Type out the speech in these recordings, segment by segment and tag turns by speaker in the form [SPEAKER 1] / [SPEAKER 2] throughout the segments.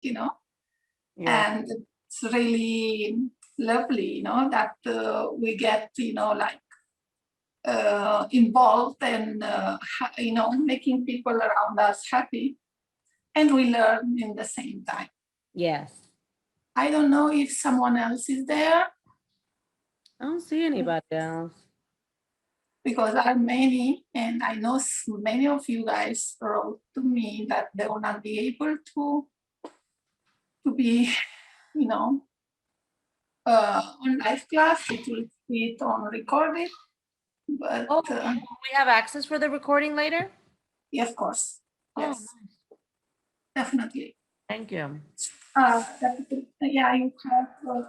[SPEAKER 1] Yeah.
[SPEAKER 2] And it's really lovely, that we get, involved and, making people around us happy, and we learn in the same time.
[SPEAKER 1] Yes.
[SPEAKER 2] I don't know if someone else is there.
[SPEAKER 1] I don't see anybody else.
[SPEAKER 2] Because there are many, and I know many of you guys wrote to me that they will not be able to be, on live class. It will be on recorded. But
[SPEAKER 1] we have access for the recording later?
[SPEAKER 2] Yeah, of course. Yes.
[SPEAKER 1] Nice.
[SPEAKER 2] Definitely.
[SPEAKER 1] Thank you.
[SPEAKER 2] Yeah, you have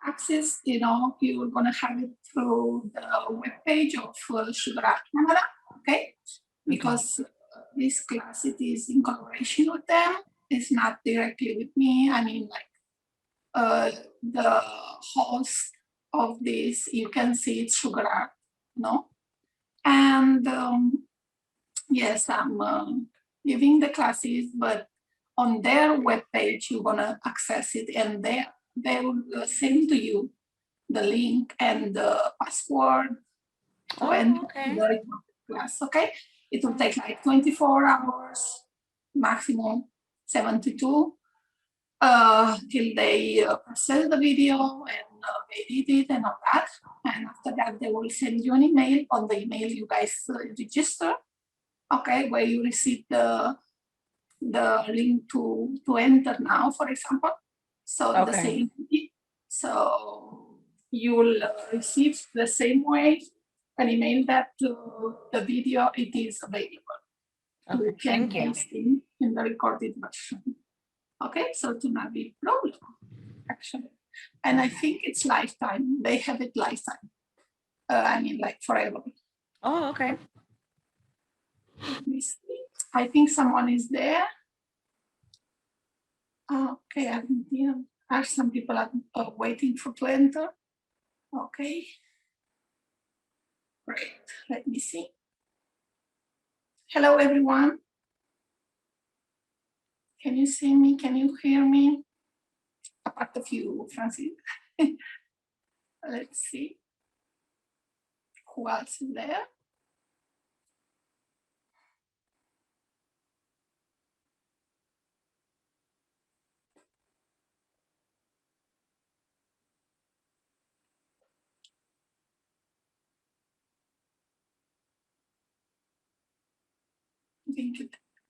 [SPEAKER 2] access, you're going to have it through the webpage of Sugar Art Canada, okay? Because this class, it is in collaboration with them. It's not directly with me. I mean, the host of this, you can see it's Sugar Art, And yes, I'm giving the classes, but on their webpage, you're gonna access it, and they will send to you the link and the password to enter the class. Okay, it will take like 24 hours, maximum 72, till they process the video and edit it and all that. And after that, they will send you an email. On the email, you guys register. Okay, where you receive the link to enter now, for example. So the same, so you will receive the same way an email that the video it is available. You can paste in the recorded version. Okay, so to not be a problem, actually. And I think it's lifetime. They have it lifetime. I mean, like forever.
[SPEAKER 1] Oh, okay.
[SPEAKER 2] Let me see. I think someone is there. Okay, are some people waiting to enter? Okay. Great. Let me see. Hello, everyone. Can you see me? Can you hear me? Apart of you, Francis. Let's see. Who else is there?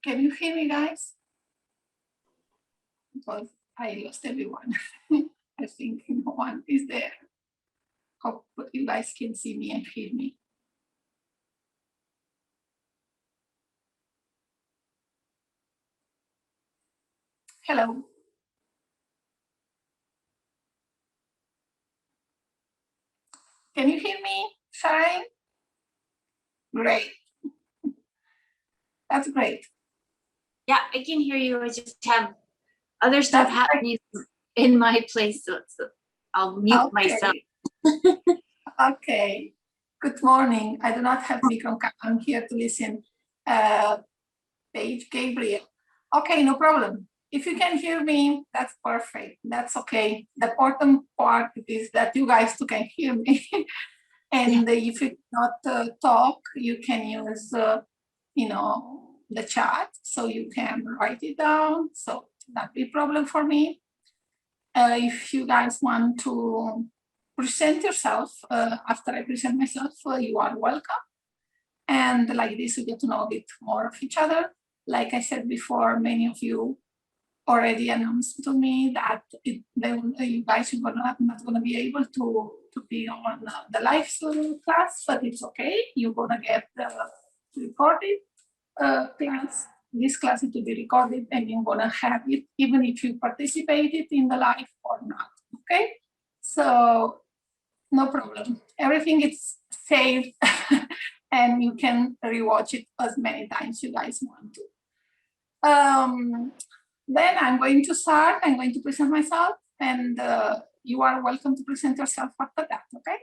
[SPEAKER 2] Can you hear me, guys? Because I lost everyone. I think no one is there. Hope you guys can see me and hear me. Hello. Can you hear me? Fine? Great. That's great.
[SPEAKER 3] Yeah, I can hear you. I just have other stuff happening in my place, so I'll mute myself.
[SPEAKER 2] Okay. Good morning. I do not have microphone. I'm here to listen. Page Gabriel. Okay, no problem. If you can hear me, that's perfect. That's okay. The important part is that you guys too can hear me. And if you not talk, you can use, the chat, so you can write it down. So not be a problem for me. If you guys want to present yourself after I present myself, you are welcome. And like this, we get to know a bit more of each other. Like I said before, many of you already announced to me that you guys are not going to be able to be on the live class, but it's okay. You're going to get the recorded class. This class is to be recorded, and you're going to have it even if you participated in the live or not. Okay, so no problem. Everything is saved, and you can rewatch it as many times you guys want to. Then I'm going to start. I'm going to present myself, and you are welcome to present yourself after that, okay?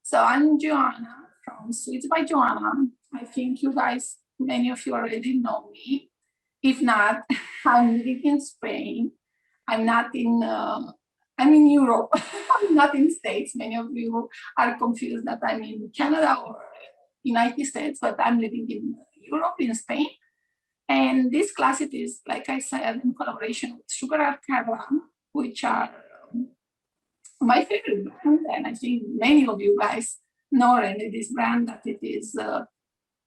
[SPEAKER 2] So I'm Joana from Sweets by Joana. I think you guys, many of you already know me. If not, I'm living in Spain. I'm not in, I'm in Europe, I'm not in States. Many of you are confused that I'm in Canada or United States, but I'm living in Europe, in Spain. And this class, it is, like I said, in collaboration with Sugar Art Caravan, which are my favorite brand. And I think many of you guys know already this brand, that it is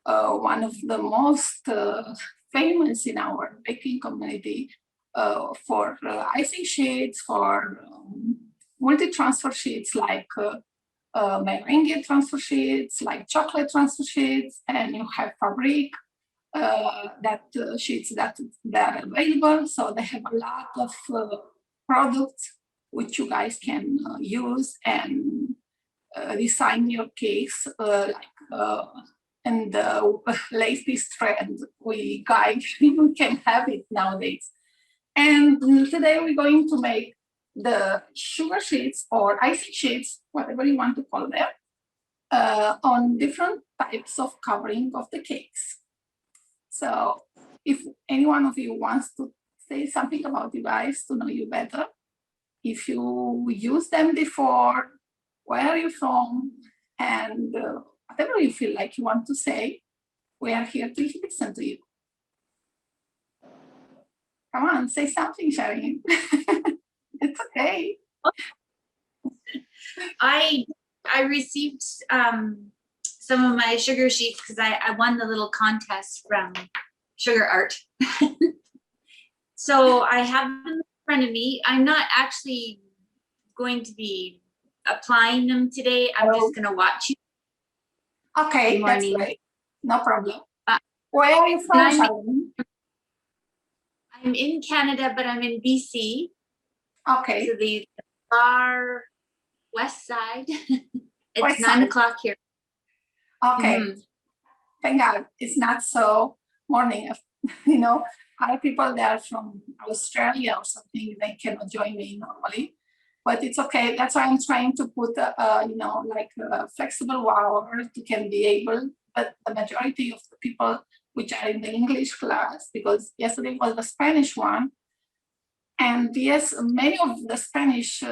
[SPEAKER 2] one of the most famous in our baking community for icing sheets, for multi-transfer sheets like meringue transfer sheets, like chocolate transfer sheets, and you have fabric sheets that are available. So they have a lot of products which you guys can use and design your cakes and the latest trend we can have it nowadays. And today we're going to make the sugar sheets or icing sheets, whatever you want to call them, on different types of covering of the cakes. So if any one of you wants to say something about you guys to know you better, if you used them before, where are you from, and whatever you feel like you want to say, we are here to listen to you. Come on, say something, Shireen. It's okay.
[SPEAKER 3] I received some of my sugar sheets because I won the little contest from Sugar Art. So I have them in front of me. I'm not actually going to be applying them today. I'm just going to watch you.
[SPEAKER 2] Okay,
[SPEAKER 3] Good
[SPEAKER 2] that's
[SPEAKER 3] morning.
[SPEAKER 2] great. No problem. Where are you from, Shireen?
[SPEAKER 3] I'm in Canada, but I'm in BC.
[SPEAKER 2] Okay.
[SPEAKER 3] So the far west side. It's
[SPEAKER 2] West
[SPEAKER 3] 9
[SPEAKER 2] side.
[SPEAKER 3] o'clock here.
[SPEAKER 2] Okay.
[SPEAKER 3] Mhm.
[SPEAKER 2] Thank God it's not so morning. You know, other people that are from Australia or something, they cannot join me normally, but it's okay. That's why I'm trying to put, like a flexible hour to can be able, but the majority of the people which are in the English class, because yesterday was the Spanish one, and yes, many of the Spanish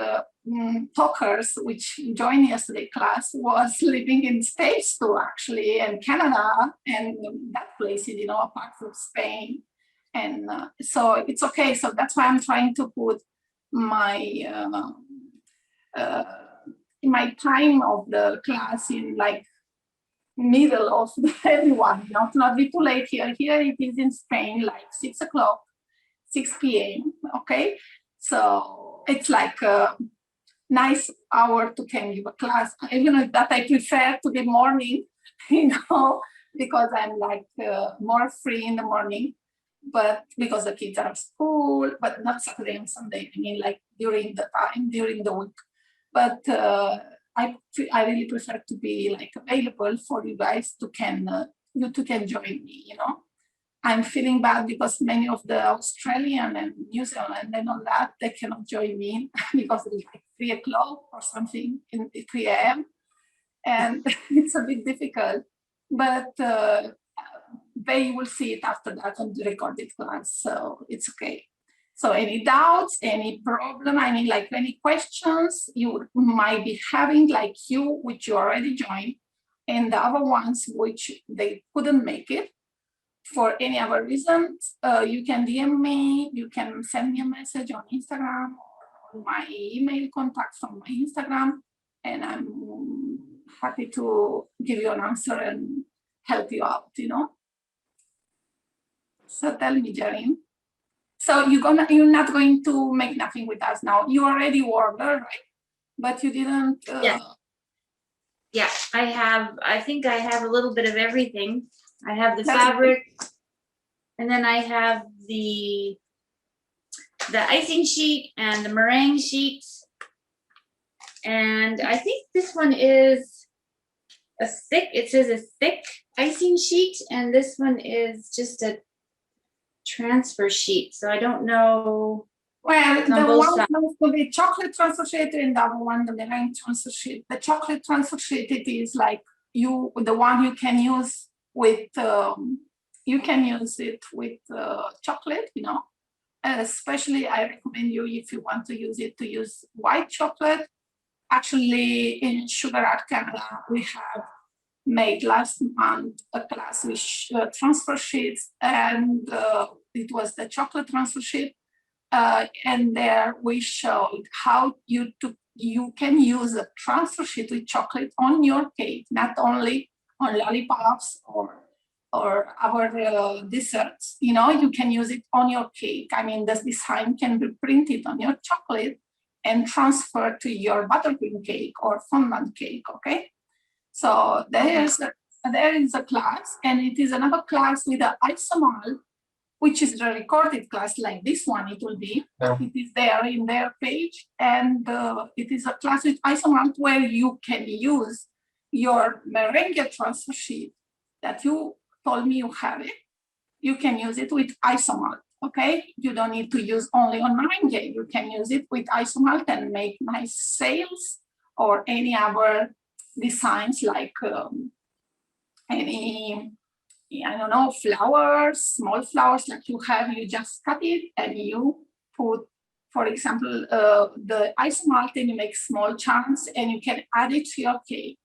[SPEAKER 2] talkers which joined yesterday class was living in States too, actually, and Canada and that places, apart from Spain. And so it's okay. So that's why I'm trying to put my my time of the class in like middle of everyone, to not be too late here. Here it is in Spain, like 6 o'clock. 6 p.m. Okay, so it's like a nice hour to can give a class. Even if that I prefer to the morning, because I'm like more free in the morning. But because the kids are at school, but not Saturday and Sunday. I mean, like during the week. But I really prefer to be like available for you guys to can join me. I'm feeling bad because many of the Australian and New Zealand and all that, they cannot join me because it's like 3 o'clock or something in 3 a.m. And it's a bit difficult, but they will see it after that on the recorded class, so it's okay. So any doubts, any problem, I mean, like any questions you might be having, like which you already joined, and the other ones which they couldn't make it, for any other reasons, you can DM me, you can send me a message on Instagram or my email contact from my Instagram, and I'm happy to give you an answer and help you out, So tell me, Jareen. So you're not going to make nothing with us now. You already ordered, right? But you didn't.
[SPEAKER 3] Yeah, I think I have a little bit of everything. I have the
[SPEAKER 2] That's
[SPEAKER 3] fabric, and then I have the icing sheet and the meringue sheet. And I think this one is it says a thick icing sheet, and this one is just a transfer sheet. So I don't know.
[SPEAKER 2] Well, the
[SPEAKER 3] both
[SPEAKER 2] one
[SPEAKER 3] sides.
[SPEAKER 2] has to be chocolate transfer sheet and the other one, the meringue transfer sheet. The chocolate transfer sheet, it is like the one you can use with, you can use it with chocolate, especially I recommend you, if you want to use it, to use white chocolate. Actually, in Sugar Art Canada, we have made last month a class with transfer sheets, and it was the chocolate transfer sheet. And there we showed how you can use a transfer sheet with chocolate on your cake, not only on lollipops or our desserts. You know, you can use it on your cake. I mean, this design can be printed on your chocolate and transferred to your buttercream cake or fondant cake. Okay, so there is a class, and it is another class with the isomal, which is a recorded class like this one. It will be. It is there in their page, and it is a class with isomal where you can use your meringue transfer sheet that you told me you have it. You can use it with isomalt. Okay, you don't need to use only on meringue. You can use it with isomalt and make nice sails or any other designs like any, I don't know, flowers, small flowers like you have. You just cut it and you put, for example, the isomalt, and you make small chunks and you can add it to your cake.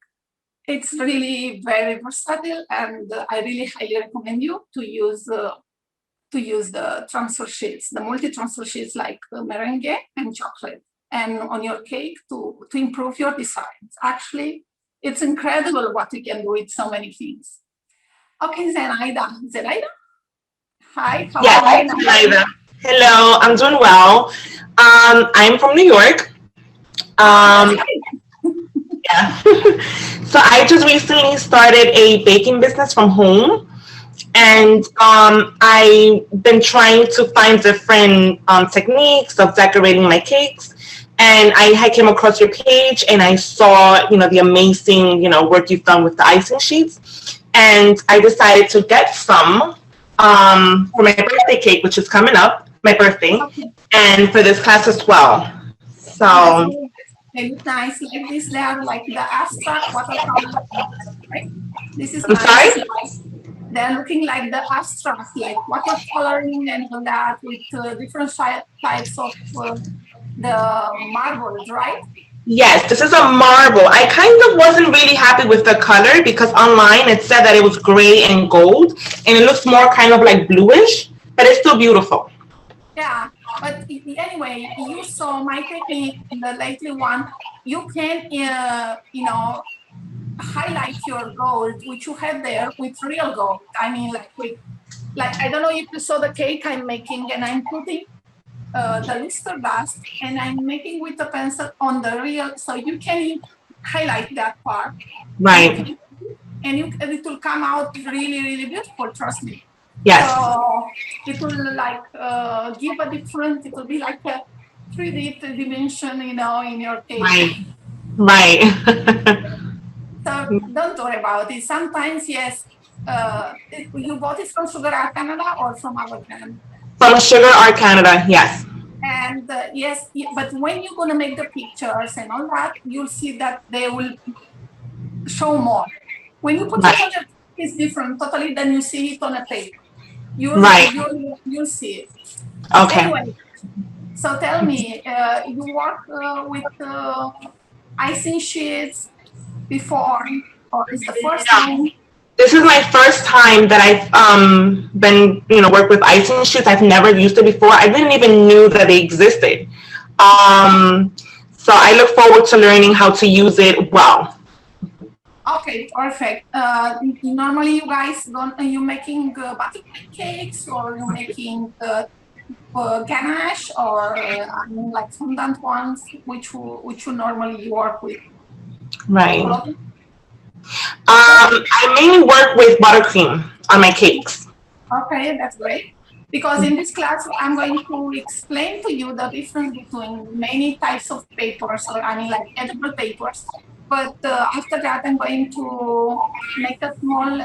[SPEAKER 2] It's really very versatile, and I really highly recommend you to use the transfer sheets, the multi-transfer sheets like meringue and chocolate, and on your cake to improve your designs. Actually, it's incredible what you can do with so many things. Okay, Zenaida. Zenaida? Hi, how
[SPEAKER 4] Yes,
[SPEAKER 2] are you?
[SPEAKER 4] Zenaida. Hello, I'm doing well. I'm from New York. Yeah. So I just recently started a baking business from home. And I've been trying to find different techniques of decorating my cakes. And I had came across your page, and I saw, the amazing, work you've done with the icing sheets. And I decided to get some for my birthday cake, which is coming up, my birthday, and for this class as well. So
[SPEAKER 2] They look nice like this. They are like the abstract watercolor, right? This is
[SPEAKER 4] I'm
[SPEAKER 2] nice.
[SPEAKER 4] sorry?
[SPEAKER 2] They're looking like the abstract, like watercoloring and all that, with different types of the marbles, right?
[SPEAKER 4] Yes, this is a marble. I kind of wasn't really happy with the color because online it said that it was gray and gold, and it looks more kind of like bluish, but it's still beautiful.
[SPEAKER 2] Yeah, but anyway, you saw my technique in the lately one. You can, highlight your gold, which you have there, with real gold. I mean, like I don't know if you saw the cake I'm making, and I'm putting the luster dust, and I'm making with a pencil on the real, so you can highlight that part.
[SPEAKER 4] Right.
[SPEAKER 2] And it will come out really, really beautiful, trust me.
[SPEAKER 4] Yes.
[SPEAKER 2] So it will like give a different, it will be like a 3D dimension, in your cake.
[SPEAKER 4] Right.
[SPEAKER 2] So don't worry about it. Sometimes, yes, you bought it from Sugar Art Canada or from our brand?
[SPEAKER 4] From Sugar Art Canada, yes.
[SPEAKER 2] And yes, but when you're going to make the pictures and all that, you'll see that they will show more. When you put it on your, it's different totally than you see it on a paper. You'll see it.
[SPEAKER 4] Okay.
[SPEAKER 2] Anyway, so tell me, you work with icing sheets before, or is the first time?
[SPEAKER 4] This is my first time that I've been, work with icing sheets. I've never used it before. I didn't even knew that they existed. So I look forward to learning how to use it well.
[SPEAKER 2] Okay, perfect. Normally, you guys you making buttercream cakes, or you making ganache, or like fondant ones, which you normally work with?
[SPEAKER 4] Right. I mainly work with buttercream on my cakes.
[SPEAKER 2] Okay, that's great. Because in this class, I'm going to explain to you the difference between many types of papers, or like edible papers. But after that, I'm going to make a small,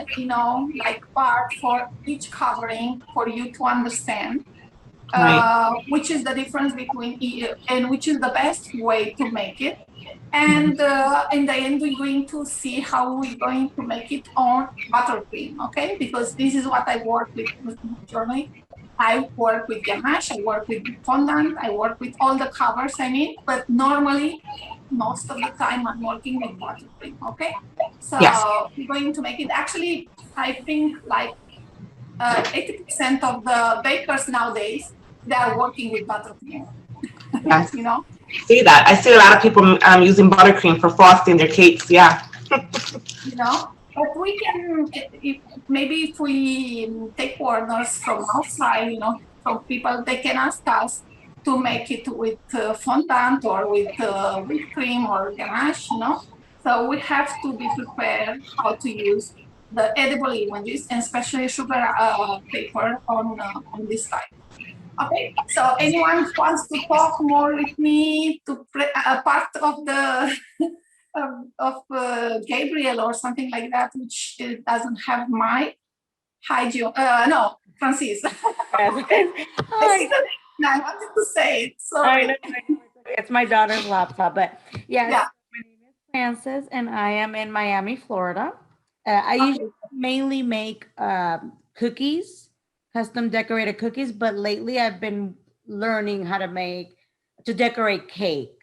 [SPEAKER 2] like part for each covering for you to understand, which is the difference between and which is the best way to make it. And in the end, we're going to see how we're going to make it on buttercream, okay? Because this is what I work with journey. I work with ganache, I work with fondant, I work with all the covers, but normally, most of the time I'm working with buttercream, okay? So
[SPEAKER 4] Yes.
[SPEAKER 2] we're going to make it, actually, I think like 80% of the bakers nowadays, they are working with buttercream,
[SPEAKER 4] Yes.
[SPEAKER 2] you know?
[SPEAKER 4] I see that. I see a lot of people using buttercream for frosting their cakes. Yeah.
[SPEAKER 2] you know. But we can, maybe if we take orders from outside, from people, they can ask us to make it with fondant or with whipped cream or ganache. So we have to be prepared how to use the edible images and especially sugar paper on this side. Okay, so anyone wants to talk more with me to a part of the of Gabriel or something like that, which doesn't have my no, Francis. Okay, this is
[SPEAKER 1] Hi.
[SPEAKER 2] the thing I wanted to say it.
[SPEAKER 1] I know.
[SPEAKER 2] Sorry.
[SPEAKER 1] It's my daughter's laptop, but yes,
[SPEAKER 2] Yeah.
[SPEAKER 1] my name is Frances, and I am in Miami, Florida. I usually
[SPEAKER 2] Okay.
[SPEAKER 1] mainly make cookies, custom decorated cookies, but lately I've been learning how to decorate cakes.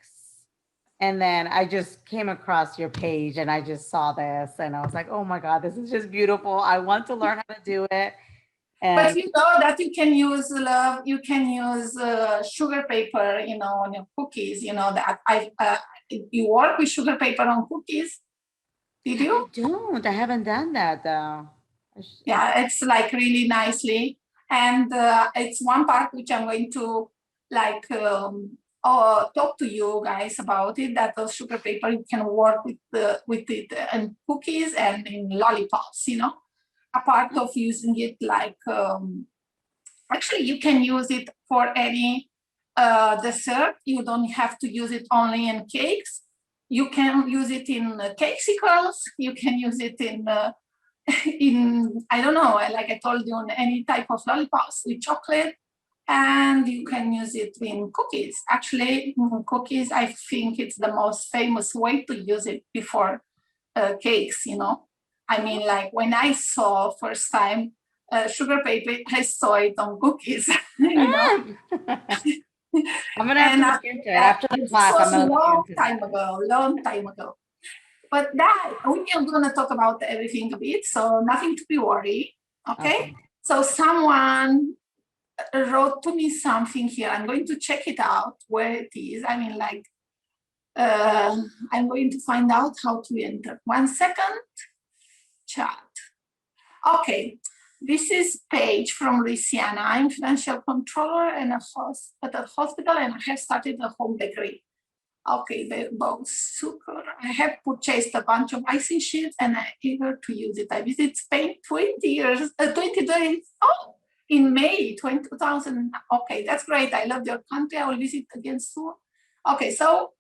[SPEAKER 1] And then I just came across your page and I just saw this and I was like, oh my God, this is just beautiful. I want to learn how to do it.
[SPEAKER 2] But
[SPEAKER 1] And
[SPEAKER 2] you know that you can use love. You can use sugar paper, on your cookies. You know that you work with sugar paper on cookies. Did
[SPEAKER 1] I
[SPEAKER 2] you?
[SPEAKER 1] don't, I haven't done that though.
[SPEAKER 2] Yeah, it's like really nicely, and it's one part which I'm going to like talk to you guys about it. That the sugar paper you can work with it and cookies and in lollipops. A part of using it like actually you can use it for any dessert. You don't have to use it only in cakes. You can use it in cakesicles. You can use it in I don't know, like I told you, on any type of lollipops with chocolate, and you can use it in cookies. Actually, in cookies, I think it's the most famous way to use it before cakes. I mean, like when I saw first time sugar paper, I saw it on cookies.
[SPEAKER 1] Ah! I'm gonna have to
[SPEAKER 2] And
[SPEAKER 1] look
[SPEAKER 2] after
[SPEAKER 1] into it
[SPEAKER 2] that,
[SPEAKER 1] after the
[SPEAKER 2] this
[SPEAKER 1] class. I'm
[SPEAKER 2] was
[SPEAKER 1] gonna look
[SPEAKER 2] long
[SPEAKER 1] into it.
[SPEAKER 2] time ago, long time ago. But that we are going to talk about everything a bit, so nothing to be worried. Okay.
[SPEAKER 1] Okay.
[SPEAKER 2] So someone wrote to me something here. I'm going to check it out where it is. I mean, like, I'm going to find out how to enter. 1 second. Chat. Okay. This is Paige from Louisiana. I'm financial controller and a host at a hospital, and I have started a home bakery. Okay, the both sugar. I have purchased a bunch of icing sheets and I'm eager to use it. I visited Spain 20 days. Oh, in May 2000. Okay, that's great. I love your country. I will visit again soon. Okay, so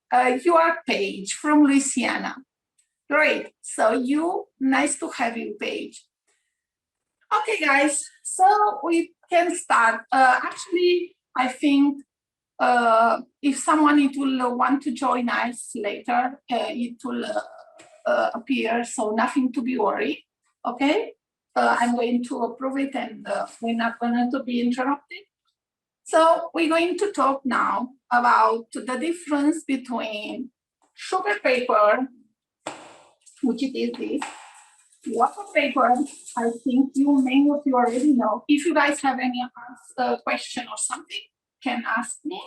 [SPEAKER 2] you are Paige from Louisiana. Great. So nice to have you, Paige. Okay, guys. So we can start. Actually, I think if someone it will want to join us later, it will appear, so nothing to be worried. Okay, I'm going to approve it, and we're not going to be interrupted. So we're going to talk now about the difference between sugar paper, which it is this, water paper. I think many of you already know. If you guys have any question or something, can ask me.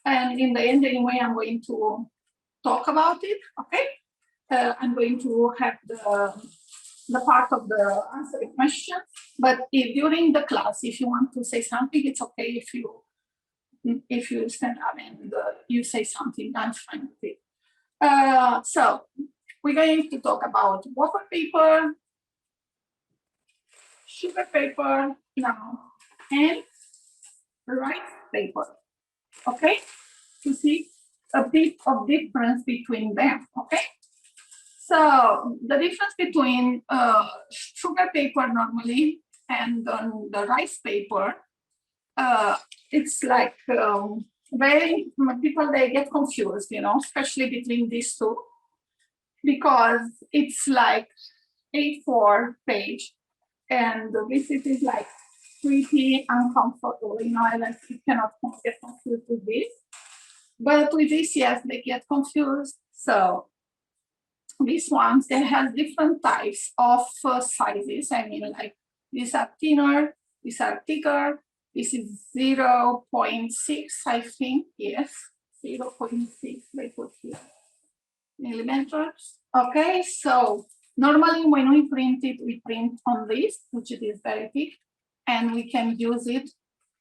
[SPEAKER 2] And in the end, anyway, I'm going to talk about it, okay? I'm going to have the part of the answering questions. But during the class, if you want to say something, it's okay if you stand up and you say something, I'm fine with it. So we're going to talk about water paper, sugar paper now, and rice paper, okay? To see a bit of difference between them, okay? So the difference between sugar paper normally and the rice paper, it's like very people they get confused, especially between these two, because it's like A4 page, and this is like pretty uncomfortable. You know, I like you cannot get confused with this. But with this, yes, they get confused. So these ones, they have different types of sizes. I mean, like these are thinner, these are thicker. This is 0.6, I think. Yes, 0.6. They put here millimeters. Okay, so normally when we print it, we print on this, which it is very thick, and we can use it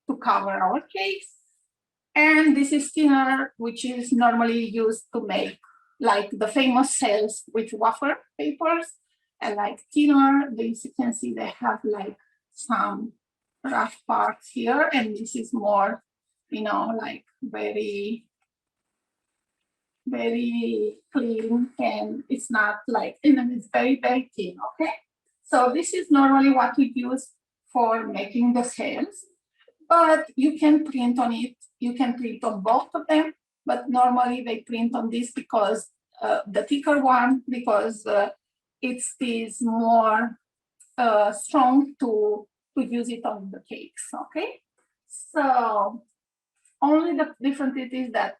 [SPEAKER 2] to cover our case. And this is thinner, which is normally used to make like the famous sales with wafer papers. And like thinner, these you can see they have like some rough parts here, and this is more, you know, like very clean, and it's not like, and it's very thin. Okay, so this is normally what we use for making the sales, but you can print on it. You can print on both of them, but normally they print on this because the thicker one, because it is more strong to use it on the cakes. Okay, so only the difference it is that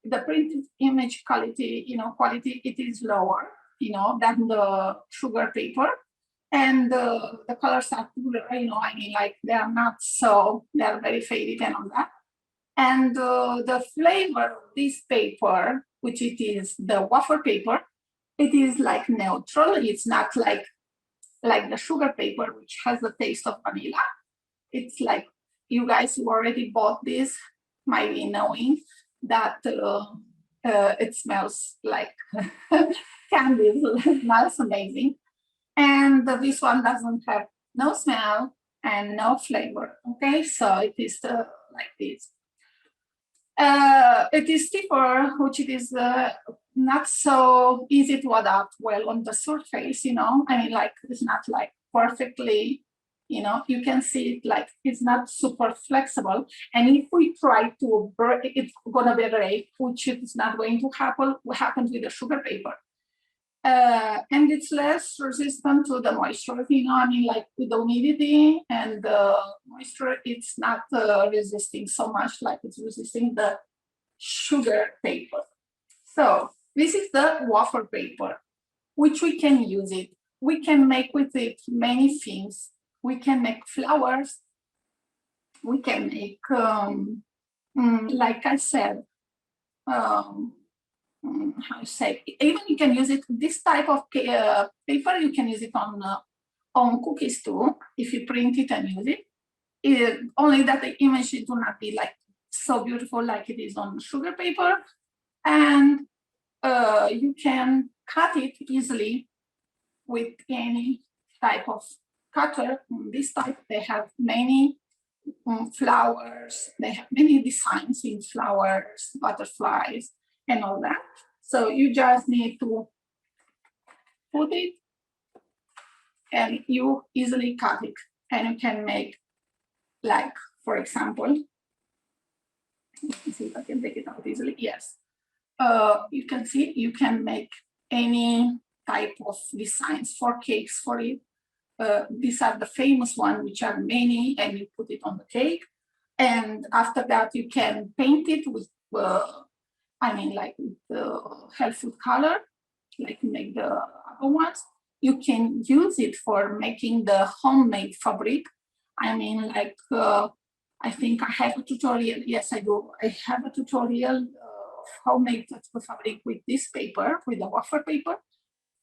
[SPEAKER 2] the printed image quality, it is lower, than the sugar paper, and the colors are cooler, I mean, like they are not so, they are very faded and all that. And the flavor of this paper, which it is the wafer paper, it is like neutral. It's not like the sugar paper, which has the taste of vanilla. It's like, you guys who already bought this might be knowing that it smells like candy. It smells amazing. And this one doesn't have no smell and no flavor. Okay, so it is like this. It is stiffer, which it is not so easy to adapt well on the surface, I mean, like it's not like perfectly, you can see it like it's not super flexible. And if we try to break, it's gonna be break, which is not going to happen. What happens with the sugar paper? And it's less resistant to the moisture, I mean, like with the humidity and the moisture, it's not resisting so much like it's resisting the sugar paper. So this is the wafer paper, which we can use it. We can make with it many things. We can make flowers. We can make, like I said, how to say, even you can use it, this type of paper, you can use it on cookies too, if you print it and use it. Only that the image do not be like so beautiful like it is on sugar paper. And you can cut it easily with any type of cutter. This type, they have many flowers, they have many designs in flowers, butterflies, and all that. So you just need to put it and you easily cut it. And you can make, like, for example, let me see if I can take it out easily. Yes. You can see you can make any type of designs for cakes for it. These are the famous ones, which are many, and you put it on the cake. And after that, you can paint it with, like with the health food color, like make the other ones. You can use it for making the homemade fabric. I mean, like, I think I have a tutorial. Yes, I do. I have a tutorial of homemade fabric with this paper, with the wafer paper,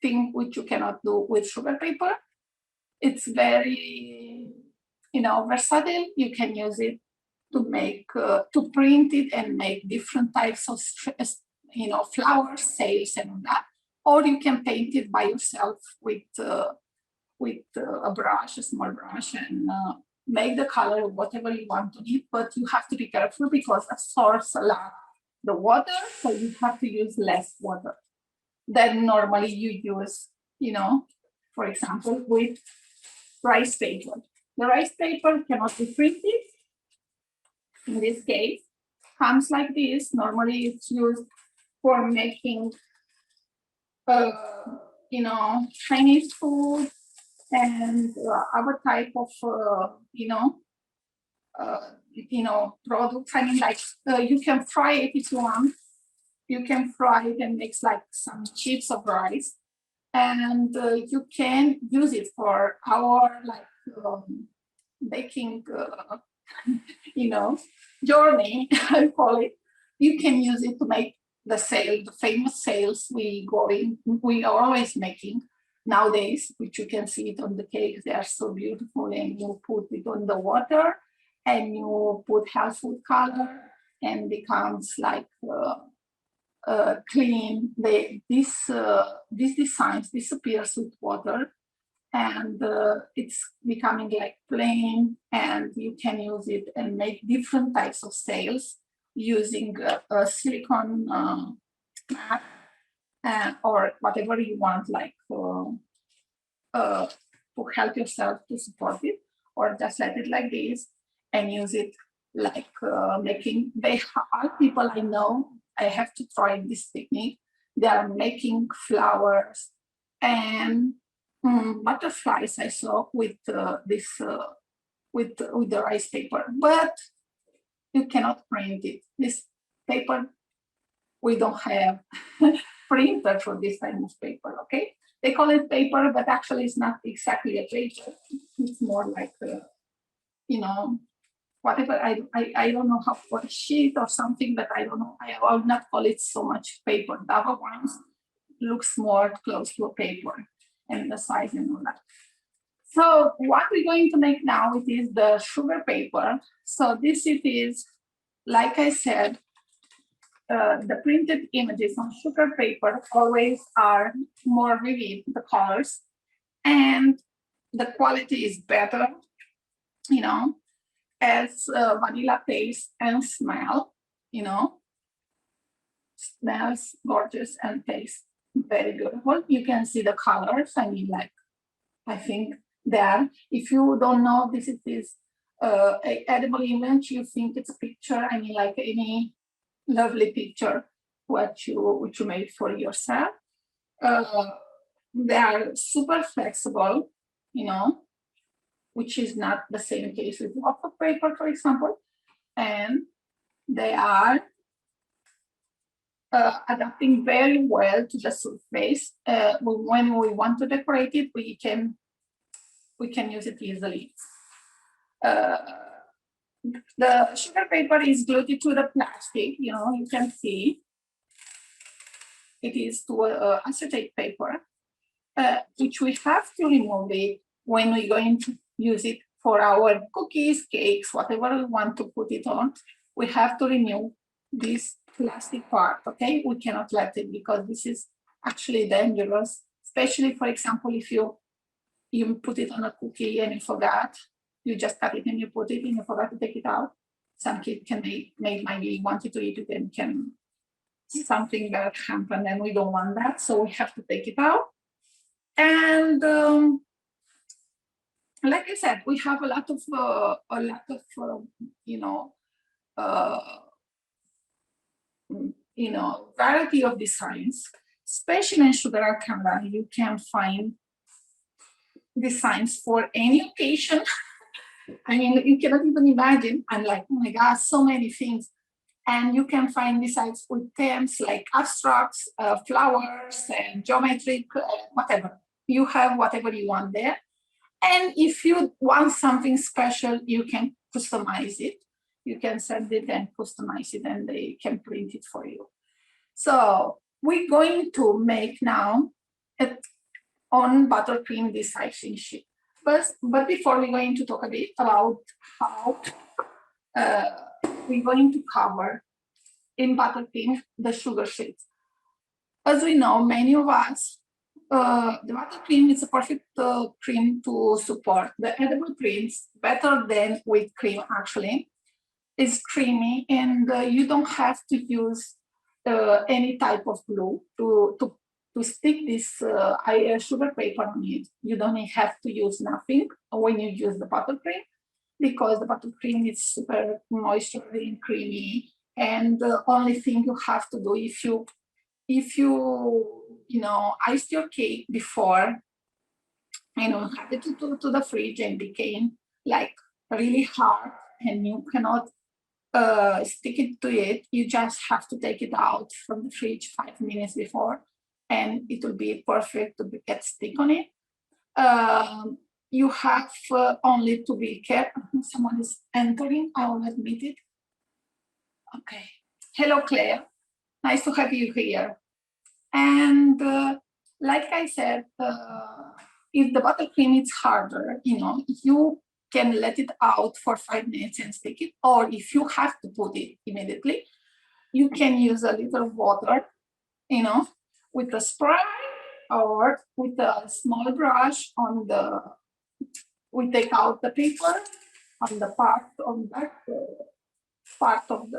[SPEAKER 2] thing which you cannot do with sugar paper. It's very, versatile. You can use it to make, to print it and make different types of, flowers, sails, and all that. Or you can paint it by yourself with a brush, a small brush, and make the color whatever you want to it. But you have to be careful because it absorbs a lot the water, so you have to use less water than normally you use, for example, with rice paper. The rice paper cannot be printed. In this case, comes like this. Normally it's used for making, Chinese food and other type of, products. I mean, like you can fry it if you want. You can fry it and mix like some chips of rice, and you can use it for our like baking, journey. I call it. You can use it to make the famous sales we are always making nowadays, which you can see it on the cakes. They are so beautiful, and you put it on the water, and you put health food color, and becomes like clean. These designs disappears with water, and it's becoming like plain, and you can use it and make different types of sails using a silicone mat or whatever you want, like to help yourself to support it, or just let it like this and use it like making. They are people I know. I have to try this technique. They are making flowers and butterflies. I saw with this with the rice paper, but you cannot print it. This paper, we don't have printer for this kind of paper. Okay, they call it paper, but actually it's not exactly a paper. It's more like whatever. I don't know how, for a sheet or something, but I don't know. I will not call it so much paper. The other ones looks more close to a paper and the size and all that. So what we're going to make now, it is the sugar paper. So this it is, like I said, the printed images on sugar paper always are more vivid, the colors, and the quality is better, as vanilla taste and smell, smells gorgeous and tastes very beautiful. You can see the colors. I mean, like, I think there, if you don't know this is a edible image, you think it's a picture. I mean, like any lovely picture which you made for yourself. They are super flexible, which is not the same case with wafer paper, for example, and they are adapting very well to the surface. When we want to decorate it, we can use it easily. The sugar paper is glued to the plastic. You can see it is to acetate paper, which we have to remove it when we're going to use it for our cookies, cakes, whatever we want to put it on. We have to remove this plastic part, okay? We cannot let it, because this is actually dangerous, especially, for example, if you put it on a cookie and you forgot, you just cut it and you put it and you forgot to take it out. Some kid can maybe wanted to eat it and can something bad happen, and we don't want that, so we have to take it out. And like I said, we have a lot of variety of designs, especially in sugar alcala. You can find designs for any occasion. I mean, you cannot even imagine. I'm like, oh my God, so many things. And you can find designs with themes like abstracts, flowers, and geometric, whatever. You have whatever you want there. And if you want something special, you can customize it. You can send it and customize it, and they can print it for you. So we're going to make now it on buttercream this icing sheet. But before, we're going to talk a bit about how we're going to cover in buttercream the sugar sheets. As we know, many of us, the buttercream is a perfect cream to support the edible creams, better than whipped cream actually. It's creamy, and you don't have to use any type of glue to stick this sugar paper on it. You don't have to use nothing when you use the buttercream, because the buttercream is super moisturizing and creamy. And the only thing you have to do, if you iced your cake before, had it to the fridge and became like really hard, and you cannot stick it to it, you just have to take it out from the fridge 5 minutes before, and it will be perfect to get stick on it. You have only to be careful. Someone is entering, I will admit it. Okay. Hello, Claire. Nice to have you here. And like I said, if the buttercream is harder, you can let it out for 5 minutes and stick it. Or if you have to put it immediately, you can use a little water, with a spray or with a small brush we take out the paper on the part of that part of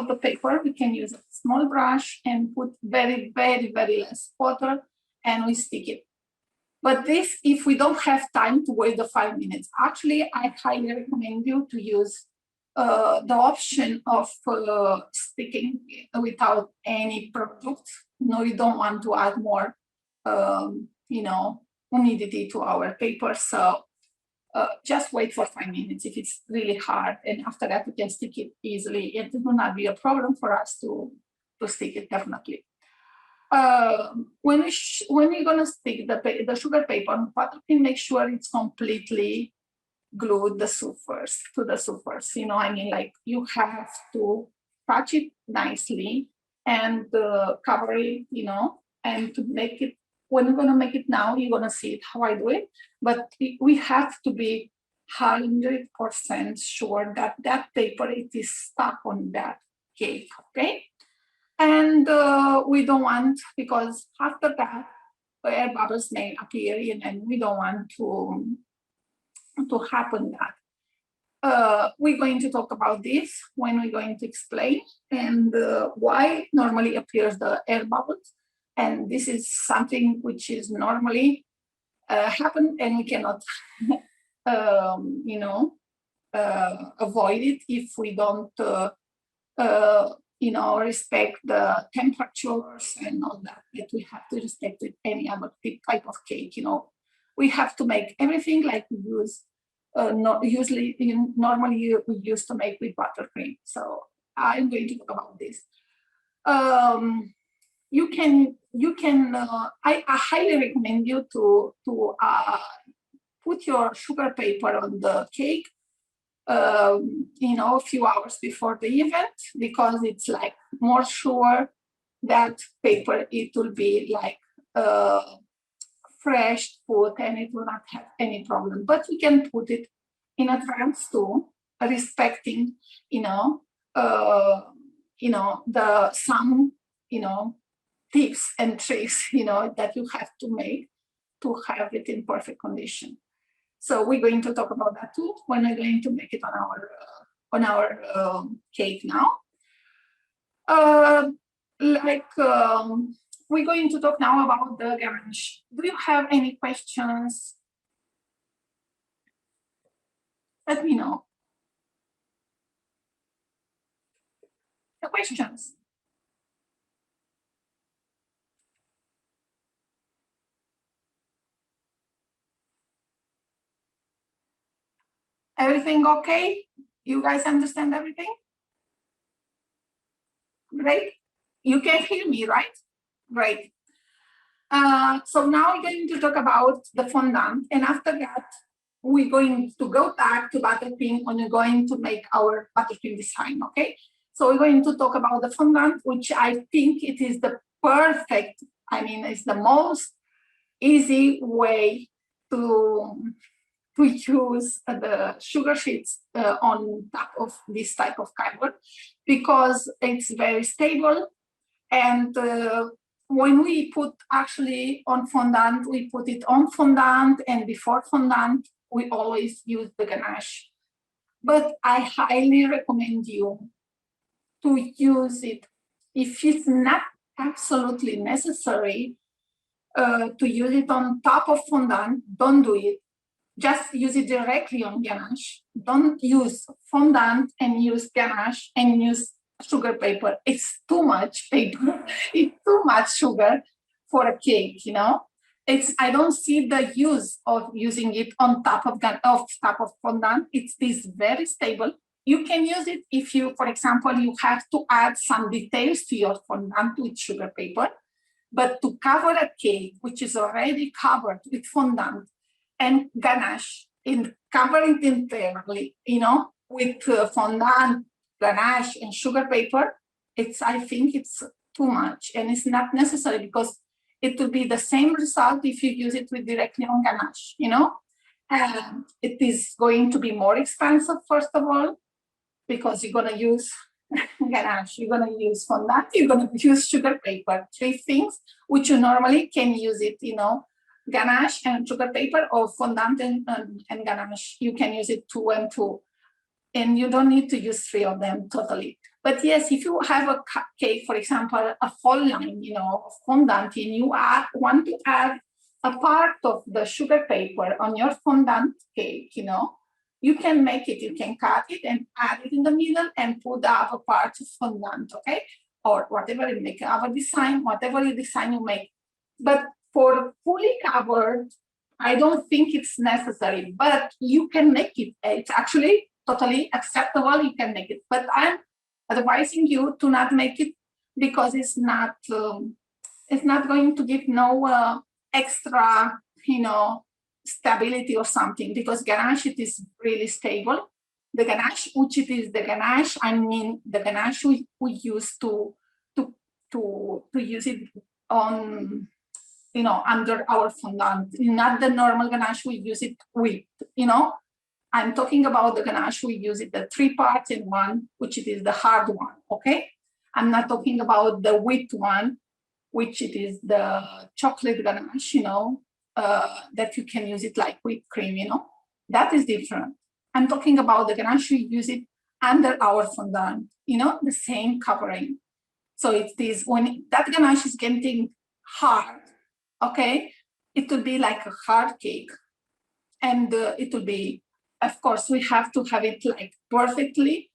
[SPEAKER 2] the paper. We can use a small brush and put very, very, very less water, and we stick it. But this, if we don't have time to wait the 5 minutes, actually, I highly recommend you to use the option of sticking without any product. No, you don't want to add more, humidity to our paper. So just wait for 5 minutes if it's really hard, and after that we can stick it easily. It will not be a problem for us to stick it, definitely. When we're gonna stick the sugar paper on the buttercream, make sure it's completely glued to the surface. Like you have to touch it nicely and cover it, and to make it. When we're gonna make it now, you're gonna see it how I do it. But we have to be 100% sure that that paper it is stuck on that cake, okay? And we don't want, because after that, air bubbles may appear, and we don't want to happen that. We're going to talk about this when we're going to explain and why normally appears the air bubbles. And this is something which is normally happen, and we cannot, avoid it if we don't, respect the temperatures and all that we have to respect with any other type of cake. We have to make everything like we use. Normally we used to make with buttercream. So I'm going to talk about this. I highly recommend you to put your sugar paper on the cake, a few hours before the event, because it's like more sure that paper, it will be like fresh put, and it will not have any problem. But we can put it in advance too, respecting, the some, tips and tricks, that you have to make to have it in perfect condition. So we're going to talk about that too when we're going to make it on our cake now. We're going to talk now about the garnish. Do you have any questions? Let me know. The questions. Everything okay? You guys understand everything? Great. You can hear me, right? Great. So now we're going to talk about the fondant, and after that, we're going to go back to buttercream when we're going to make our buttercream design, okay? So we're going to talk about the fondant, which I think it is the perfect, it's the most easy way to use the sugar sheets on top of this type of cardboard, because it's very stable. And when we put actually on fondant, we put it on fondant, and before fondant, we always use the ganache. But I highly recommend you to use it if it's not absolutely necessary to use it on top of fondant. Don't do it. Just use it directly on ganache. Don't use fondant and use ganache and use sugar paper. It's too much paper. It's too much sugar for a cake, I don't see the use of using it on top of fondant. It's this very stable. You can use it if you, for example, you have to add some details to your fondant with sugar paper. But to cover a cake which is already covered with fondant and ganache, cover it entirely, with fondant, ganache, and sugar paper, I think it's too much, and it's not necessary because it will be the same result if you use it with directly on ganache, And it is going to be more expensive, first of all, because you're going to use ganache, you're going to use fondant, you're going to use sugar paper, 3 things which you normally can use it, ganache and sugar paper, or fondant and ganache. You can use it 2 and 2, and you don't need to use 3 of them totally. But yes, if you have a cake, for example, a whole line, of fondant, and you want to add a part of the sugar paper on your fondant cake, you can make it, you can cut it and add it in the middle and put the other part of fondant, okay? Or whatever you make, our design, whatever you design you make. But for fully covered, I don't think it's necessary, but you can make it. It's actually totally acceptable, you can make it. But I'm advising you to not make it because it's not going to give no extra, stability or something, because ganache, it is really stable. The ganache, which it is the ganache, I mean the ganache we use to use it on, under our fondant, not the normal ganache we use it with, I'm talking about the ganache we use it, the 3 parts in one, which it is the hard one, okay? I'm not talking about the wheat one, which it is the chocolate ganache, that you can use it like whipped cream, that is different. I'm talking about the ganache we use it under our fondant, the same covering. So it is when that ganache is getting hard, okay, it will be like a hard cake, and it will be, of course, we have to have it like perfectly,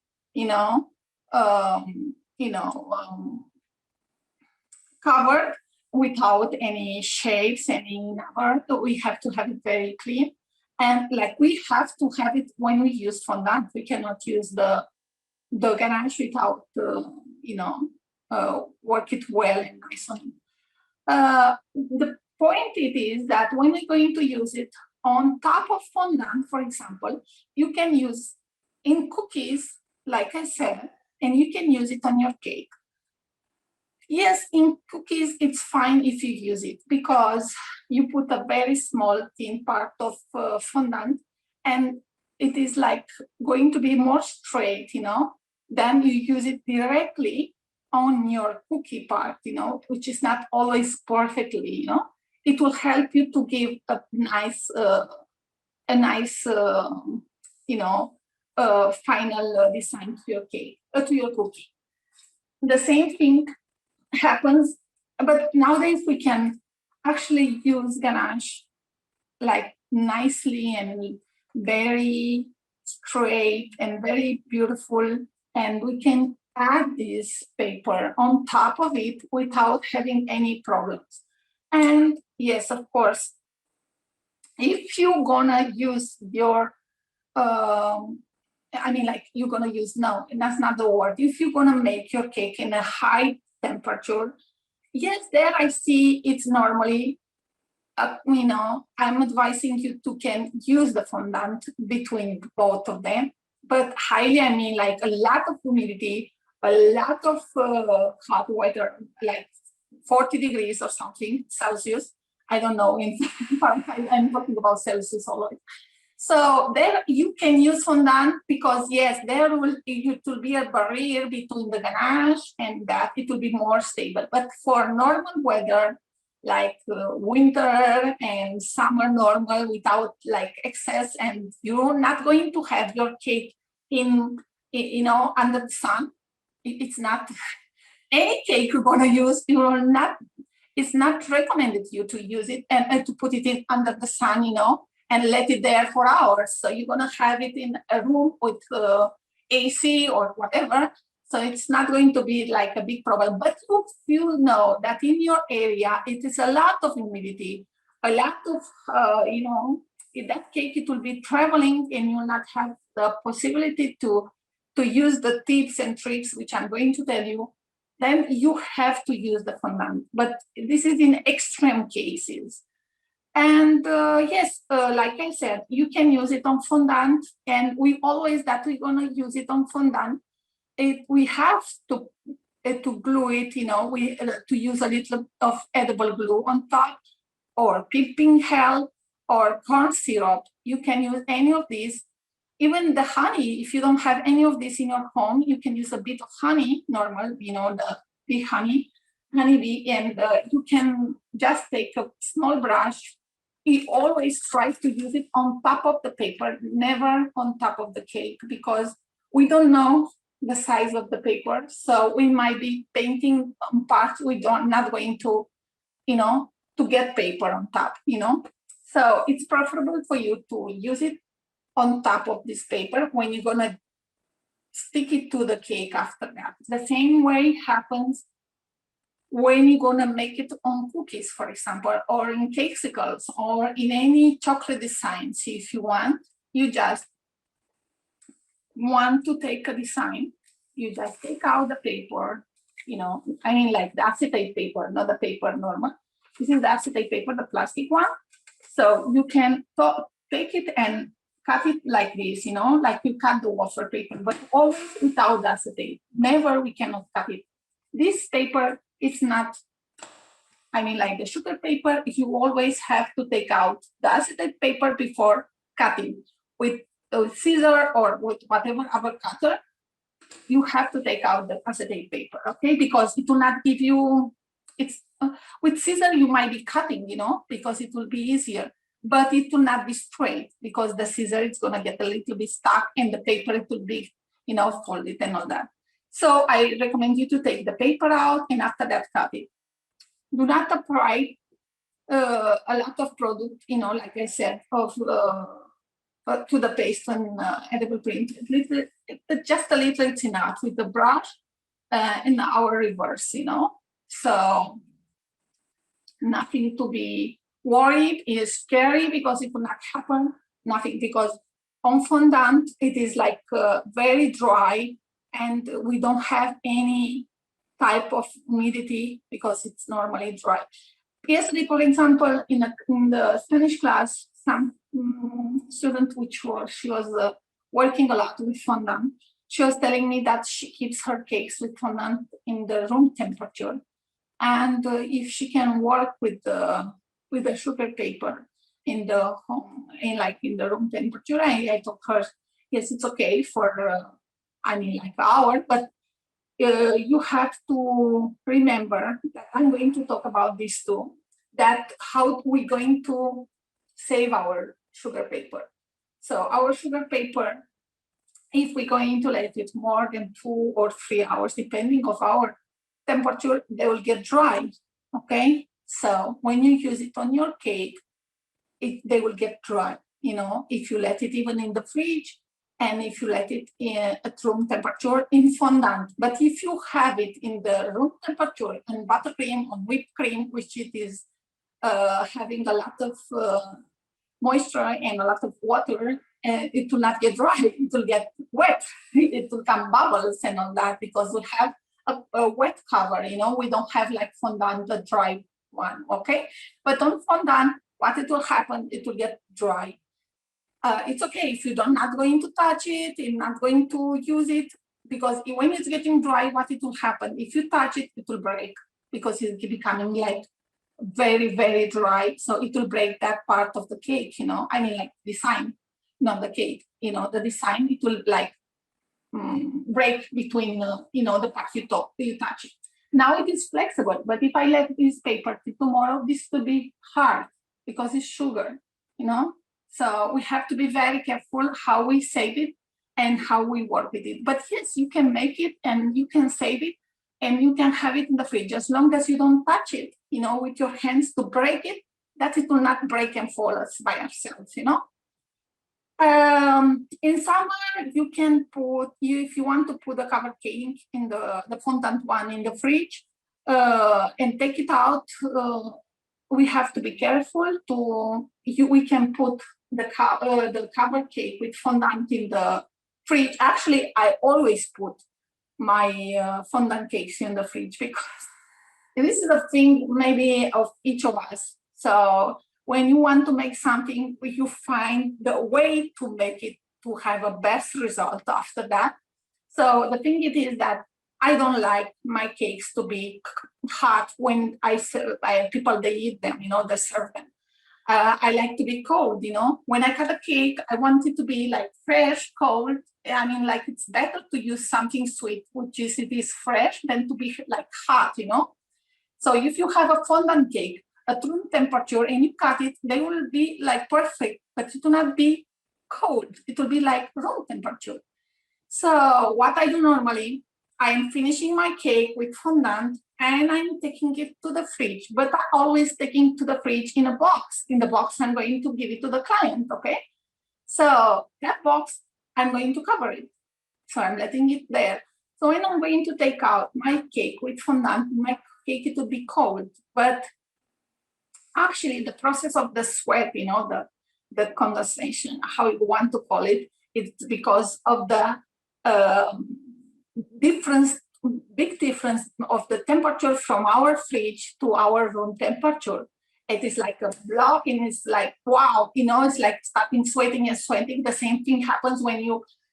[SPEAKER 2] covered without any shapes, any number. So we have to have it very clean. And like we have to have it when we use fondant. We cannot use the ganache without, work it well and nice on it. The point it is that when we're going to use it on top of fondant, for example, you can use in cookies, like I said, and you can use it on your cake. Yes, in cookies, it's fine if you use it because you put a very small thin part of fondant and it is like going to be more straight, then you use it directly on your cookie part, which is not always perfectly, It will help you to give a nice, final design to your cake, to your cookie. The same thing happens, but nowadays we can actually use ganache like nicely and very straight and very beautiful, and we can add this paper on top of it without having any problems. And yes, of course, if you're gonna use your you're gonna use, no, that's not the word. If you're gonna make your cake in a high temperature, yes, there I see it's normally, I'm advising you to can use the fondant between both of them, but highly, like a lot of humidity, a lot of hot weather, like 40 degrees or something Celsius. I don't know in Fahrenheit, I'm talking about Celsius always. So there you can use fondant because yes, it will be a barrier between the ganache and that it will be more stable. But for normal weather, like winter and summer normal without like excess, and you're not going to have your cake in, under the sun. It's not any cake you're gonna use, it's not recommended you to use it and to put it in under the sun, and let it there for hours. So you're gonna have it in a room with AC or whatever. So it's not going to be like a big problem. But if you know that in your area, it is a lot of humidity, a lot of, in that cake, it will be traveling and you'll not have the possibility to use the tips and tricks, which I'm going to tell you, then you have to use the fondant. But this is in extreme cases. And yes, like I said, you can use it on fondant, and we always that we're gonna use it on fondant. We have to glue it, we to use a little of edible glue on top, or pipping gel, or corn syrup. You can use any of these. Even the honey, if you don't have any of this in your home, you can use a bit of honey, normal, the big honeybee, and you can just take a small brush. We always try to use it on top of the paper, never on top of the cake, because we don't know the size of the paper. So we might be painting on parts we don't not going to, to get paper on top, So it's preferable for you to use it on top of this paper when you're gonna stick it to the cake after that. The same way happens when you're gonna make it on cookies, for example, or in cakesicles, or in any chocolate designs. If you want, you just want to take a design, you just take out the paper, like the acetate paper, not the paper normal. This is the acetate paper, the plastic one. So you can take it and cut it like this, like you cut the wafer paper, but always without the acetate. Never, we cannot cut it. This paper is not, like the sugar paper, you always have to take out the acetate paper before cutting. With a scissor or with whatever other cutter, you have to take out the acetate paper, okay? Because it will not give you, with scissor you might be cutting, because it will be easier, but it will not be straight, because the scissor is gonna get a little bit stuck and the paper it will be, folded and all that. So I recommend you to take the paper out and after that cut it. Do not apply a lot of product, like I said, of to the paste and edible print. Just a little, it's enough with the brush in our reverse, So nothing to be worried. It is scary because it will not happen. Nothing, because on fondant it is like very dry, and we don't have any type of humidity because it's normally dry. Yesterday, for example, in the Spanish class, some student, she was working a lot with fondant. She was telling me that she keeps her cakes with fondant in the room temperature, and if she can work with the sugar paper in the home, in the room temperature, I told her, yes, it's okay for an hour, but you have to remember that I'm going to talk about this too, that how we're going to save our sugar paper. So our sugar paper, if we're going to let it more than 2 or 3 hours, depending of our temperature, they will get dry, okay? So when you use it on your cake, they will get dry, if you let it even in the fridge, and if you let it at room temperature in fondant. But if you have it in the room temperature and buttercream or whipped cream, which it is having a lot of moisture and a lot of water, it will not get dry, it will get wet, it will come bubbles and all that, because we have a wet cover, we don't have like fondant, the dry one, okay? But on fondant, what it will happen, it will get dry. It's okay if you're not going to touch it, you're not going to use it, because when it's getting dry, what it will happen, if you touch it, it will break, because it's becoming like very, very dry. So it will break that part of the cake, like design, not the cake, the design, it will like break between, the parts you touch it. Now it is flexible, but if I let this paper till tomorrow, this will be hard because it's sugar, So we have to be very careful how we save it and how we work with it. But yes, you can make it and you can save it and you can have it in the fridge as long as you don't touch it, with your hands to break it, that it will not break and fall by ourselves, In summer, you can put, if you want to put the cover cake in the fondant one in the fridge and take it out we have to be careful we can put the cover cake with fondant in the fridge. Actually, I always put my fondant cakes in the fridge because this is a thing maybe of each of us. So when you want to make something, you find the way to make it to have a best result after that. So the thing it is that I don't like my cakes to be hot when I serve people, they eat them, they serve them. I like to be cold, When I cut a cake, I want it to be like fresh, cold. I mean, like it's better to use something sweet, which is it is fresh, than to be like hot, So if you have a fondant cake at room temperature and you cut it, they will be like perfect, but it will not be cold. It will be like room temperature. So what I do normally, I am finishing my cake with fondant and I'm taking it to the fridge, but I always taking to the fridge in a box. In the box, I'm going to give it to the client, okay? So that box, I'm going to cover it. So I'm letting it there. So when I'm going to take out my cake with fondant, my cake, it will be cold. But actually the process of the sweat, the condensation, how you want to call it, it's because of the big difference of the temperature from our fridge to our room temperature. It is like a block and it's like, wow, it's like starting sweating and sweating. The same thing happens when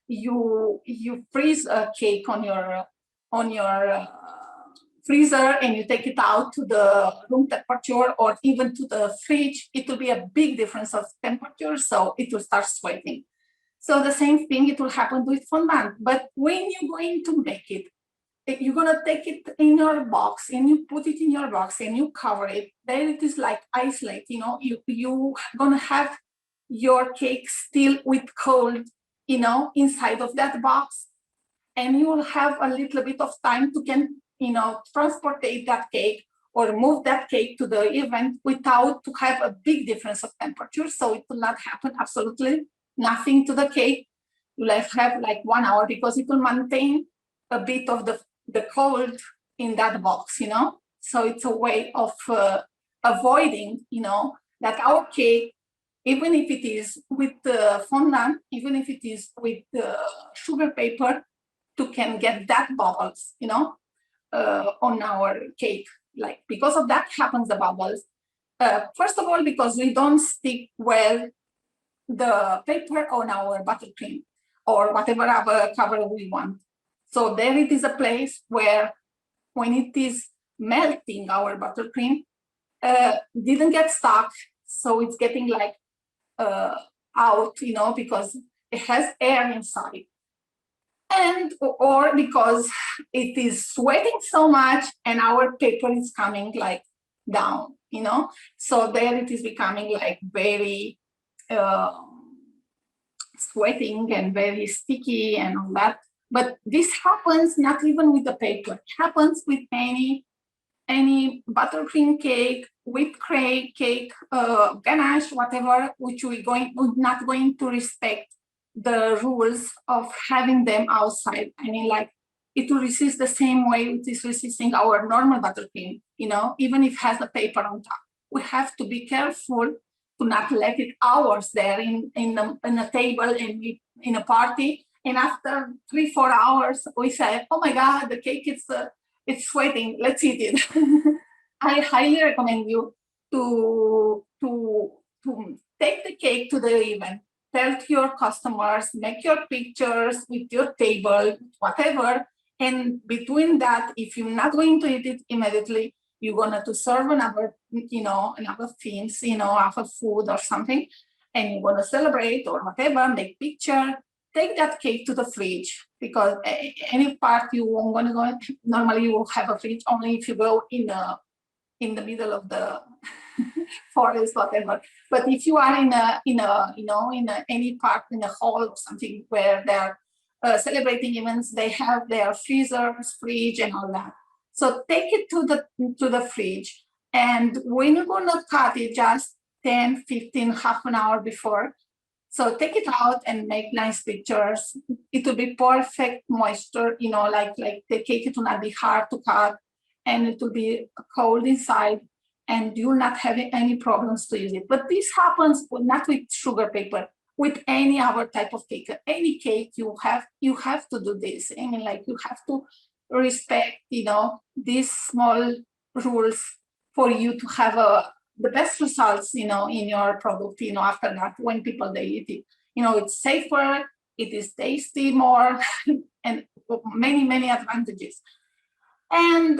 [SPEAKER 2] you freeze a cake on your freezer and you take it out to the room temperature or even to the fridge. It will be a big difference of temperature, so it will start sweating. So the same thing, it will happen with fondant. But when you're going to make it, you're going to take it in your box and you put it in your box and you cover it. Then it is like isolate, you're going to have your cake still with cold, inside of that box. And you will have a little bit of time to transportate that cake or move that cake to the event without to have a big difference of temperature. So it will not happen absolutely nothing to the cake. You'll have like 1 hour because it will maintain a bit of the cold in that box, So it's a way of avoiding, that our cake, even if it is with fondant, even if it is with sugar paper, to can get that bubbles, on our cake. Like because of that happens the bubbles. First of all, because we don't stick well the paper on our buttercream or whatever other cover we want. So there it is a place where when it is melting our buttercream, didn't get stuck. So it's getting like out, because it has air inside. And or because it is sweating so much and our paper is coming like down, So there it is becoming like very sweating and very sticky and all that. But this happens not even with the paper. It happens with any buttercream cake, whipped cream cake, ganache, whatever, which we're not going to respect the rules of having them outside. I mean, like it will resist the same way it is resisting our normal buttercream, even if it has the paper on top. We have to be careful to not let it hours there in a table and in a party. And after 3-4 hours, we say, "Oh my God, the cake it's sweating. Let's eat it." I highly recommend you to take the cake to the event. Tell to your customers, make your pictures with your table, whatever. And between that, if you're not going to eat it immediately, you're gonna to serve another things, other food or something, and you're gonna celebrate or whatever, make picture. Take that cake to the fridge because any part you won't gonna go. Normally, you will have a fridge only if you go in the middle of the forest, whatever. But if you are in any park in a hall or something where they're celebrating events, they have their freezers, fridge, and all that. So take it to the fridge, and when you're gonna cut it, just 10, 15, half an hour before. So take it out and make nice pictures. It will be perfect moisture, like the cake, it will not be hard to cut, and it will be cold inside. and you're not having any problems to use it. But this happens not with sugar paper, with any other type of cake. Any cake you have to do this. I mean, like, you have to respect, these small rules for you to have the best results, in your product, after that, when people, they eat it. It's safer, it is tasty more, and many advantages. And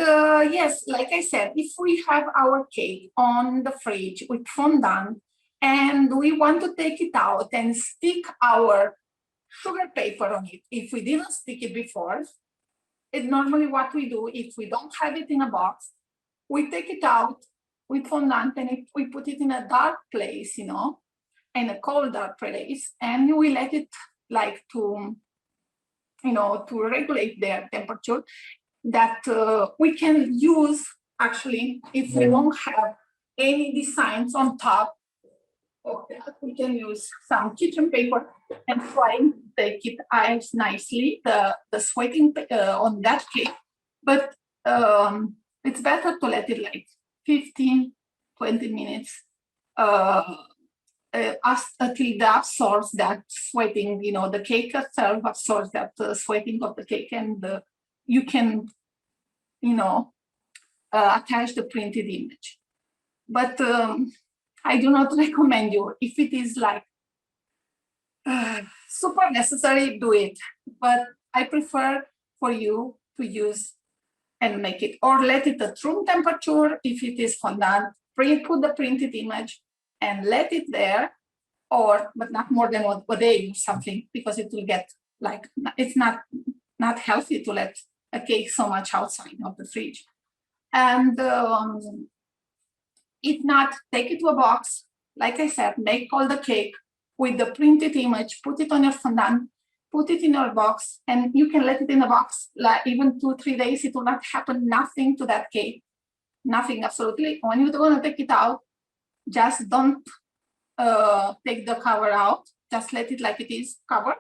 [SPEAKER 2] yes, like I said, if we have our cake on the fridge with fondant and we want to take it out and stick our sugar paper on it, if we didn't stick it before, it's normally what we do. If we don't have it in a box, we take it out with fondant and we put it in a dark place, in a cold dark place, and we let it like to regulate their temperature, that we can use, actually, if we don't have any designs on top of that, we can use some kitchen paper and try to take it eyes nicely, the sweating on that cake. But it's better to let it like 15, 20 minutes until that absorbs that sweating, the cake itself absorbs that sweating of the cake, and you can, attach the printed image. But I do not recommend you. If it is like super necessary, do it. But I prefer for you to use and make it, or let it at room temperature if it is fondant. Put the printed image and let it there, but not more than a day or something, because it will get like, it's not healthy to let a cake so much outside of the fridge. And if not, take it to a box. Like I said, make all the cake with the printed image, put it on your fondant, put it in your box, and you can let it in a box like even 2-3 days. It will not happen nothing to that cake, nothing, absolutely. When you're going to take it out, just don't take the cover out, just let it like it is covered,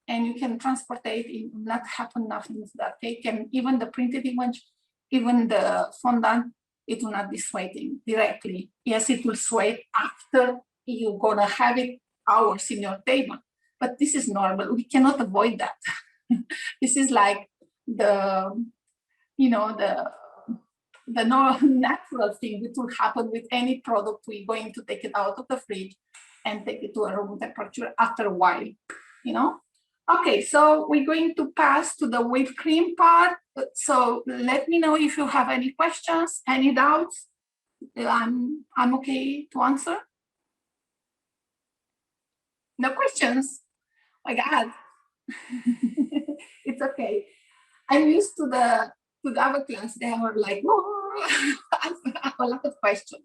[SPEAKER 2] and you can transport it. It will not happen nothing to that cake. And even the printed image, even the fondant, it will not be sweating directly. Yes, it will sweat after you're gonna have it hours in your table, but this is normal. We cannot avoid that. This is like the natural thing that will happen with any product. We're going to take it out of the fridge and take it to a room temperature after a while, Okay, so we're going to pass to the whipped cream part. So let me know if you have any questions, any doubts. I'm okay to answer. No questions? My God. It's okay. I'm used to the other class. They were like, oh, a lot of questions.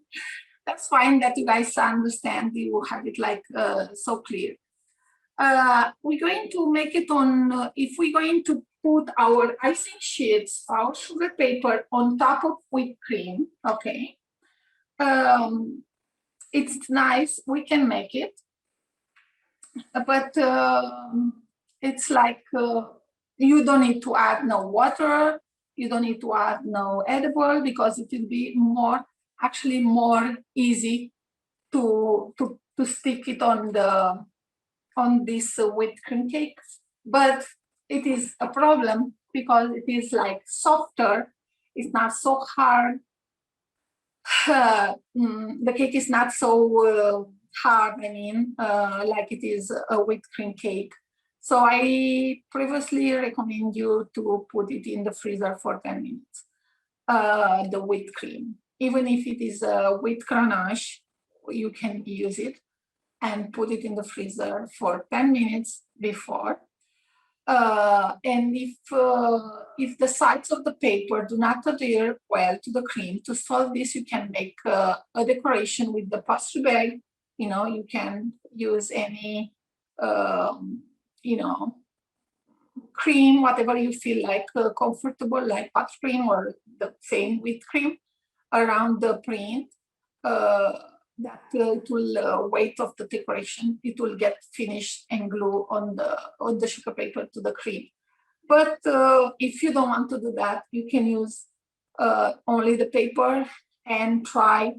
[SPEAKER 2] That's fine that you guys understand. You have it like so clear. We're going to make it on, if we're going to put our icing sheets, our sugar paper on top of whipped cream, okay. It's nice, we can make it, but it's like, you don't need to add no water, you don't need to add no edible, because it will be actually more easy to stick it on this whipped cream cake. But it is a problem because it is like softer, it's not so hard. The cake is not so hard, like it is a whipped cream cake. So I previously recommend you to put it in the freezer for 10 minutes, the whipped cream. Even if it is a whipped ganache, you can use it and put it in the freezer for 10 minutes before. And if the sides of the paper do not adhere well to the cream, to solve this, you can make a decoration with the pastry bag. You can use any, cream, whatever you feel like comfortable, like buttercream or the same whipped cream around the print. That it will weight of the decoration, it will get finished and glue on the sugar paper to the cream. But if you don't want to do that, you can use only the paper and try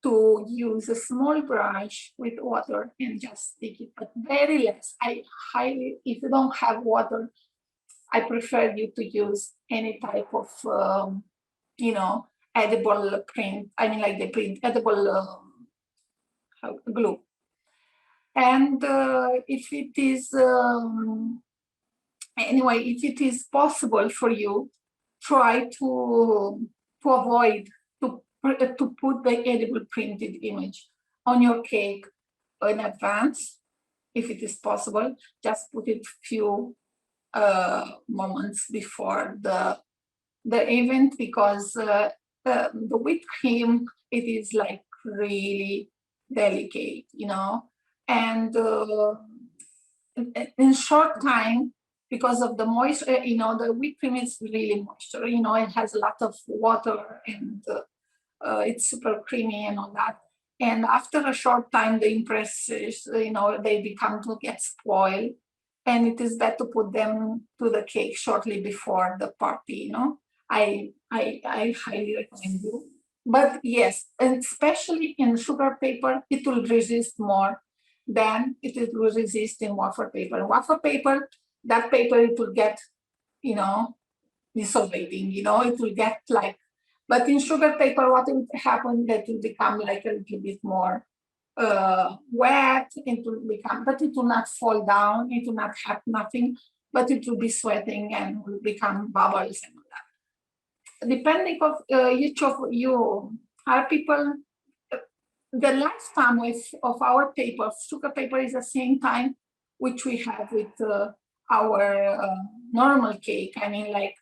[SPEAKER 2] to use a small brush with water and just stick it, but very less. I highly, if you don't have water, I prefer you to use any type of, edible print. I mean, like the print, edible glue. And if it is, anyway, if it is possible for you, try to avoid to put the edible printed image on your cake in advance, if it is possible. Just put it few moments before the event, because the whipped cream, it is like really delicate, and in short time, because of the moisture, the whipped cream is really moisture, it has a lot of water, and it's super creamy and all that. And after a short time, the impresses, they become to get spoiled, and it is better to put them to the cake shortly before the party. I highly recommend you. But yes, and especially in sugar paper, it will resist more than it will resist in wafer paper. Wafer paper, that paper, it will get, dissolving, it will get like, but in sugar paper, what will happen, that will become like a little bit more wet, it will become, but it will not fall down, it will not have nothing, but it will be sweating and will become bubbles and all that. Depending of each of you, our people, the lifetime of our paper, sugar paper, is the same time which we have with our normal cake. I mean, like,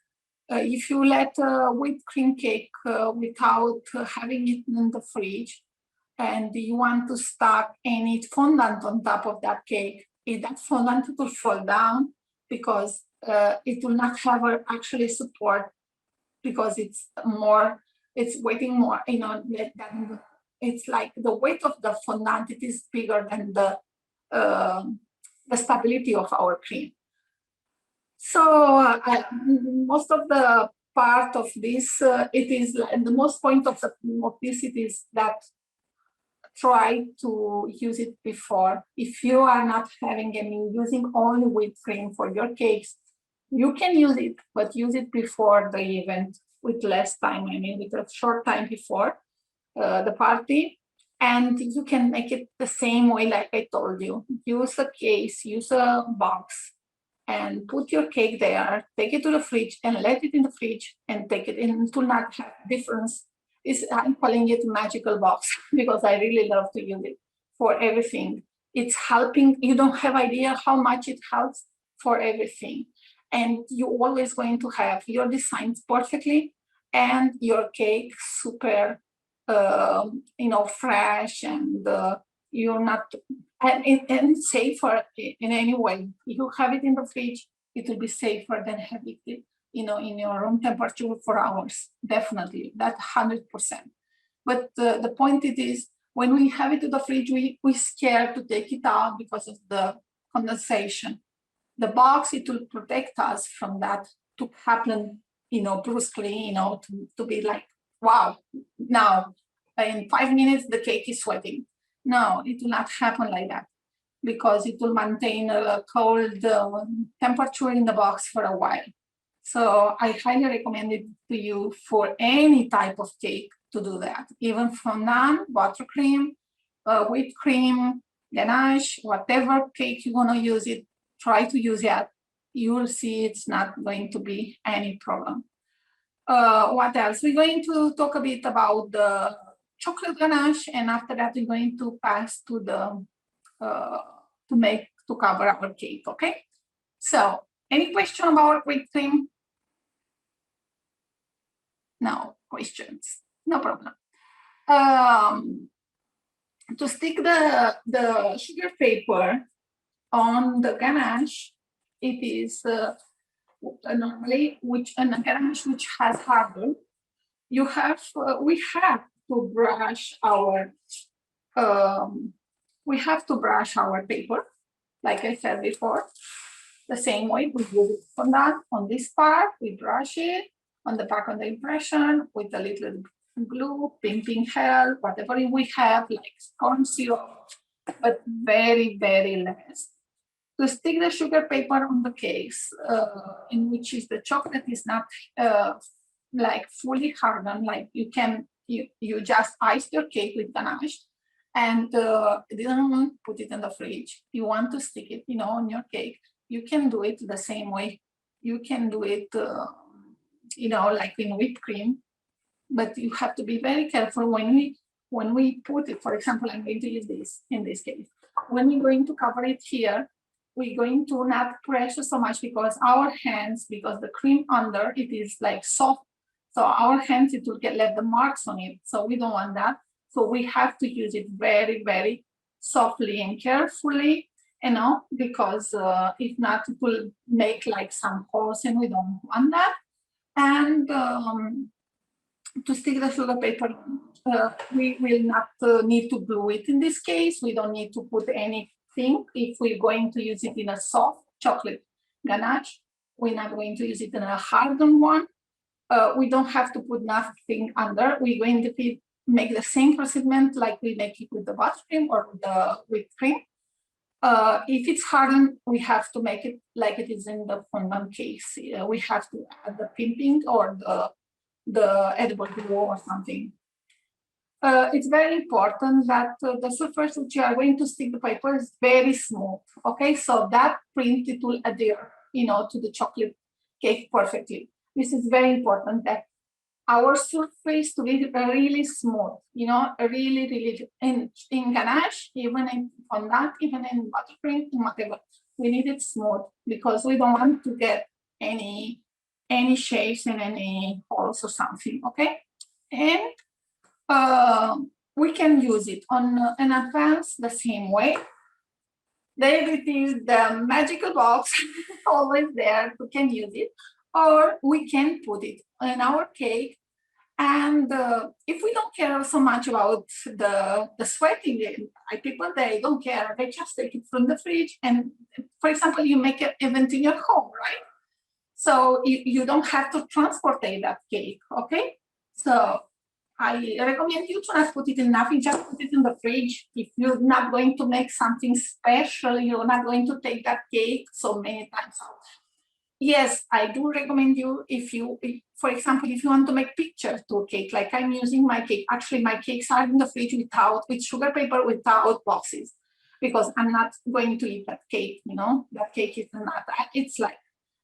[SPEAKER 2] if you let whipped cream cake without having it in the fridge, and you want to stack any fondant on top of that cake, that fondant will fall down, because it will not have actually support, because it's weighting more, than it's like the weight of the fondant, it is bigger than the stability of our cream. So most of the part of this, it is the most point of this, it is that try to use it before. If you are not having any, using only whipped cream for your cakes, you can use it, but use it before the event with less time, I mean, with a short time before the party. And you can make it the same way, like I told you. Use a case, use a box, and put your cake there, take it to the fridge and let it in the fridge and take it in. To not have difference. I'm calling it magical box because I really love to use it for everything. It's helping, you don't have idea how much it helps for everything. And you're always going to have your designs perfectly and your cake super, fresh, and you're not, and safer in any way. If you have it in the fridge, it will be safer than having it, in your room temperature for hours. Definitely, that's 100%. But the point it is, when we have it in the fridge, we're scared to take it out because of the condensation. The box, it will protect us from that to happen, brusquely, to be like, wow, now in 5 minutes the cake is sweating. No, it will not happen like that, because it will maintain a cold temperature in the box for a while. So I highly recommend it to you for any type of cake to do that, even fondant, buttercream, whipped cream, ganache, whatever cake you want to use it, try to use it. You will see it's not going to be any problem. What else? We're going to talk a bit about the chocolate ganache, and after that we're going to pass to the to cover our cake. Okay. So, any question about whipped cream? No questions. No problem. To stick the sugar paper on the ganache, it is normally a ganache which has hardware. We have to brush our paper, like I said before. The same way we use it fondant on this part, we brush it on the back of the impression with a little glue, pimping gel, whatever we have, like corn syrup, but very, very less. To stick the sugar paper on the case, in which is the chocolate is not like fully hardened, like you just ice your cake with ganache and didn't put it in the fridge. You want to stick it, on your cake. You can do it the same way. You can do it, like in whipped cream, but you have to be very careful when we put it. For example, I'm going to use this in this case. When we're going to cover it here, we're going to not pressure so much because our hands, because the cream under it is like soft. So our hands, it will left the marks on it. So we don't want that. So we have to use it very, very softly and carefully, because if not, it will make like some holes and we don't want that. And to stick the sugar paper, we will not need to glue it in this case. We don't need to put anything. If we're going to use it in a soft chocolate ganache, we're not going to use it in a hardened one. We don't have to put nothing under. We're going to make the same procediment like we make it with the buttercream or the whipped cream. If it's hardened, we have to make it like it is in the fondant case. We have to add the pimping or the edible glue or something. It's very important that the surface which you are going to stick the paper is very smooth. Okay, so that print, it will adhere, to the chocolate cake perfectly. This is very important, that our surface to be really smooth, really, really in ganache, even in fondant, even in buttercream, whatever. We need it smooth because we don't want to get any shapes and any holes or something. Okay, and we can use it on an advance the same way. There it is, the magical box, always there. We can use it, or we can put it in our cake. And if we don't care so much about the sweating, people, they don't care. They just take it from the fridge. And for example, you make an event in your home, right? So you don't have to transport that cake, okay? So I recommend you to not put it in nothing, just put it in the fridge. If you're not going to make something special, you're not going to take that cake so many times out. Yes, I do recommend you, for example, if you want to make pictures to a cake, like I'm using my cake. Actually, my cakes are in the fridge with sugar paper, without boxes, because I'm not going to eat that cake, that cake is not,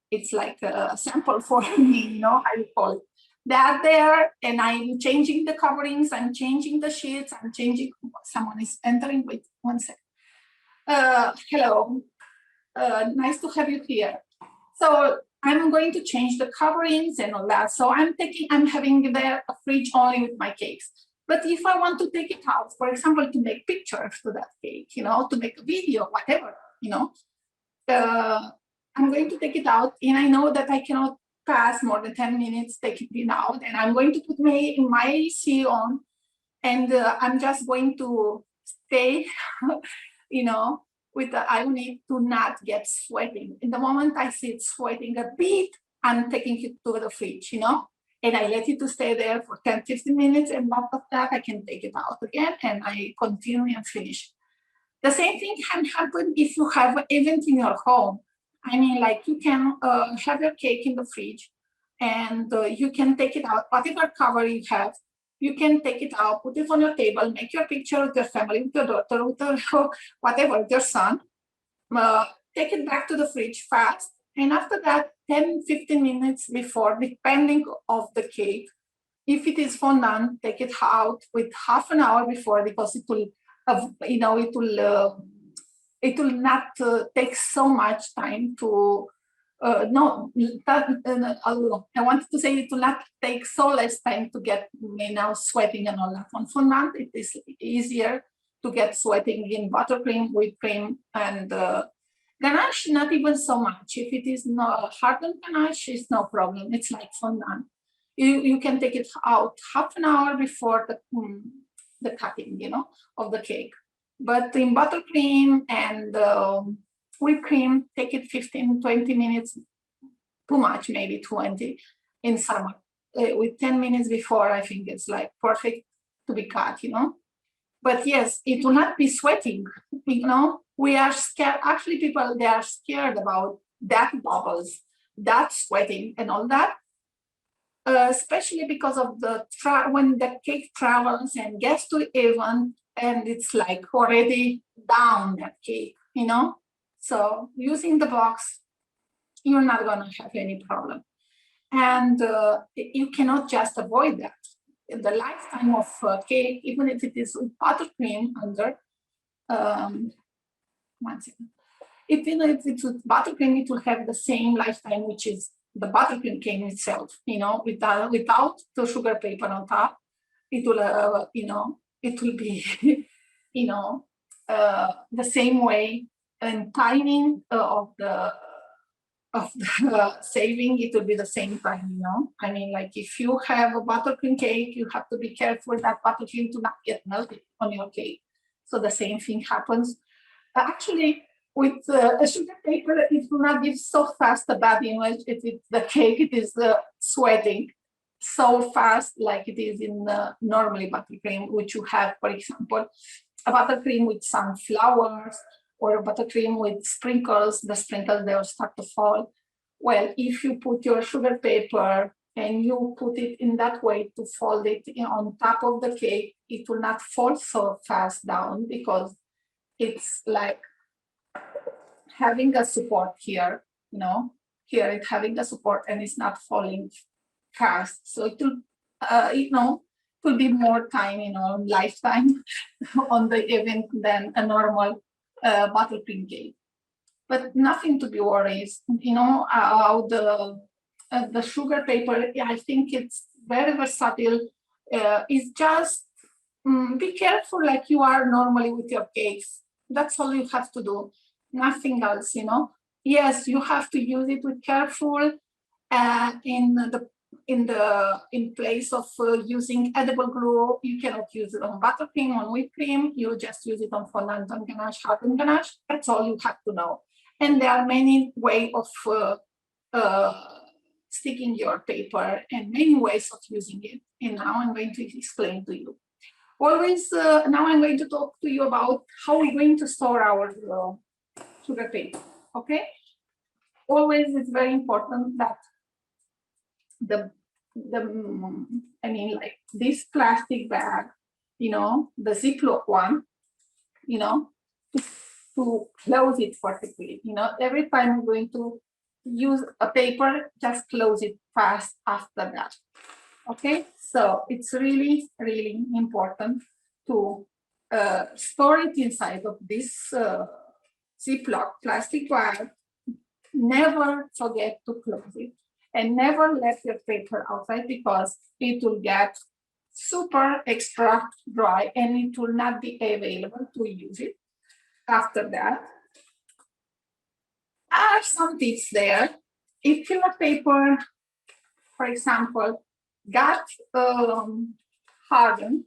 [SPEAKER 2] it's like a sample for me, I call it. They're there, and I'm changing the coverings, I'm changing the sheets, I'm changing, someone is entering, wait 1 second. Hello, nice to have you here. So I'm going to change the coverings and all that. So I'm having there a fridge only with my cakes. But if I want to take it out, for example, to make pictures to that cake, to make a video, whatever, I'm going to take it out, and I know that I cannot pass more than 10 minutes taking it out, and I'm going to put my AC on, and I'm just going to stay, I need to not get sweating. In the moment I see it sweating a bit, I'm taking it to the fridge, and I let it to stay there for 10, 15 minutes, and after that I can take it out again, and I continue and finish. The same thing can happen if you have an event in your home. I mean, like you can have your cake in the fridge, and you can take it out, whatever cover you have, you can take it out, put it on your table, make your picture with your family, with your daughter, with your, whatever, with your son, take it back to the fridge fast, and after that, 10, 15 minutes before, depending of the cake, if it is fondant, take it out with half an hour before, because it will, it will not take so much time to, I wanted to say it will not take so less time to get sweating and all that. On fondant, it is easier to get sweating in buttercream, whipped cream, and ganache, not even so much. If it is not hardened ganache, it's no problem. It's like fondant. You can take it out half an hour before the cutting, of the cake. But in buttercream and whipped cream, take it 15, 20 minutes, too much, maybe 20 in summer. with 10 minutes before, I think it's like perfect to be cut, you know. But yes, it will not be sweating, you know. We are scared, actually people, they are scared about that bubbles, that sweating and all that. Especially because of the when the cake travels and gets to oven and it's like already down that cake, you know. So using the box, you're not gonna have any problem. And you cannot just avoid that. The lifetime of cake, even if it is with buttercream under, one second. Even if it's with buttercream, it will have the same lifetime, which is the buttercream cake itself, you know, without the sugar paper on top. It will, you know, it will be, you know, the same way and timing of the saving, it will be the same time, you know. I mean, like if you have a buttercream cake, you have to be careful that buttercream to not get melted on your cake. So the same thing happens. Actually, with a sugar paper, it will not give so fast a bad image if it's the cake, it is sweating so fast like it is in normally buttercream, which you have, for example, a buttercream with some flowers or a buttercream with sprinkles, the sprinkles, they'll start to fall. Well, if you put your sugar paper and you put it in that way to fold it on top of the cake, it will not fall so fast down because it's like having a support here, you know, here it's having a support and it's not falling fast. So it will, you know, it will be more time, you know, lifetime on the event than a normal buttercream cake. But nothing to be worried, you know, about the sugar paper. I think it's very versatile. It's just be careful like you are normally with your cakes. That's all you have to do, nothing else, you know. Yes, you have to use it with careful in place of using edible glue. You cannot use it on buttercream, on whipped cream. You just use it on fondant and ganache, hardened ganache. That's all you have to know. And there are many ways of sticking your paper and many ways of using it. And now I'm going to explain to you. Always, now I'm going to talk to you about how we're going to store our sugar paper, okay? Always it's very important that I mean, like this plastic bag, you know, the Ziploc one, you know, to close it perfectly. You know, every time you're going to use a paper, just close it fast after that. Okay, so it's really, really important to store it inside of this Ziploc plastic bag. Never forget to close it and never let your paper outside because it will get super extra dry and it will not be available to use it after that. Are some tips there. If your paper, for example, got hardened,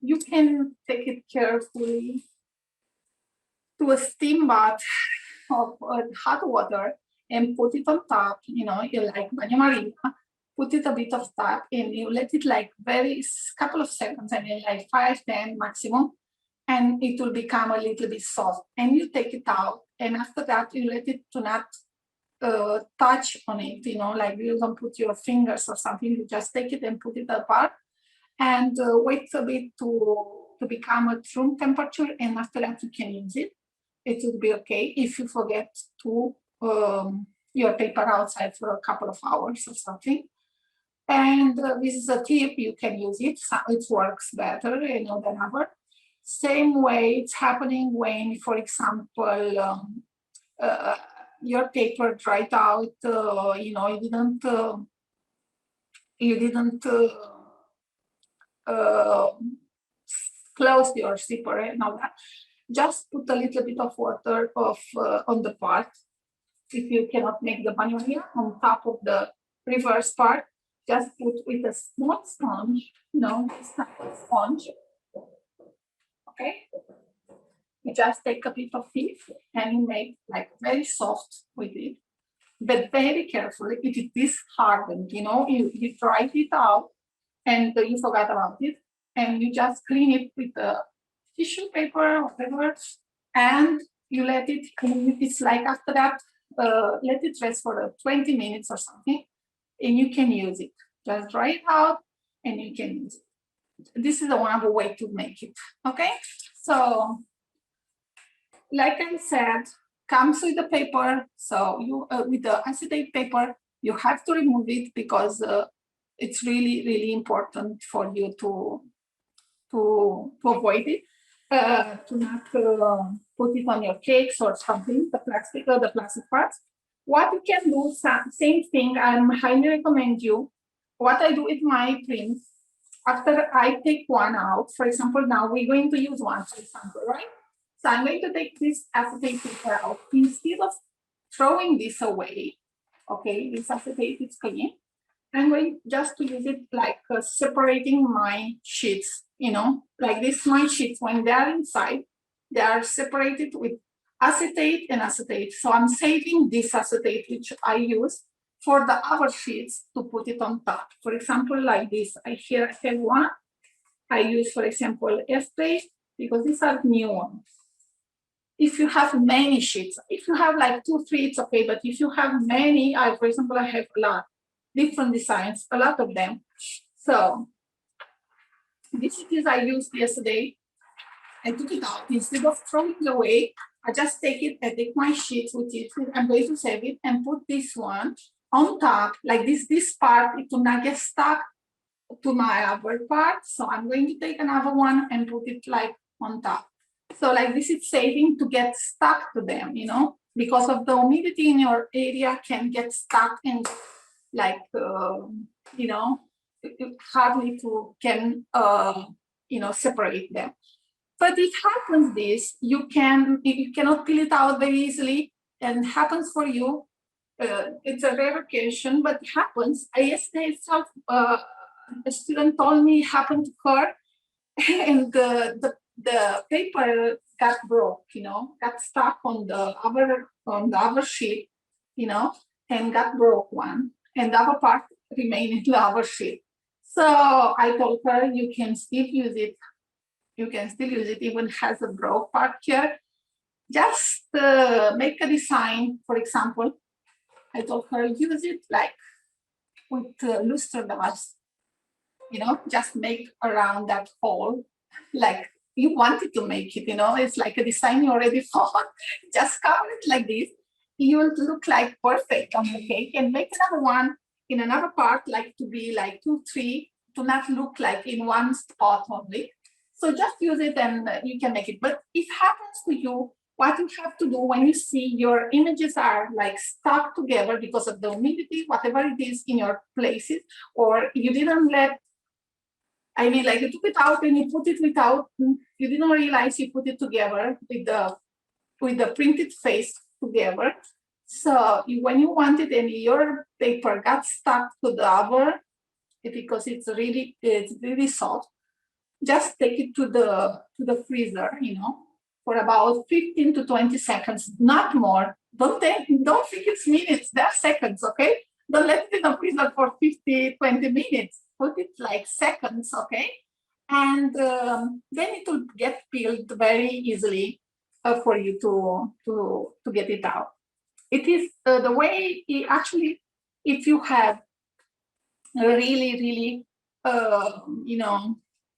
[SPEAKER 2] you can take it carefully to a steam bath of hot water and put it on top, you know, you like Maria Marina, put it a bit of top and you let it like couple of seconds, I mean like 5-10 maximum, and it will become a little bit soft. And you take it out, and after that you let it to not touch on it, you know, like you don't put your fingers or something, you just take it and put it apart and wait a bit to become at room temperature, and after that you can use it. It will be okay if you forget to your paper outside for a couple of hours or something. And this is a tip, you can use it, it works better, you know, than ever. Same way it's happening when, for example, your paper dried out, you know, you didn't close your zipper and all that. Just put a little bit of water on the part. If you cannot make the banana on top of the reverse part, just put with a small sponge, no, it's not a sponge. Okay, you just take a bit of it and you make like very soft with it. but very carefully. If it is hardened, you dried it out and you forgot about it, and you just clean it with a tissue paper, whatever, and you let it. It's like after that, let it rest for 20 minutes or something, and you can use it. Just dry it out, and you can use it. This is one of the way to make it. Okay, so like I said, comes with the paper. So you with the acetate paper, you have to remove it because it's really, really important for you to avoid it, to not put it on your cakes or something, the plastic parts. What you can do, same thing, I highly recommend you. What I do with my prints, after I take one out, for example, now we're going to use one, for example, right? So I'm going to take this acetate paper out. Instead of throwing this away, okay, this acetate is clean, I'm going just to use it like separating my sheets, like this, my sheets, when they're inside, they are separated with acetate and acetate. So I'm saving this acetate, which I use for the other sheets to put it on top. For example, like this, I have one. I use, for example, F-Pay, because these are new ones. If you have many sheets, if you have like 2, 3, it's okay. But if you have many, for example, I have a lot, different designs, a lot of them. So this is I used yesterday. I took it out. Instead of throwing it away, I just take it, I take my sheets with it. I'm going to save it and put this one on top, like this part, it will not get stuck to my other part. So I'm going to take another one and put it like on top. So like this is saving to get stuck to them, because of the humidity in your area can get stuck and like, hardly can separate them. But it happens this, you cannot peel it out very easily, and happens for you. It's a rare occasion, but it happens. Yesterday itself, a student told me it happened to her, and the paper got broke, got stuck on the other sheet, and got broke one, and the other part remained in the other sheet. So I told her, you can still use it. You can still use it, even has a broke part here. Just make a design, for example. I told her, use it like with luster glass, just make around that hole, like you wanted to make it, it's like a design you already thought. Just cover it like this. You will look like perfect on the cake, and make another one in another part, like to be like 2, 3, to not look like in one spot only. So just use it and you can make it. But if it happens to you, what you have to do when you see your images are like stuck together because of the humidity, whatever it is in your places, or you didn't like you took it out and you put it without, you didn't realize you put it together with the printed face together. So when you want it and your paper got stuck to the other, because it's really soft, just take it to the freezer, for about 15 to 20 seconds, not more. Don't think it's minutes, they're seconds, okay? Don't let it in the freezer for 50, 20 minutes. Put it like seconds, okay? And then it will get peeled very easily for you to get it out. It is the way actually, if you have really, really,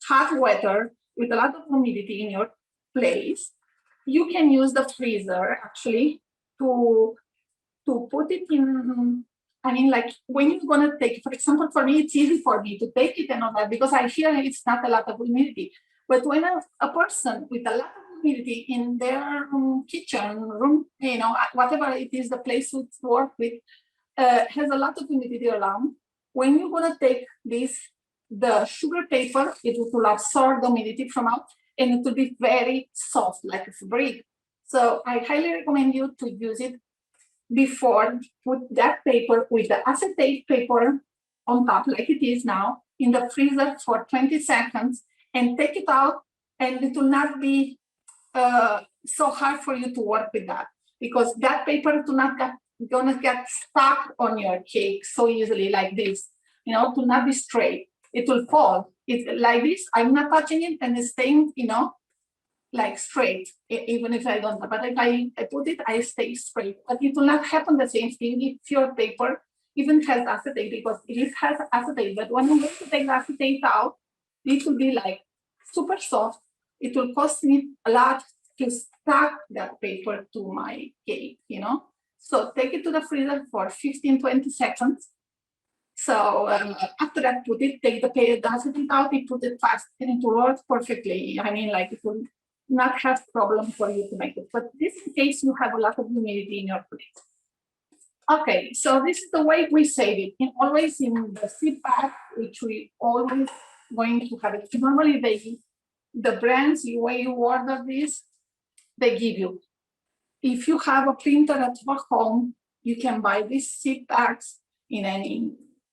[SPEAKER 2] hot weather with a lot of humidity in your place, you can use the freezer actually to put it in. Like when you're gonna take, for example, for me, it's easy for me to take it and all that because I hear it's not a lot of humidity. But when a person with a lot of humidity in their kitchen room, whatever it is, the place to work with, has a lot of humidity around. When you're gonna take the sugar paper, it will absorb the humidity from out, and it will be very soft, like a brick. So I highly recommend you to use it before. Put that paper with the acetate paper on top, like it is now, in the freezer for 20 seconds, and take it out, and it will not be so hard for you to work with that, because that paper will not gonna get stuck on your cake so easily like this. You know, to not be straight. It will fall. It like this. I'm not touching it, and it's staying, you know, like straight. Even if I don't. But if I put it, I stay straight. But it will not happen the same thing if your paper even has acetate, because it has acetate. But when I'm going to take the acetate out, it will be like super soft. It will cost me a lot to stack that paper to my cake, you know. So take it to the freezer for 15-20 seconds. So after that, put it, take the acetate out, you put it fast, and it will work perfectly. I mean, like it will not have problem for you to make it. But this in case you have a lot of humidity in your plate. Okay, so this is the way we save it. And always in the zip bag, which we always going to have it. Normally the brands, the way you order this, they give you. If you have a printer at your home, you can buy these zip bags in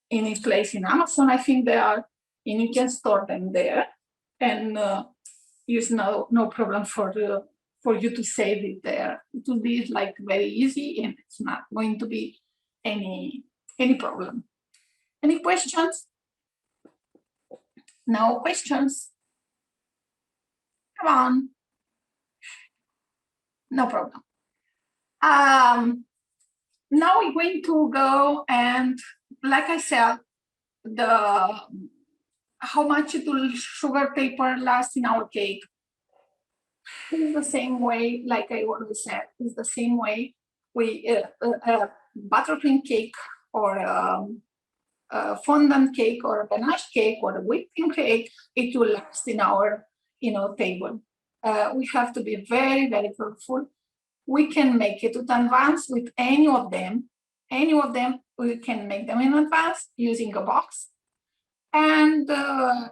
[SPEAKER 2] any place in Amazon, I think they are, and you can store them there, and use no problem for you to save it there. It will be like very easy, and it's not going to be any problem. Any questions? No questions? Come on. No problem. Now we're going to go, and like I said, how much it will sugar paper last in our cake. It's the same way, like I always said, it's the same way we buttercream cake or fondant cake or a ganache cake or a whipped cream cake, it will last in our table. We have to be very, very careful. We can make it in advance with any of them. Any of them, we can make them in advance using a box. And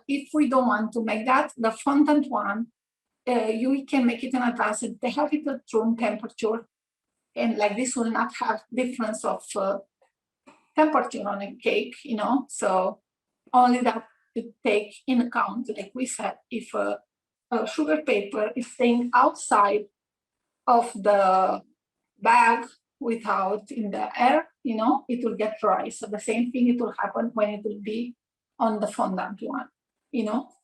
[SPEAKER 2] if we don't want to make that, the fondant one, you can make it in advance. They have it at room temperature, and like this will not have difference of temperature on a cake, So only that to take in account, like we said, if a sugar paper is staying outside of the bag without in the air, it will get dry. So the same thing it will happen when it will be on the fondant one,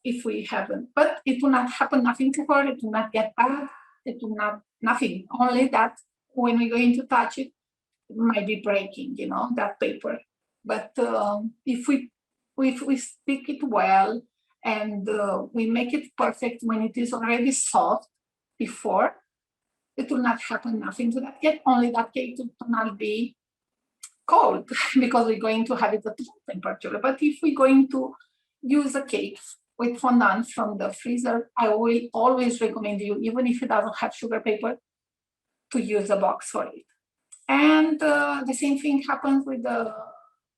[SPEAKER 2] if we haven't. But it will not happen nothing to her, it will not get bad, it will not, nothing. Only that when we're going to touch it, it might be breaking, that paper. But if we stick it well and we make it perfect when it is already soft before, it will not happen nothing to that cake, only that cake will not be cold because we're going to have it at room temperature. But if we're going to use a cake with fondant from the freezer, I will always recommend you, even if it doesn't have sugar paper, to use a box for it. And the same thing happens with the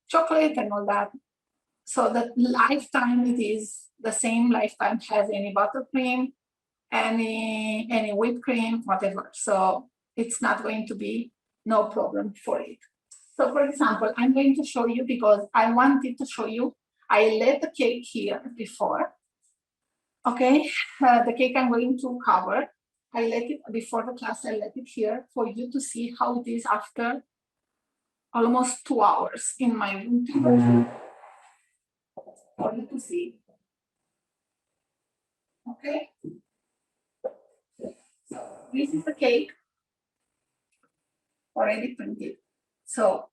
[SPEAKER 2] chocolate and all that. So the lifetime, it is the same lifetime as any buttercream, any whipped cream, whatever. So it's not going to be no problem for it. So for example, I'm going to show you because I wanted to show you, I let the cake here before. Okay, the cake I'm going to cover, I let it before the class, I let it here for you to see how it is after almost 2 hours in my room temperature. For you to see. Okay. So this is the cake already printed. So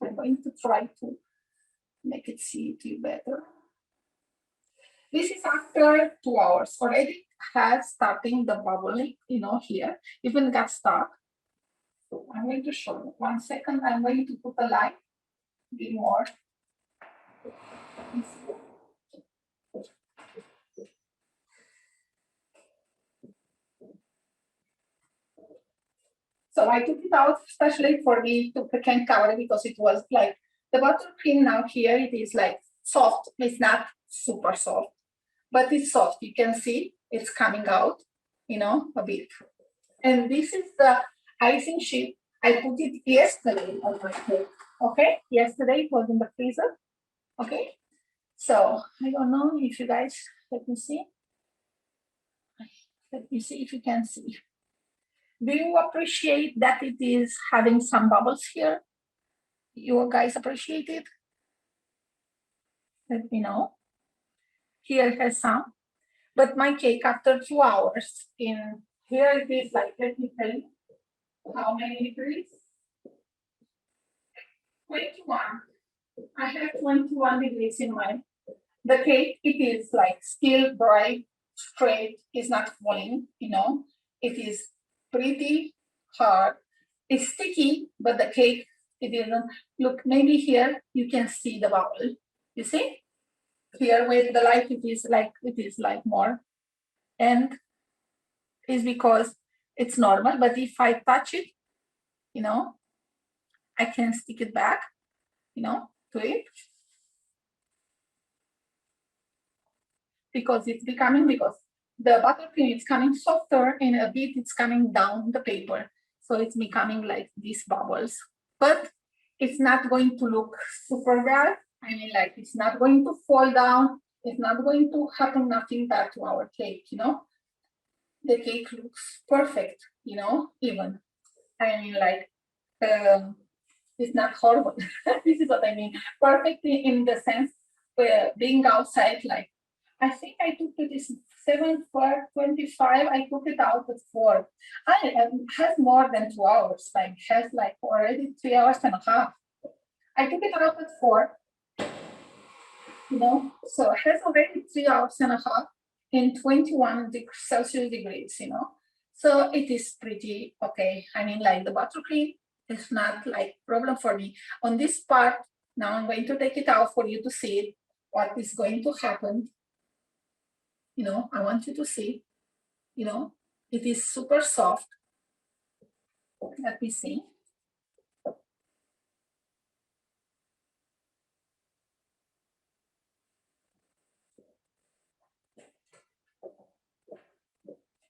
[SPEAKER 2] I'm going to try to make it see to you better. This is after 2 hours. Already has starting the bubbling, here, even got stuck. So I'm going to show you. 1 second, I'm going to put a light, be more. So I took it out, especially for me to can cover because it was like the buttercream now here, it is like soft. It's not super soft, but it's soft. You can see it's coming out, a bit. And this is the icing sheet. I put it yesterday on my cake. Okay, yesterday it was in the freezer. Okay, so I don't know if you guys, let me see if you can see. Do you appreciate that it is having some bubbles here? You guys appreciate it? Let me know. Here it has some, but my cake after 2 hours in here it is like, let me tell you how many degrees. 21. I have 21 degrees in mine. The cake, it is like still dry, straight, it's not falling, you know. It is pretty hard. It's sticky, but the cake, it isn't. Look, maybe here you can see the bubble. You see? Here with the light, it is like more. And it's because it's normal, but if I touch it, you know, I can stick it back, you know, to it. Because it's becoming, because the buttercream is coming softer and a bit it's coming down the paper. So it's becoming like these bubbles, but it's not going to look super bad. I mean, like it's not going to fall down. It's not going to happen nothing bad to our cake, you know. The cake looks perfect, you know, even. I mean, like, it's not horrible. This is what I mean. Perfect in the sense where being outside, like, I think I took it is 7:25. I took it out at 4. It has more than 2 hours. Like has like already 3 hours and a half. I took it out at 4. You know, so it has already 3 hours and a half in 21 Celsius degrees. You know, so it is pretty okay. I mean, like the buttercream is not like problem for me on this part. Now I'm going to take it out for you to see what is going to happen. You know, I want you to see, you know, it is super soft. Let me see.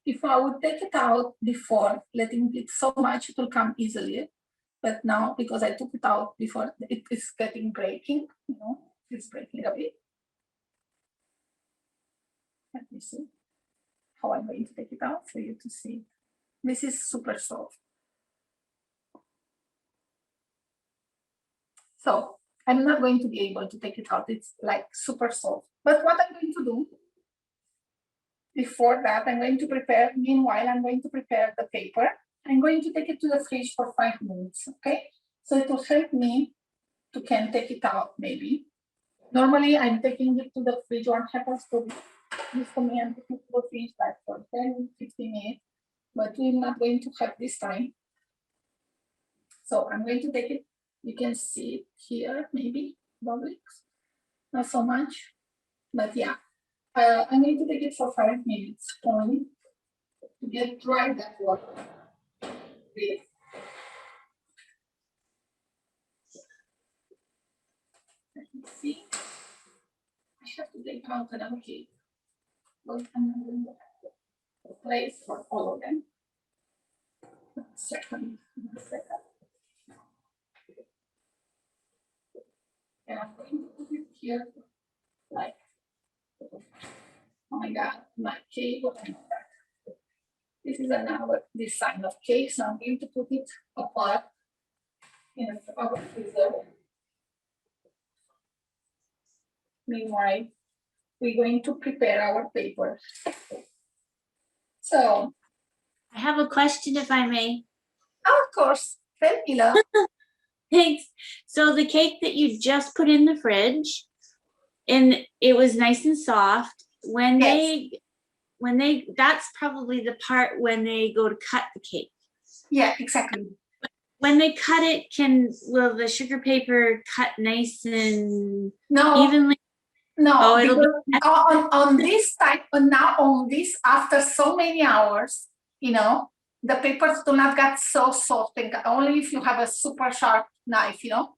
[SPEAKER 2] If I would take it out before letting it so much, it will come easily. But now, because I took it out before, it is getting breaking, you know, it's breaking a bit. Let me see how I'm going to take it out for you to see. This is super soft. So I'm not going to be able to take it out. It's like super soft. But what I'm going to do before that, I'm going to prepare, meanwhile, I'm going to prepare the paper. I'm going to take it to the fridge for 5 minutes, okay? So it will help me to can take it out maybe. Normally I'm taking it to the fridge. What happens to this for me, I'm taking it to the fridge like for 10, 15 minutes, but we're not going to have this time. So I'm going to take it. You can see it here, maybe, bubbles, not so much, but yeah. I'm going to take it for 5 minutes only to get dry that water. Please. Let me see. I have to take out another cake. But I'm not going to have a place for all of them. One second. And I'm going to put it here like, oh my God, my cake. This is another design of cake, so I'm going to put it apart in a freezer. Meanwhile, we're going to prepare our paper. So,
[SPEAKER 3] I have a question if I may.
[SPEAKER 2] of course, Mila.
[SPEAKER 3] Thanks. So the cake that you just put in the fridge and it was nice and soft, when
[SPEAKER 2] Yes.
[SPEAKER 3] they that's probably the part when they go to cut the cake.
[SPEAKER 2] Yeah, exactly.
[SPEAKER 3] When they cut it, will the sugar paper cut nice and
[SPEAKER 2] No,
[SPEAKER 3] evenly?
[SPEAKER 2] no,
[SPEAKER 3] Oh, it'll
[SPEAKER 2] because on this type, now on this, after so many hours, you know, the papers do not get so soft, and only if you have a super sharp knife, you know.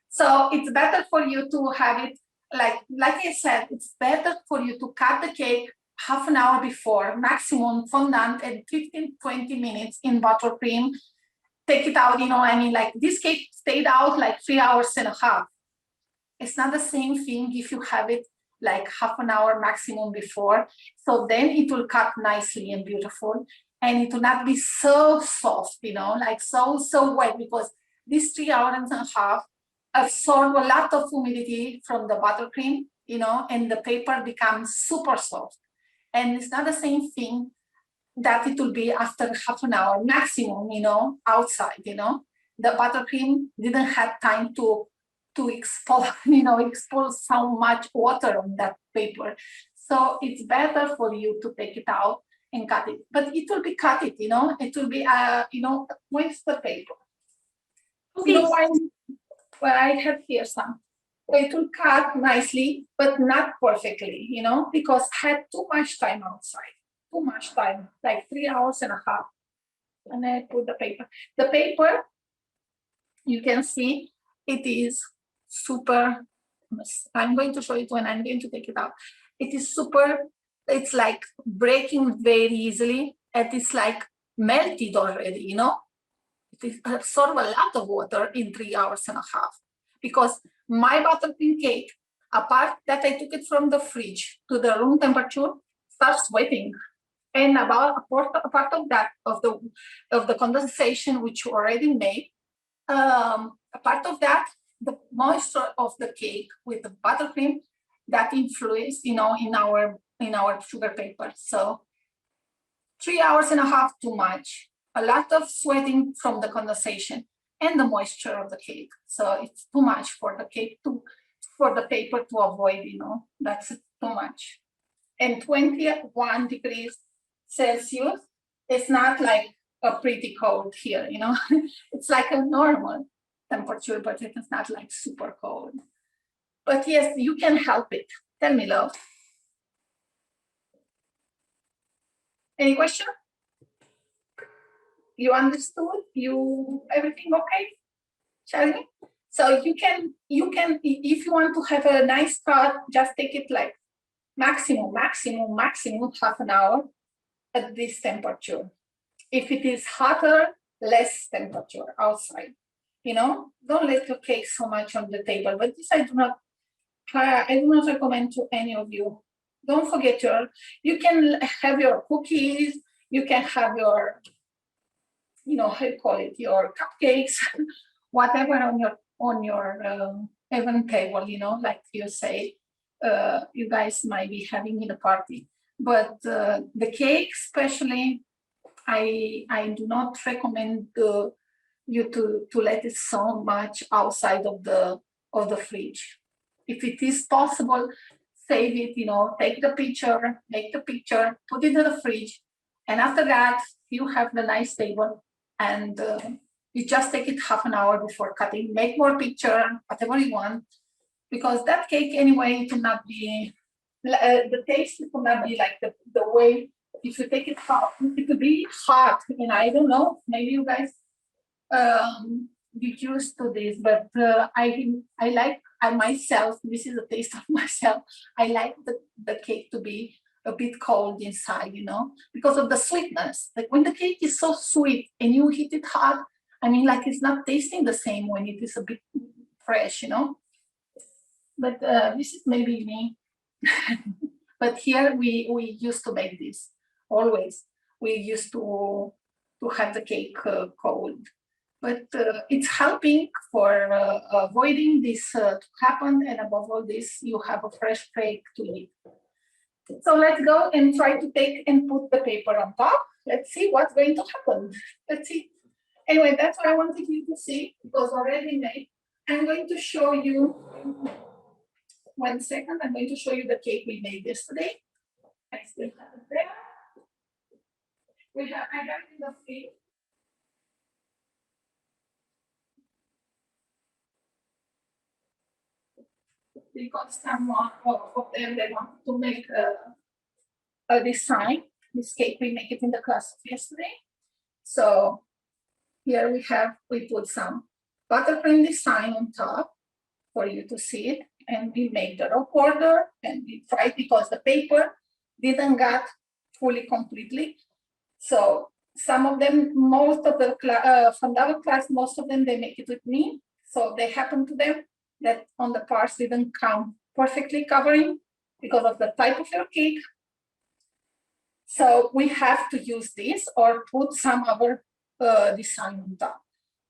[SPEAKER 2] So it's better for you to have it, like I said, it's better for you to cut the cake half an hour before, maximum fondant, and 15-20 minutes in buttercream. Take it out, you know, I mean, like this cake stayed out like 3 hours and a half. It's not the same thing if you have it like half an hour maximum before. So then it will cut nicely and beautiful. and it will not be so soft, like so wet, because these 3 hours and a half absorb a lot of humidity from the buttercream, and the paper becomes super soft. And it's not the same thing that it will be after half an hour maximum, outside, The buttercream didn't have time to expose, expose so much water on that paper. So it's better for you to take it out and cut it. But it will be cut it, it will be, with the paper.
[SPEAKER 3] Okay.
[SPEAKER 2] Well, I have here some. It will cut nicely, but not perfectly, because I had too much time outside. Too much time, like 3 hours and a half. And I put the paper. The paper, you can see, it is super. I'm going to show it when I'm going to take it out. It is super, it's like breaking very easily. And it's like melted already, It absorbs a lot of water in 3 hours and a half. Because my buttercream cake, apart that I took it from the fridge to the room temperature, starts sweating. And about a part of that, of the condensation which you already made, a part of that, the moisture of the cake with the buttercream, that influence, in our sugar paper. So 3 hours and a half too much. A lot of sweating from the condensation and the moisture of the cake. So it's too much for the cake for the paper to avoid, that's too much. And 21 degrees Celsius is not like a pretty cold here, It's like a normal temperature, but it is not like super cold. But yes, you can help it. Tell me, love. Any question? You understood? Everything okay? Shall So you can, if you want to have a nice cut, just take it like maximum half an hour at this temperature. If it is hotter, less temperature outside. Don't let your cake so much on the table. But this I do not recommend to any of you. Don't forget you can have your cookies, you can have your, how you call it, your cupcakes, whatever on your event table, like you say, you guys might be having in a party. But the cake, especially, I do not recommend you to let it so much outside of the fridge. If it is possible, save it, take the picture, make the picture, put it in the fridge. And after that, you have the nice table, and you just take it half an hour before cutting, make more picture, whatever you want, because that cake anyway, it will not be, the taste will not be like the way, if you take it hot, it could be hot, and I don't know, maybe you guys be used to this, but I myself, this is a taste of myself, I like the cake to be a bit cold inside, because of the sweetness. Like when the cake is so sweet and you heat it hot, like it's not tasting the same when it is a bit fresh, But this is maybe me. But here we used to make this always. We used to have the cake cold. But it's helping for avoiding this to happen, and above all this, you have a fresh cake to eat. So let's go and try to take and put the paper on top. Let's see what's going to happen. Let's see. Anyway, that's what I wanted you to see. It was already made. I'm going to show you, 1 second, I'm going to show you the cake we made yesterday. I still have it there. I have it in the fridge. Because some of them, they want to make a design. This cake, we make it in the class of yesterday. So here we put some buttercream design on top for you to see it. And we make the rock border, and we tried, because the paper didn't get fully completely. So some of them, most of the from our class, most of them, they make it with me. So they happen to them that on the parts didn't come perfectly covering because of the type of your cake. So we have to use this or put some other design on top.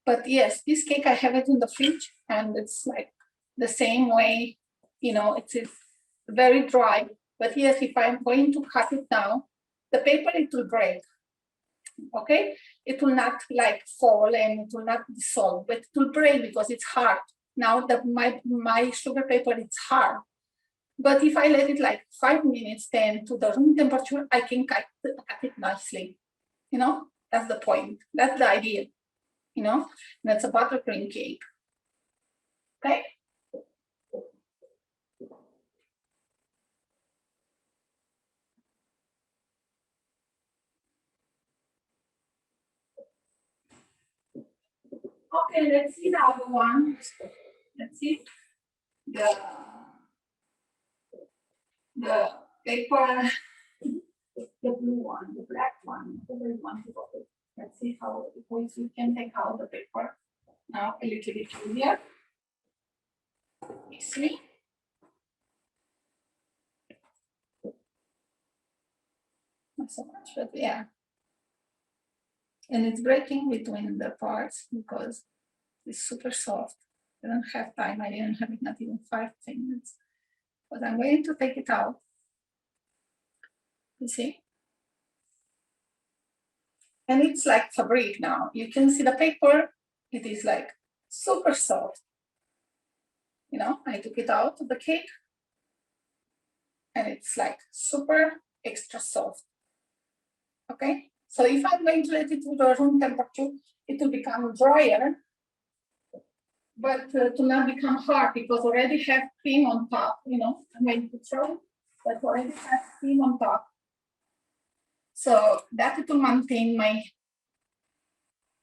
[SPEAKER 2] But yes, this cake, I have it in the fridge and it's like the same way, it is very dry. But yes, if I'm going to cut it down, the paper, it will break, okay? It will not like fall and it will not dissolve, but it will break because it's hard. Now that my sugar paper, it's hard. But if I let it like 5 minutes, then to the room temperature, I can cut it nicely. That's the point. That's the idea. That's a buttercream cake. Okay. Okay, let's see the other one. Let's see the paper, the blue one, the black one, the red one. Let's see how if we can take out the paper. Now a little bit here. You see? Not so much, but yeah. And it's breaking between the parts because it's super soft. I don't have time. I didn't have it not even 5 minutes. But I'm going to take it out. You see? And it's like fabric now. You can see the paper. It is like super soft. I took it out of the cake. And it's like super extra soft. Okay? So if I'm going to let it to the room temperature, it will become drier, but to not become hard because already have cream on top, I'm going to throw, but already has cream on top. So that it will maintain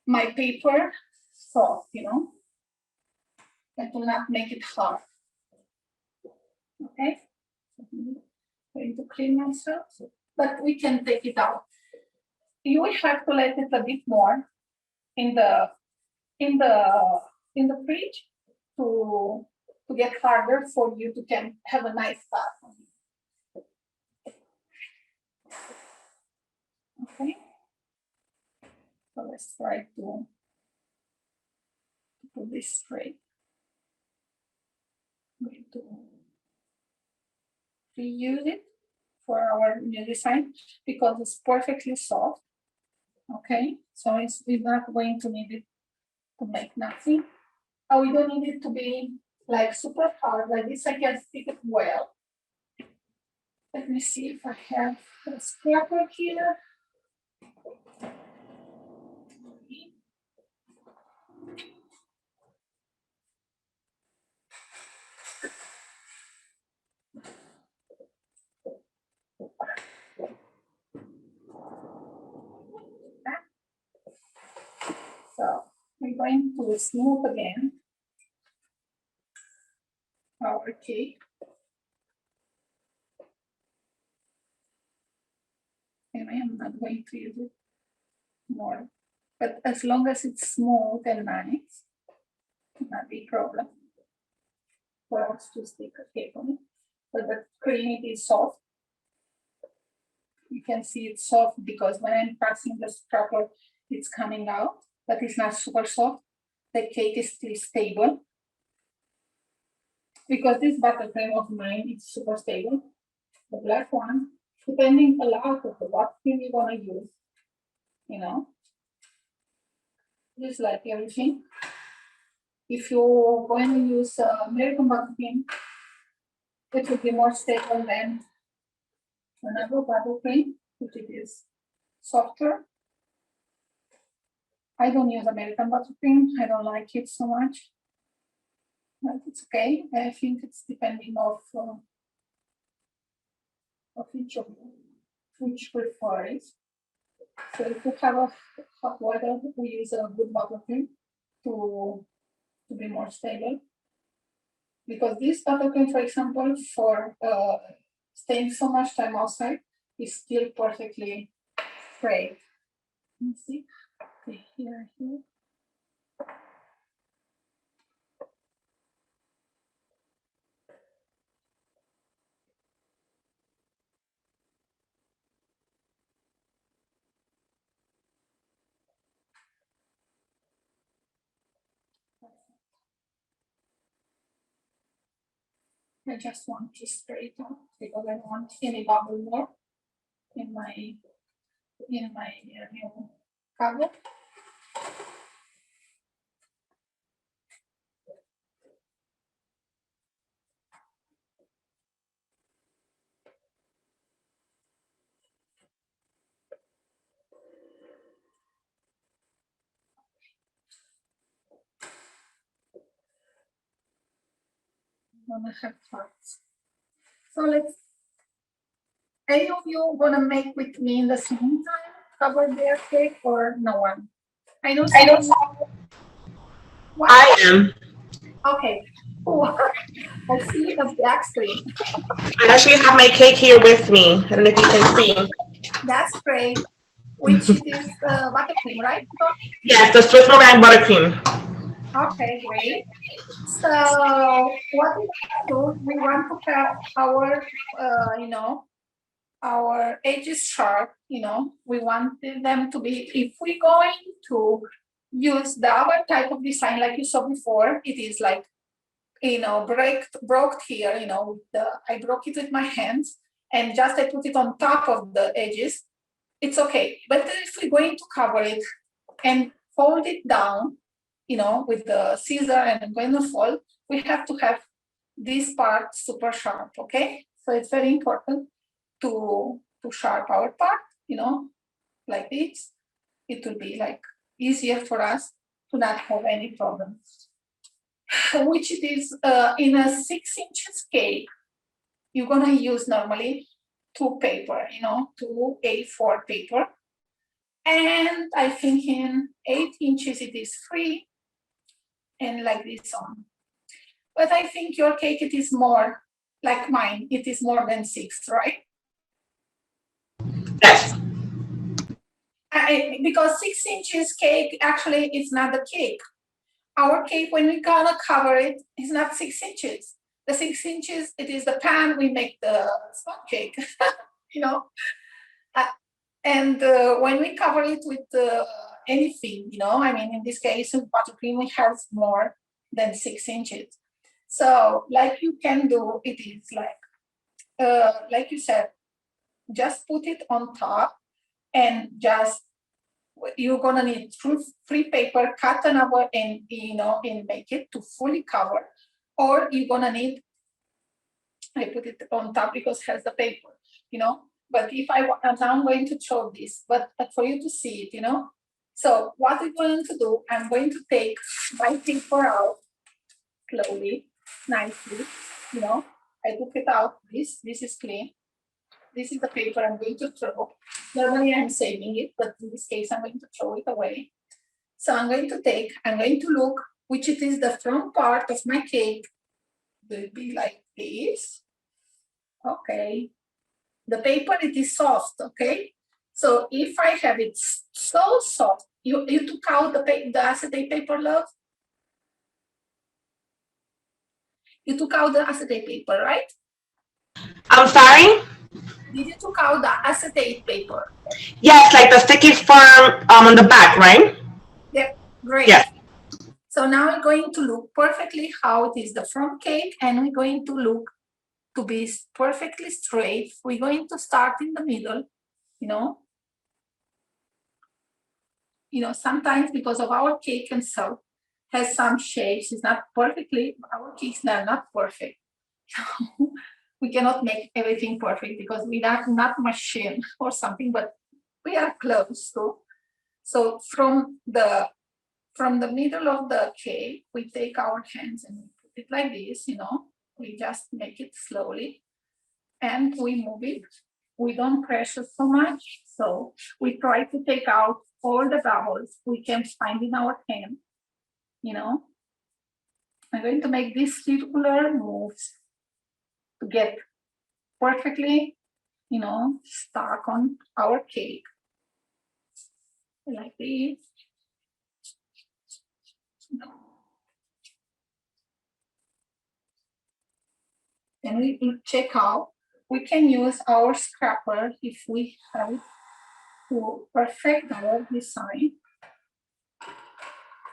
[SPEAKER 2] my paper soft, that will not make it hard. Okay? I'm going to clean myself, but we can take it out. You will have to let it a bit more in the fridge to get harder for you to can have a nice bath. Okay, so let's try to put this straight. I'm going to reuse it for our new design because it's perfectly soft. Okay, so we're not going to need it to make nothing. Oh, we don't need it to be like super hard like this. I can stick it well. Let me see if I have a scraper here. So we're going to smooth again our cake. And I am not going to use it more. But as long as it's smooth and nice, not be a problem for us to stick a cake on it. But the cream is soft. You can see it's soft because when I'm pressing the scraper, it's coming out, but it's not super soft. The cake is still stable. Because this buttercream of mine is super stable. The black one, depending a lot of what cream you want to use, just like everything. If you're going to use American buttercream, it will be more stable than another buttercream, which it is softer. I don't use American buttercream. I don't like it so much. But it's okay. I think it's depending of each of you, which prefers. So if you have a hot water, we use a good buttercream to be more stable. Because this buttercream, for example, for staying so much time outside, is still perfectly straight. Let's see. Okay, here. I just want to spray it on because I don't want any bubble more in my new cover. I'm gonna have parts. So let's. Any of you gonna make with me in the same time? Cover their cake or no one? I know.
[SPEAKER 4] I know.
[SPEAKER 2] What?
[SPEAKER 4] I am.
[SPEAKER 2] Okay. Oh, I see the black screen.
[SPEAKER 4] I actually have my cake here with me. I don't know if you can see.
[SPEAKER 2] That's great. Which it is buttercream, right?
[SPEAKER 4] Yes, the Swiss meringue buttercream.
[SPEAKER 2] Okay, great. So what we want to do, we want to have our, our edges sharp. We want them to be. If we're going to use the other type of design like you saw before, it is like, broke here. I broke it with my hands and just I put it on top of the edges. It's okay. But if we're going to cover it and fold it down, with the scissor and I'm going to fold, we have to have this part super sharp, okay? So it's very important to sharp our part, like this. It will be like easier for us to not have any problems. Which it is in a 6 inches cake, you're gonna use normally 2 paper, 2 A4 paper. And I think in 8 inches it is 3 and like this on. But I think your cake, it is more like mine. It is more than 6, right?
[SPEAKER 4] Yes.
[SPEAKER 2] Because 6 inches cake, actually, it's not the cake. Our cake, when we're gonna cover it, is not 6 inches. The 6 inches, it is the pan we make the sponge cake, And when we cover it with anything, in this case, with buttercream, we have more than 6 inches. So, like you can do, it is like you said, just put it on top and just, you're gonna need free paper, cut another and, and make it to fully cover. Or you're gonna need, I put it on top because it has the paper, but if I'm going to show this, but for you to see it, So what I'm going to do, I'm going to take my paper out slowly, nicely, I took it out, this is clean. This is the paper I'm going to throw. Normally I'm saving it, but in this case I'm going to throw it away. So I'm going to look which it is the front part of my cake. Will be like this. Okay. The paper, it is soft, okay? So if I have it so soft, you took out the acetate paper, love? You took out the acetate paper, right?
[SPEAKER 4] I'm sorry?
[SPEAKER 2] Did you took out the acetate paper?
[SPEAKER 4] Yes, like the sticky firm on the back, right?
[SPEAKER 2] Yep, great.
[SPEAKER 4] Yes.
[SPEAKER 2] So now we're going to look perfectly how it is the front cake, and we're going to look to be perfectly straight. We're going to start in the middle, sometimes because of our cake and so has some shapes, it's not perfectly, our cakes are not perfect. We cannot make everything perfect because we are not machine or something, but we are close to. So from the middle of the cake, we take our hands and we put it like this, we just make it slowly and we move it. We don't pressure so much. So we try to take out all the bubbles we can find in our hand, I'm going to make these circular moves to get perfectly, stuck on our cake. Like this. Then we check out. We can use our scraper if we have it to perfect our design.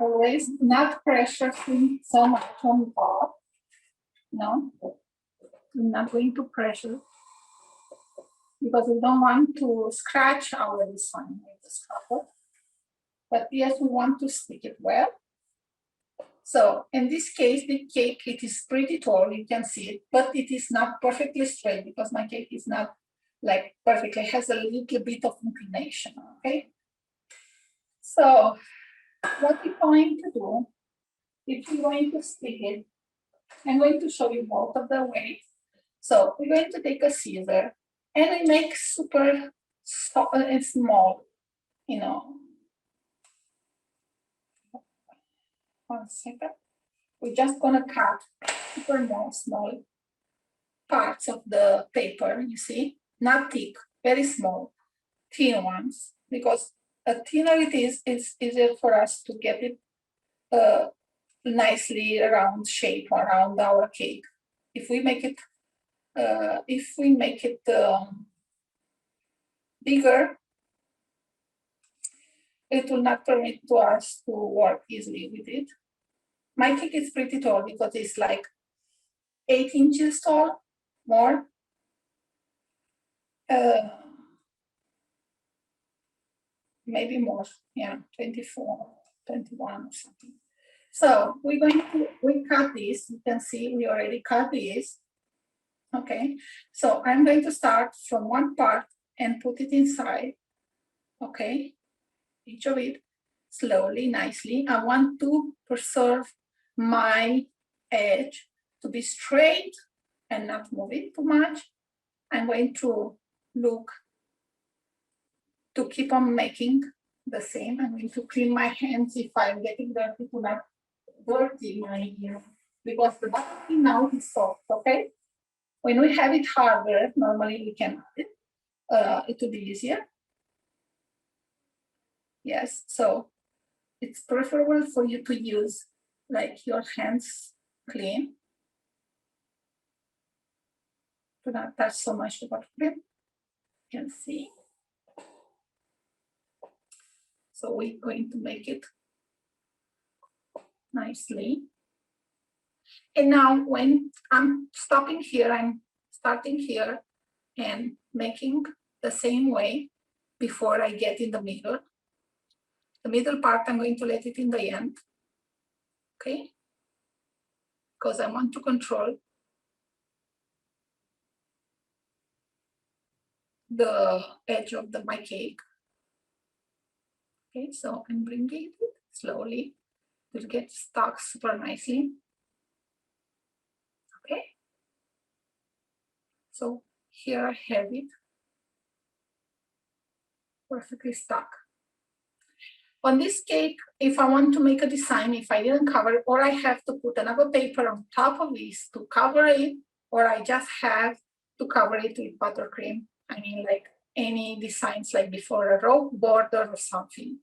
[SPEAKER 2] Always not pressure so much on top. I'm not going to pressure because we don't want to scratch our design with the scraper. But yes, we want to stick it well. So in this case, the cake, it is pretty tall, you can see it, but it is not perfectly straight because my cake is not like perfectly, it has a little bit of inclination, okay? So what we're going to do, if you're going to stick it, I'm going to show you both of the ways. So we're going to take a scissor and we make super small, you know. 1 second. We're just gonna cut super small parts of the paper, you see, not thick, very small, thin ones, because the thinner it is, it's easier for us to get it nicely round shape around our cake. If we make it, bigger, it will not permit to us to work easily with it. My cake is pretty tall because it's like 8 inches tall, more. Maybe more, yeah, 24, 21 or something. So we cut this, you can see we already cut this. Okay, so I'm going to start from one part and put it inside, okay, each of it slowly, nicely. I want to preserve my edge to be straight and not move it too much. I'm going to look to keep on making the same. I'm going to clean my hands if I'm getting dirty to not dirty my ear because the buttercream now is soft, okay? When we have it harder, normally we can add it. It will be easier. Yes, so it's preferable for you to use like your hands clean. Do not touch so much the buttercream. You can see. So we're going to make it nicely. And now when I'm stopping here, I'm starting here and making the same way before I get in the middle. The middle part, I'm going to let it in the end, okay? Because I want to control the edge of my cake. Okay, so I'm bringing it slowly to get stuck super nicely. Okay, so here I have it, perfectly stuck. On this cake, if I want to make a design, if I didn't cover it, or I have to put another paper on top of this to cover it, or I just have to cover it with buttercream. I mean, like any designs like before, a rope border or something,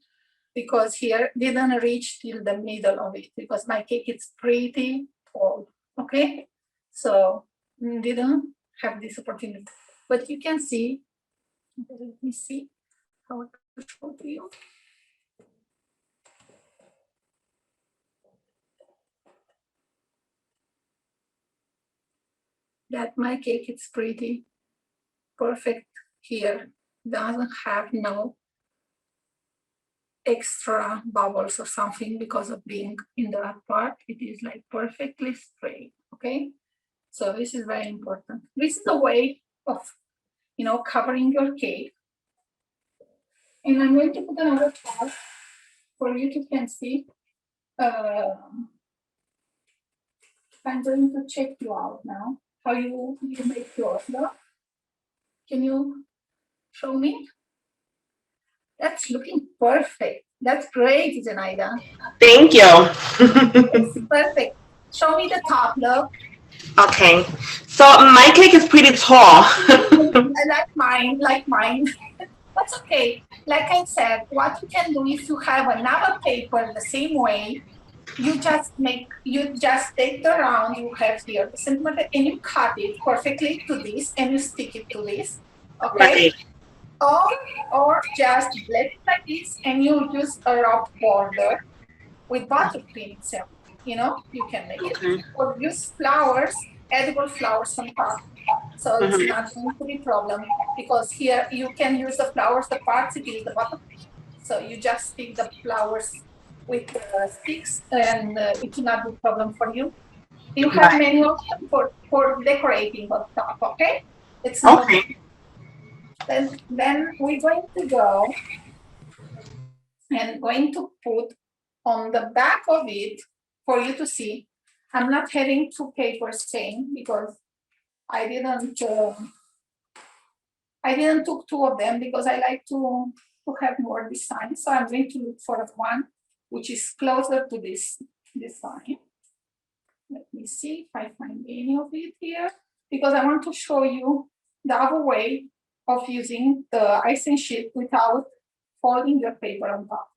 [SPEAKER 2] because here didn't reach till the middle of it because my cake is pretty tall, okay? So didn't have this opportunity, but you can see, let me see how I can show to you. That my cake is pretty perfect here, doesn't have no extra bubbles or something because of being in that part. It is like perfectly straight, okay? So this is very important. This is a way of, covering your cake. And I'm going to put another part for you to can see. I'm going to check you out now, how you make yours. No? Can you show me? That's looking perfect. That's great, Zenaida.
[SPEAKER 4] Thank you.
[SPEAKER 2] It's perfect. Show me the top, love.
[SPEAKER 4] Okay, so my cake is pretty tall.
[SPEAKER 2] like mine. That's okay. Like I said, what you can do if you have another paper the same way, you just take the round you have here, the centimeter, and you cut it perfectly to this, and you stick it to this, okay?
[SPEAKER 4] Right.
[SPEAKER 2] Or just let it like this, and you use a rough border with buttercream itself. You can make it,
[SPEAKER 4] Okay.
[SPEAKER 2] or use flowers edible flowers on top. So it's not going to be a problem because here you can use the flowers, the parts, it is the bottom. So you just stick the flowers with the sticks and it will not be a problem for you. You have
[SPEAKER 4] Right.
[SPEAKER 2] many options for decorating on top, okay? It's not a
[SPEAKER 4] Okay.
[SPEAKER 2] then we're going to go and going to put on the back of it for you to see. I'm not having two papers stain because I didn't took two of them because I like to have more design. So I'm going to look for one which is closer to this design. Let me see if I find any of it here because I want to show you the other way of using the icing sheet without folding your paper on top,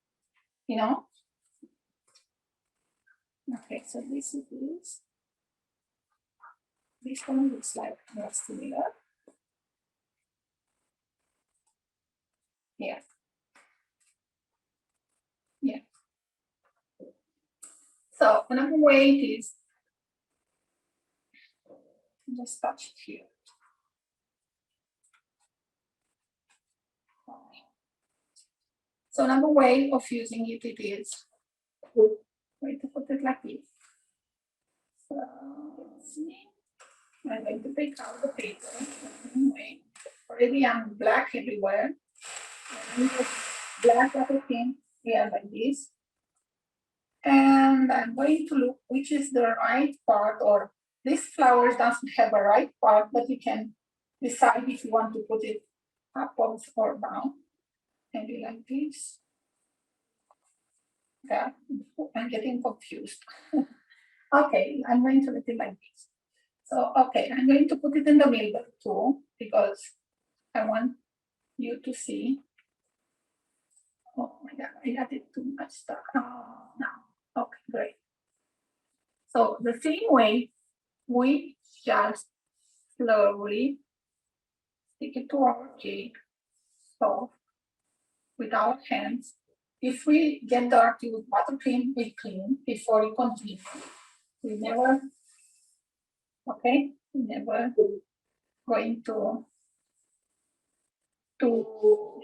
[SPEAKER 2] you know? Okay, so this is this. This one looks like more similar. Yeah. Yeah. So another way is just touch it here. So another way of using it, it is going to put it like this. So let's see. I'm going to take out the paper. Anyway, already I'm black everywhere. And black everything here like this. And I'm going to look which is the right part, or this flower doesn't have a right part, but you can decide if you want to put it up or down. Maybe like this. Yeah, I'm getting confused. Okay, I'm going to put it like this. So, okay, I'm going to put it in the middle too, because I want you to see. Oh my God, I got it too much stuck. Oh, no. Okay, great. So the same way, we just slowly stick it to our cake, so with our hands. If we get dirty with buttercream, we clean before we continue. We never, okay, we never going to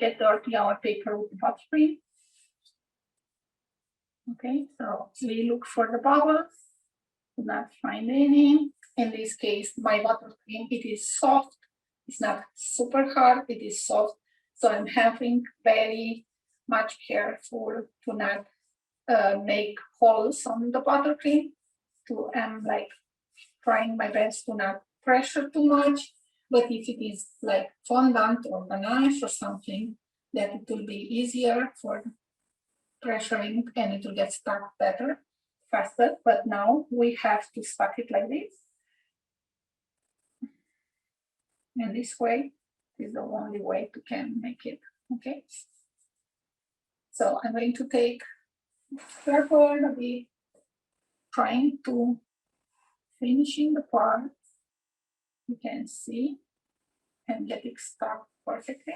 [SPEAKER 2] get dirty our paper with buttercream. Okay, so we look for the bubbles, do not find any. In this case, my buttercream, it is soft. It's not super hard, it is soft. So I'm having very much careful to not make holes on the buttercream. I'm like trying my best to not pressure too much. But if it is like fondant or ganache or something, then it will be easier for pressuring and it will get stuck better, faster. But now we have to stuck it like this. And this way is the only way to can make it, okay? So I'm going to take careful, be trying to finishing the part. You can see and get it stuck perfectly.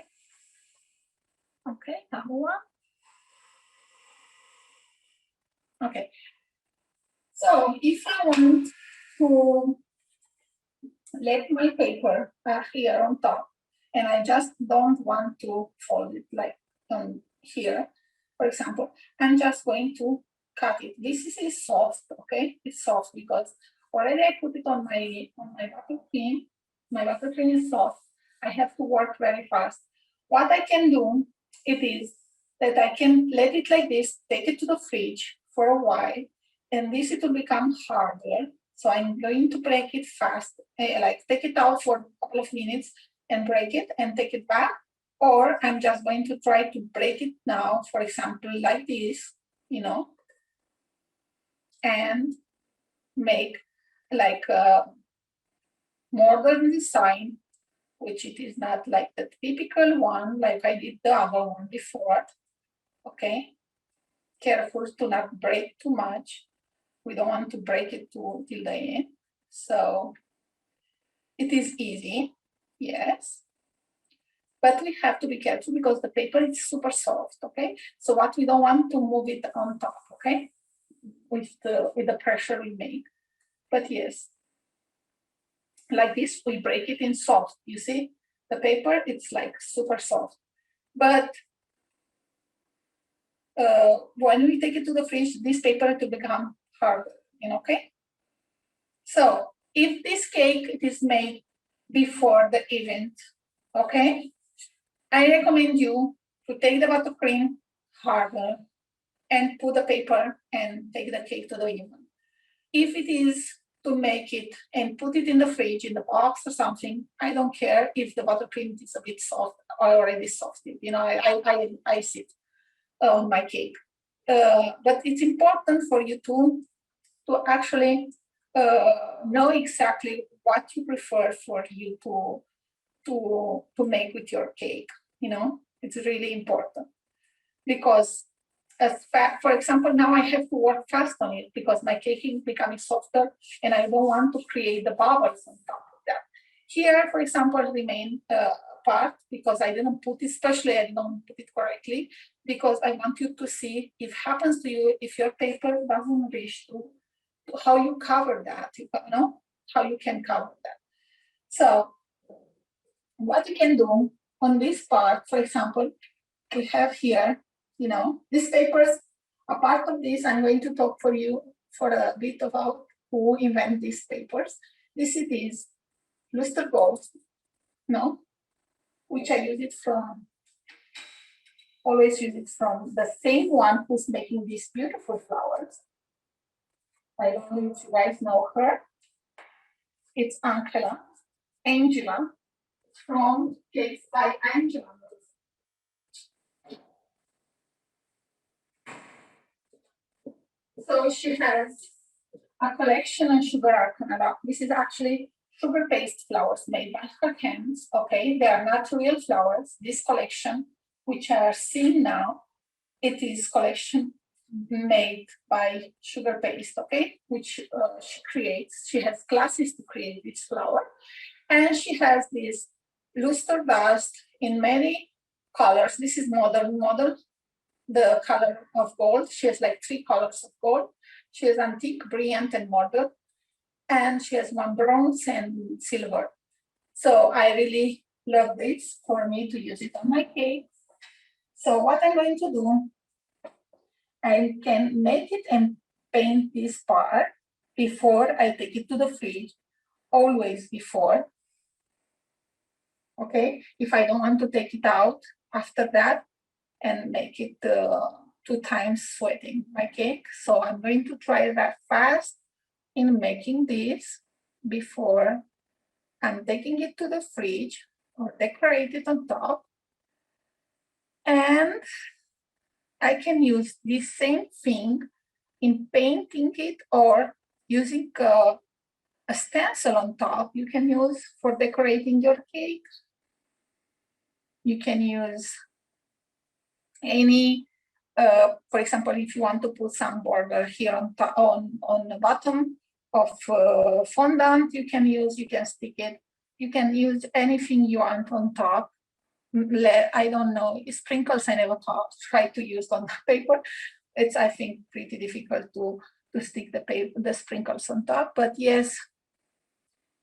[SPEAKER 2] Okay, number one. Okay, so if I want to let my paper here on top, and I just don't want to fold it like here, for example, I'm just going to cut it. This is soft, okay? It's soft because already I put it on my buttercream. My buttercream is soft. I have to work very fast. What I can do, it is that I can let it like this, take it to the fridge for a while, and this it will become harder. So I'm going to break it fast, like take it out for a couple of minutes and break it and take it back. Or I'm just going to try to break it now, for example, like this, you know, and make like a modern design, which it is not like the typical one, like I did the other one before, okay? Careful to not break too much. We don't want to break it till the end. So it is easy, yes. But we have to be careful because the paper is super soft, okay? So what we don't want to move it on top, okay? With the pressure we make. But yes, like this, we break it in soft. You see, the paper, it's like super soft. But when we take it to the fridge, this paper to become harder, okay? So if this cake it is made before the event, okay, I recommend you to take the buttercream harder and put the paper and take the cake to the event. If it is to make it and put it in the fridge, in the box or something, I don't care if the buttercream is a bit soft or already softened. I sit on my cake. But it's important for you to actually know exactly what you prefer for you to make with your cake. It's really important because for example, now I have to work fast on it because my cake is becoming softer and I don't want to create the bubbles on top of that. Here, for example, the main part, because I didn't put it, especially I didn't put it correctly, because I want you to see if happens to you, if your paper doesn't reach to how you cover that, how you can cover that. So what you can do on this part, for example, we have here, these papers, a part of this, I'm going to talk for you for a bit about who invented these papers. This it is luster gold, which I always use it from the same one who's making these beautiful flowers. I don't know if you guys know her. It's Angela, from Cakes by Angela. So she has a collection on sugar arcanara. This is actually sugar paste flowers made by her hands. Okay, they are not real flowers. This collection, which are seen now, it is collection made by sugar paste. Okay, which she creates. She has classes to create this flower, and she has this luster dust in many colors. This is model. The color of gold. She has like 3 colors of gold. She has antique, brilliant, and model. And she has one bronze and silver. So I really love this for me to use it on my cake. So what I'm going to do, I can make it and paint this part before I take it to the fridge, always before. Okay, if I don't want to take it out after that and make it 2 times sweating my cake. So I'm going to try that fast in making this before I'm taking it to the fridge or decorate it on top. And I can use this same thing in painting it or using a stencil on top. You can use for decorating your cake. You can use any, for example, if you want to put some border here on the bottom of fondant, you can stick it. You can use anything you want on top. I don't know, sprinkles I never try to use on the paper. It's, I think, pretty difficult to stick the sprinkles on top, but yes,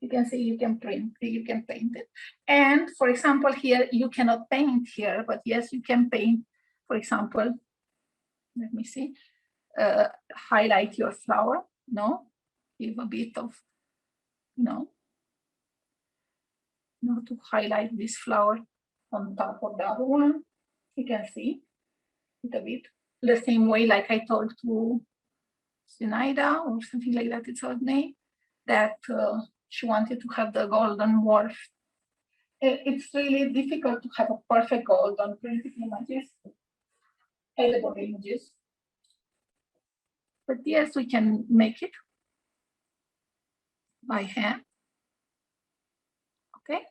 [SPEAKER 2] you can see you can paint it. And for example, here you cannot paint here, but yes, you can paint. For example, let me see, highlight your flower, give a bit of, to highlight this flower on top of the other one. You can see it a bit the same way like I told to Zinaida or something like that, it's her name, that she wanted to have the golden warp. It's really difficult to have a perfect gold on printed images, edible images. But yes, we can make it by hand. Okay.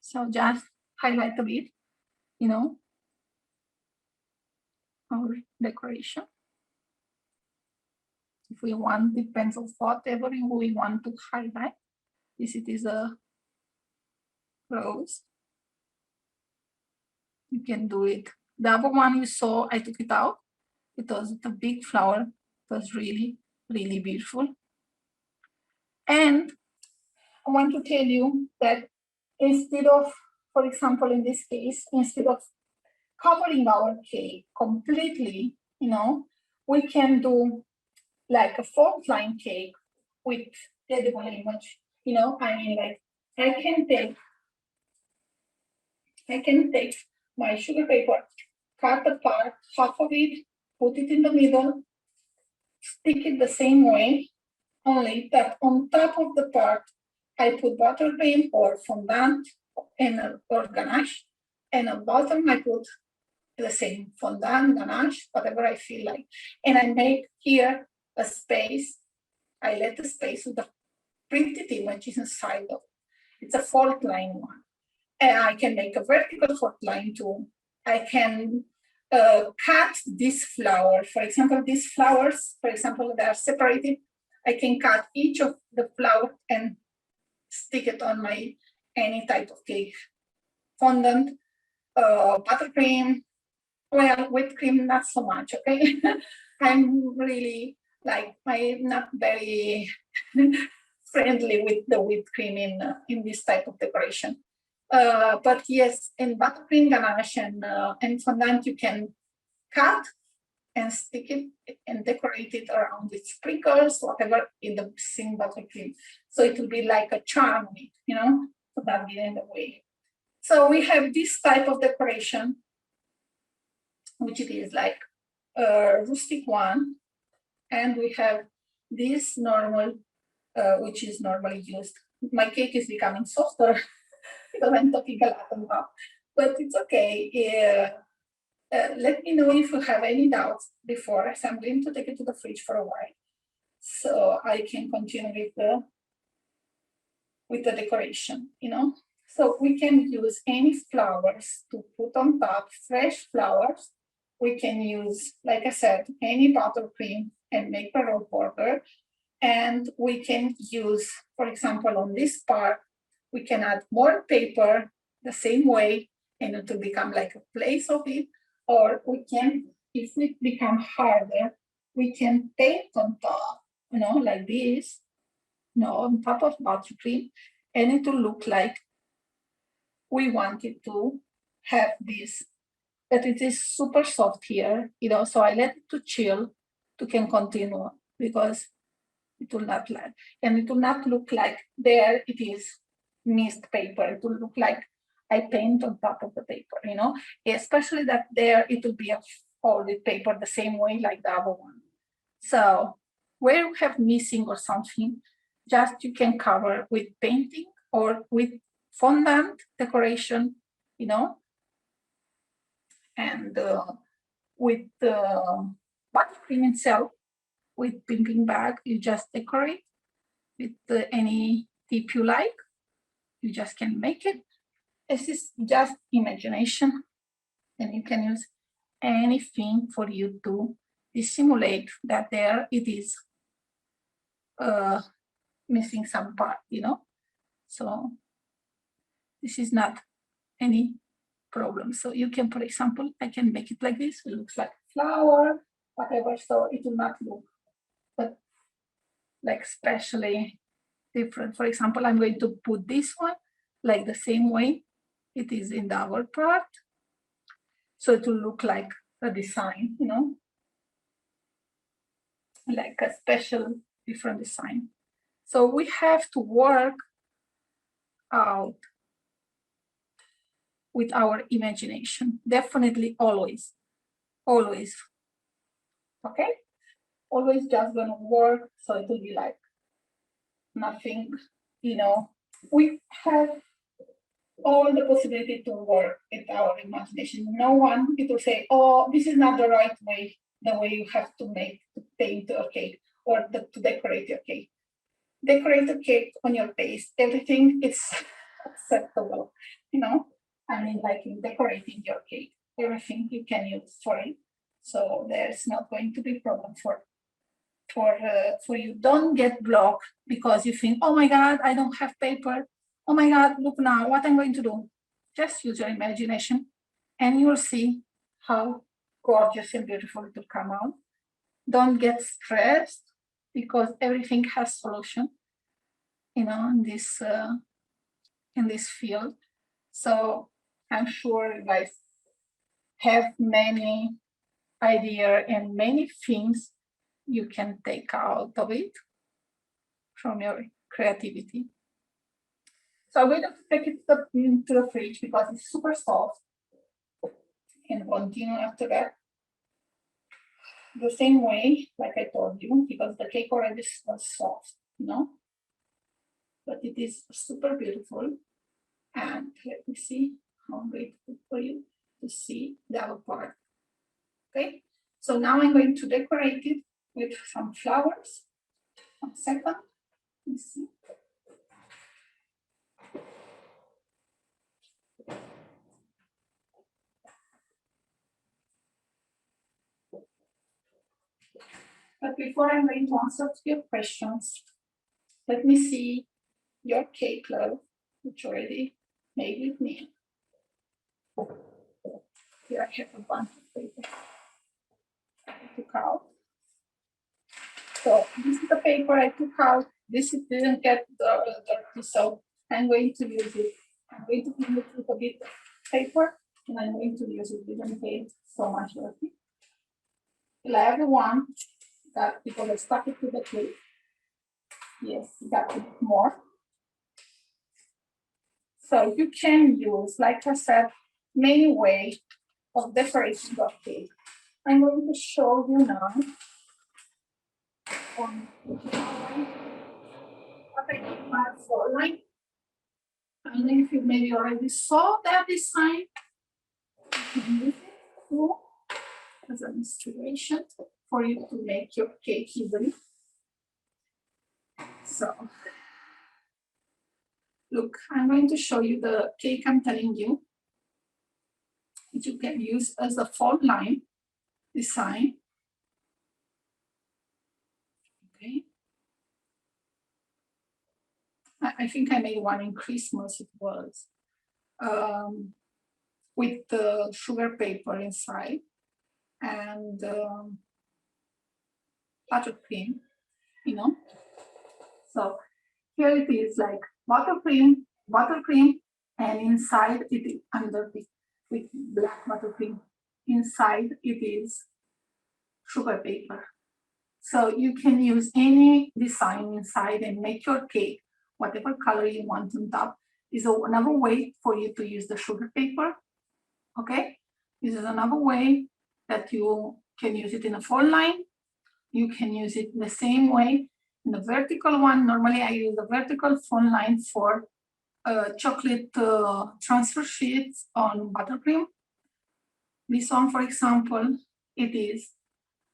[SPEAKER 2] So just highlight a bit, our decoration. If we want, depends on whatever we want to highlight. This it is a rose. You can do it. The other one you saw, I took it out. It was a big flower. It was really really beautiful. And I want to tell you that instead of, for example, in this case, instead of covering our cake completely, we can do like a fault line cake with edible image. I mean, like I can take my sugar paper, cut apart half of it, put it in the middle, stick it the same way, only that on top of the part, I put buttercream or fondant or ganache, and on bottom I put the same fondant, ganache, whatever I feel like. And I make here a space. I let the space with the printed images inside of it. It's a fault line one. And I can make a vertical fault line too. I can cut these flowers. For example, these flowers, they are separated. I can cut each of the flower and stick it on my any type of cake. Fondant, buttercream, well, whipped cream, not so much, okay? I'm really I'm not very friendly with the whipped cream in this type of decoration. But yes, in buttercream, ganache, and fondant, you can cut and stick it and decorate it around with sprinkles, whatever, in the same buttercream. So it will be like a charm, so that get in the way. So we have this type of decoration, which it is like a rustic one, and we have this normal, which is normally used. My cake is becoming softer because I'm talking a lot about, but it's okay. Let me know if you have any doubts before, so I'm going to take it to the fridge for a while, so I can continue with the decoration, So we can use any flowers to put on top, fresh flowers. We can use, like I said, any buttercream and make a roll border. And we can use, for example, on this part, we can add more paper the same way, and it will become like a place of it. Or we can, if it become harder, we can paint on top, like this, on top of buttercream, and it will look like we wanted to have this, but it is super soft here, so I let it to chill to can continue, because it will not like, and it will not look like there it is mist paper. It will look like I paint on top of the paper, especially that there it will be a folded paper the same way like the other one. So where you have missing or something, just you can cover with painting or with fondant decoration, and with the buttercream itself, with pimping bag, you just decorate with any tip you like. You just can make it. This is just imagination, and you can use anything for you to dissimulate that there it is missing some part, So this is not any problem. So you can, for example, I can make it like this. It looks like a flower, whatever. So it will not look, but like especially different. For example, I'm going to put this one like the same way it is in the other part. So it will look like a design, like a special different design. So we have to work out with our imagination. Definitely always. Okay? Always just gonna work, so it will be like nothing, We have all the possibility to work with our imagination. No one, it will say, oh, this is not the right way, the way you have to paint your cake or to decorate your cake. Decorate the cake on your taste. Everything is acceptable, I mean, like in decorating your cake, everything you can use for it. So there's not going to be problem for you. Don't get blocked because you think, oh my God, I don't have paper. Oh my God, look now, what I'm going to do. Just use your imagination and you'll see how gorgeous and beautiful it will come out. Don't get stressed. because everything has solution, you know, in this field. So I'm sure you guys have many ideas and many things you can take out of it from your creativity. So I'm going to take it into the fridge because it's super soft, and continue after that. The same way, like I told you, because the cake already was soft, you know, but it is super beautiful. And let me see how I'm going to put for you to see the other part. Okay, so now I'm going to decorate it with some flowers. 1 second. Let me see. But before I'm going to answer to your questions, let me see your cake, love, which you already made with me. Here I have a bunch of paper I took out. So this is the paper I took out. This didn't get dirty, so I'm going to use it. I'm going to clean it with a bit of paper, and I'm going to use it. Didn't get so much dirty. Everyone got, because I stuck it to the cake. Yes, got a bit more. So you can use, like I said, many ways of decorating your cake. I'm going to show you now on what I did my foreline. I don't know if you maybe already saw that design. You can use it too as an inspiration for you to make your cake easily. So, look, I'm going to show you the cake I'm telling you, which you can use as a fall line design. Okay. I think I made one in Christmas, it was, with the sugar paper inside and buttercream, you know. So here it is like buttercream, and inside it is under with black buttercream. Inside it is sugar paper. So you can use any design inside and make your cake whatever color you want on top. Is another way for you to use the sugar paper. Okay, this is another way that you can use it in a fold line. You can use it the same way in the vertical one. Normally I use the vertical fold line for chocolate transfer sheets on buttercream. This one, for example, it is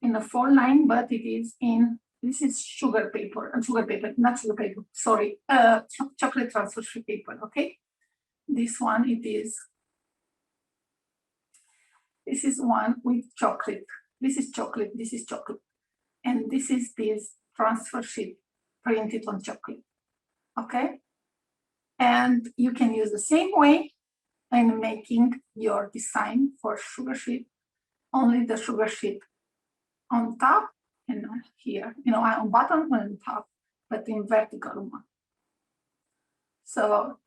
[SPEAKER 2] in a fold line, but it is in, this is sugar paper, not sugar paper, sorry, chocolate transfer sheet paper, okay? This one, this is one with chocolate. This is chocolate, this is chocolate. And this is this transfer sheet printed on chocolate, okay? And you can use the same way in making your design for sugar sheet, only the sugar sheet on top and here, you know, on bottom and on top, but in vertical one. So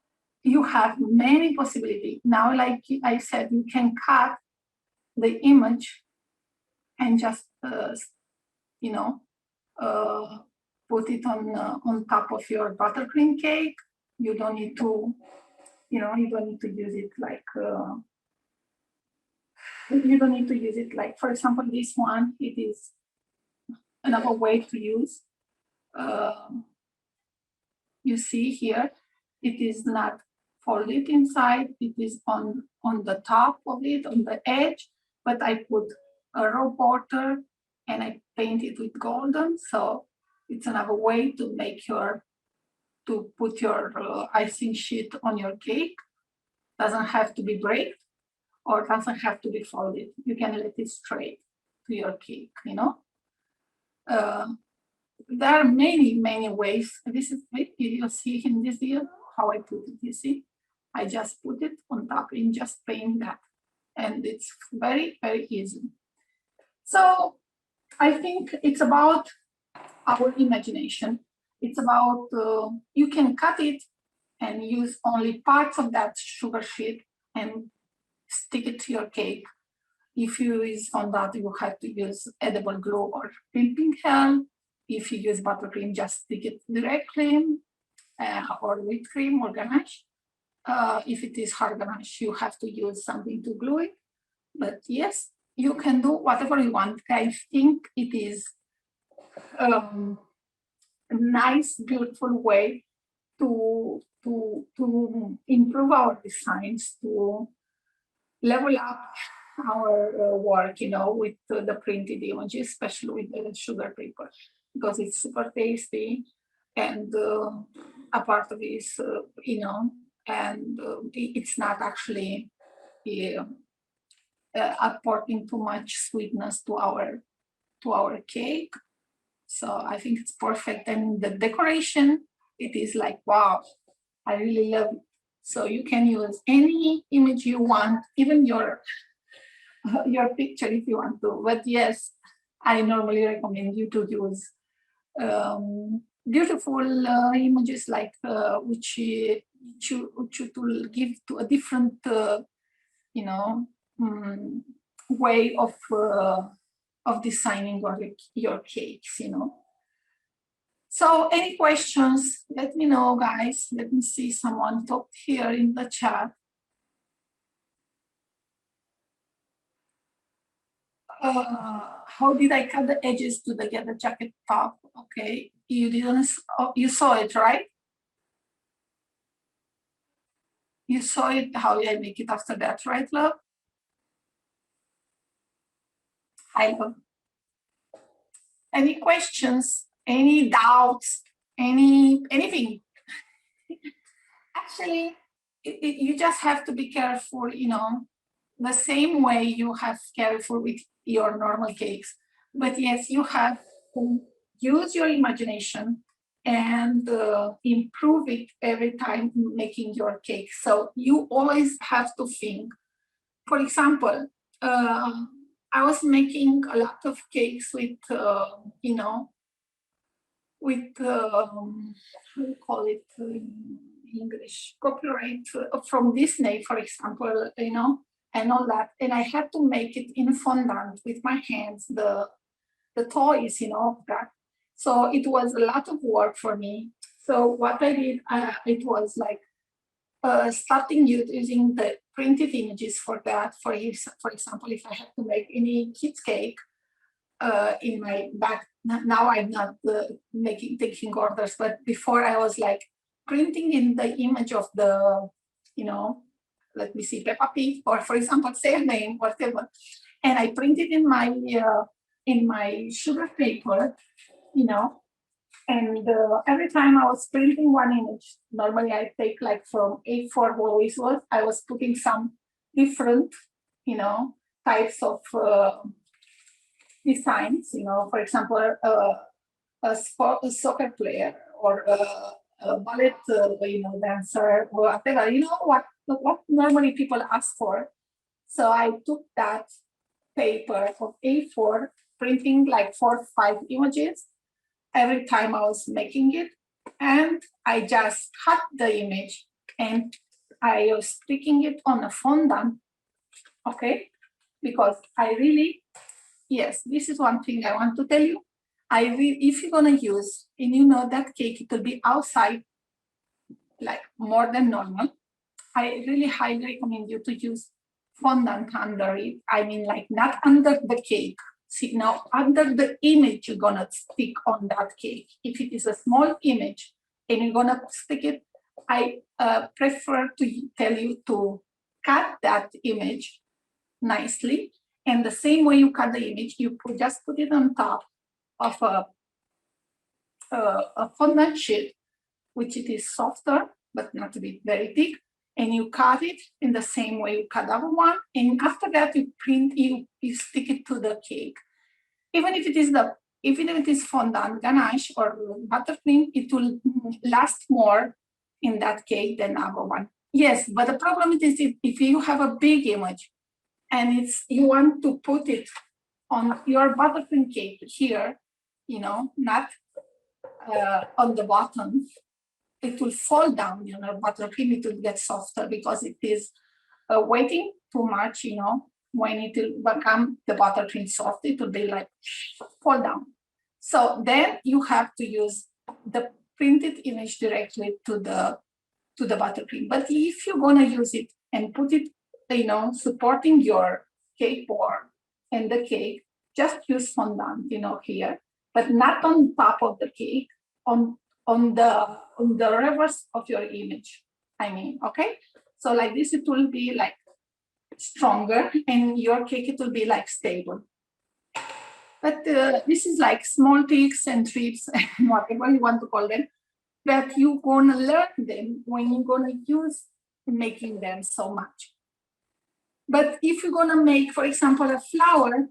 [SPEAKER 2] you have many possibilities. Now, like I said, you can cut the image and just, you know, put it on top of your buttercream cake. You don't need to, you know, you don't need to use it like, you don't need to use it like, for example, this one, it is another way to use. You see here, it is not folded inside, it is on the top of it, on the edge, but I put a raw border and I paint it with golden. So it's another way to make to put your icing sheet on your cake. Doesn't have to be baked or doesn't have to be folded. You can let it straight to your cake, you know. There are many ways. This is it. You'll see in this video how I put it. You see, I just put it on top and just paint that, and it's very easy. So I think it's about our imagination. It's about, you can cut it and use only parts of that sugar sheet and stick it to your cake. If you use fondant, you have to use edible glue or crimping gel. If you use buttercream, just stick it directly, or whipped cream or ganache. If it is hard ganache, you have to use something to glue it. But yes, you can do whatever you want. I think it is a nice, beautiful way to improve our designs, to level up our work, with the printed images, especially with the sugar paper, because it's super tasty, and a part of it is, and it's not actually apporting too much sweetness to our cake. So I think it's perfect, and the decoration, it is like, wow, I really love it. So you can use any image you want, even your picture if you want to. But yes, I normally recommend you to use beautiful images like which will give to a different, way of designing your cakes. So any questions, let me know, guys. Let me see someone talk here in the chat. How did I cut the edges to get the jacket top? Okay, you didn't, you saw it, right? You saw it, how I make it after that, right, love? I love. Any questions, any doubts, anything? Actually, you just have to be careful, the same way you have careful with your normal cakes. But yes, you have to use your imagination and improve it every time making your cake. So you always have to think. For example, I was making a lot of cakes with, with how do you call it in English? Copyright from Disney, for example, and all that. And I had to make it in fondant with my hands, the toys, that. So it was a lot of work for me. So what I did, it was like starting using the printed images for that. For example, if I had to make any kids cake, in my back. Now I'm not taking orders, but before I was like printing in the image of the, let me see, Peppa Pig, or for example, say a name, whatever, and I printed in my sugar paper, and every time I was printing one image, normally I take like from A4 always was, I was putting some different, types of designs, for example, a soccer player or a ballet, dancer, or whatever, what normally people ask for. So I took that paper of A4, printing like 4 or 5 images every time I was making it, and I just cut the image and I was sticking it on a fondant, okay? Because I really, yes, this is one thing I want to tell you. If you're gonna use, and that cake, it will be outside, like more than normal. I really highly recommend you to use fondant under it. I mean, like not under the cake. See, now under the image you're gonna stick on that cake. If it is a small image and you're gonna stick it, I prefer to tell you to cut that image nicely. And the same way you cut the image, you just put it on top of a fondant sheet, which it is softer, but not to be very thick. And you cut it in the same way you cut the other one. And after that, you stick it to the cake. Even if it is fondant, ganache, or buttercream, it will last more in that cake than the other one. Yes, but the problem is if you have a big image and you want to put it on your buttercream cake here, not on the bottom. It will fall down, buttercream, it will get softer because it is waiting too much, when it will become the buttercream soft, it will be like fall down. So then you have to use the printed image directly to the buttercream. But if you're gonna use it and put it, supporting your cake board and the cake, just use fondant, here, but not on top of the cake, on the reverse of your image. Okay? So like this, it will be like stronger, and your cake, it will be like stable. But this is like small tricks and trips, and whatever you want to call them, that you're gonna learn them when you're gonna use making them so much. But if you're gonna make, for example, a flower,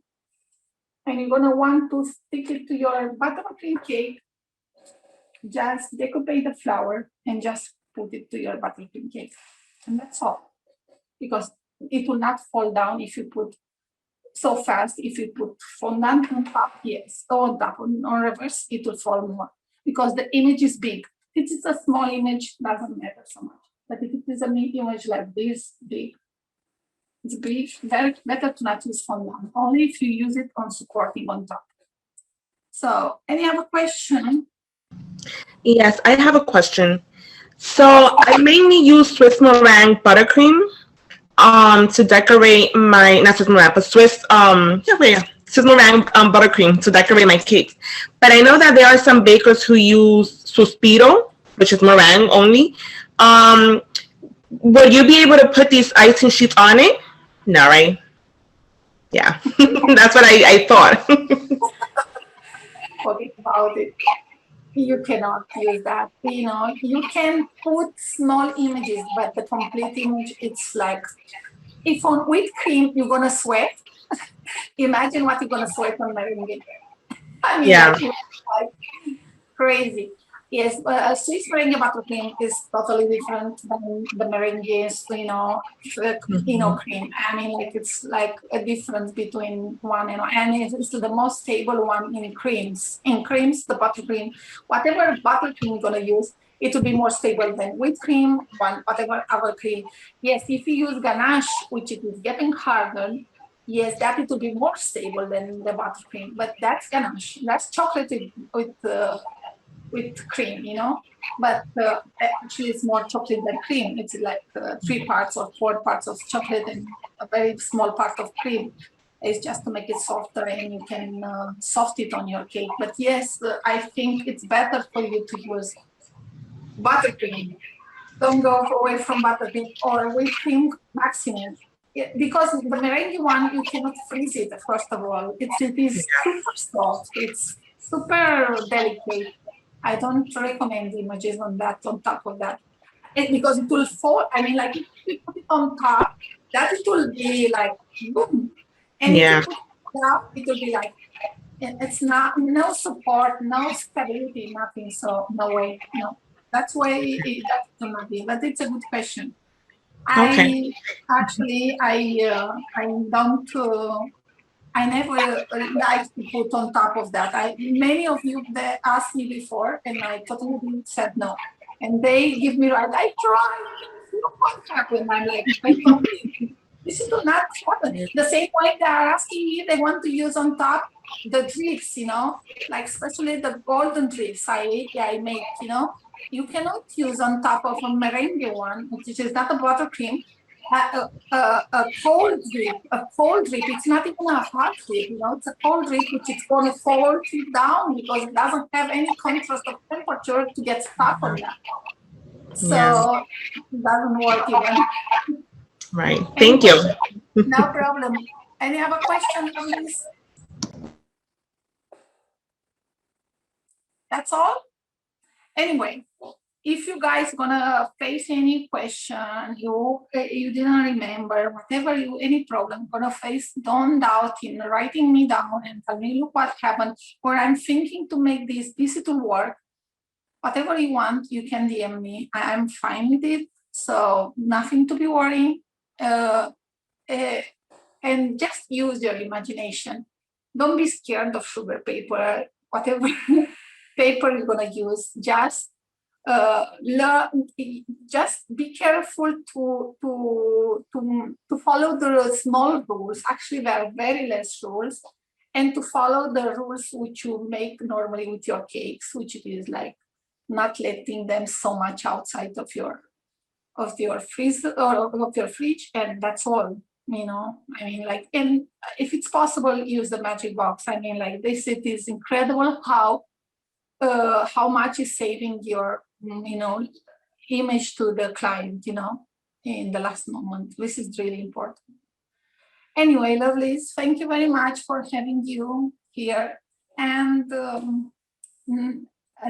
[SPEAKER 2] and you're gonna want to stick it to your buttercream cake, just decoupage the flower and just put it to your buttercream cake. And that's all. Because it will not fall down if you put so fast. If you put fondant on top, yes, or on top, on reverse, it will fall more. Because the image is big. If it's a small image, doesn't matter so much. But if it is a big image like this, big, it's big, very better to not use fondant, only if you use it on supporting on top. So, any other question?
[SPEAKER 4] Yes, I have a question. So I mainly use Swiss meringue buttercream to decorate my, not Swiss meringue, but Swiss meringue buttercream to decorate my cakes. But I know that there are some bakers who use Suspiro, which is meringue only. Would you be able to put these icing sheets on it? No, right? Yeah, that's what I thought.
[SPEAKER 2] Forget about it. You cannot use that. You can put small images, but the complete image, it's like, if on whipped cream you're gonna sweat, imagine what you're gonna sweat on meringue.
[SPEAKER 4] Yeah.
[SPEAKER 2] Like crazy. Yes, Swiss meringue buttercream is totally different than the meringues, cream. It's like a difference between one and it's the most stable one in creams. In creams, the buttercream, whatever buttercream you're gonna use, it will be more stable than whipped cream, whatever other cream. Yes, if you use ganache, which it is getting harder, yes, that it will be more stable than the buttercream, but that's ganache. That's chocolate with cream, but actually it's more chocolate than cream. It's like 3 parts or 4 parts of chocolate and a very small part of cream. It's just to make it softer, and you can soft it on your cake. But yes, I think it's better for you to use buttercream. Don't go away from buttercream or whipped cream maximum. Because the meringue one, you cannot freeze it, first of all. It is super soft. It's super delicate. I don't recommend images on top of that. Because it will fall. Like if you put it on top, that it will be like boom. And if you put it down, it will be like, it's not, no support, no stability, nothing. So no way, no. That's why that cannot be. But it's a good question.
[SPEAKER 4] Okay.
[SPEAKER 2] I never like to put on top of that. Many of you that asked me before, and I totally said no. And they give me right. I tried. Look what happened. I'm like, I told you, this will not happen. The same way they are asking me, they want to use on top the drips, like especially the golden drips I make, You cannot use on top of a merengue one, which is not a buttercream, a cold drip. It's not even a hot drip, it's a cold drip, which is going to fall down because it doesn't have any contrast of temperature to get stuck on that. So it doesn't work even.
[SPEAKER 4] Right. Thank you.
[SPEAKER 2] No problem. Any other question on this? That's all? Anyway, if you guys gonna face any question, you didn't remember, whatever any problem gonna face, don't doubt in writing me down and tell me, look what happened, or I'm thinking to make this will work. Whatever you want, you can DM me. I'm fine with it. So nothing to be worried. And just use your imagination. Don't be scared of sugar paper whatever paper you're gonna use, just learn, just be careful to follow the small rules. Actually, there are very less rules, and to follow the rules which you make normally with your cakes, which it is like not letting them so much outside of your freezer or of your fridge, and that's all. You know, I mean, like, and if it's possible, use the magic box. I mean, like this, it is incredible how much is saving your, image to the client, in the last moment. This is really important. Anyway, lovelies, thank you very much for having you here, and a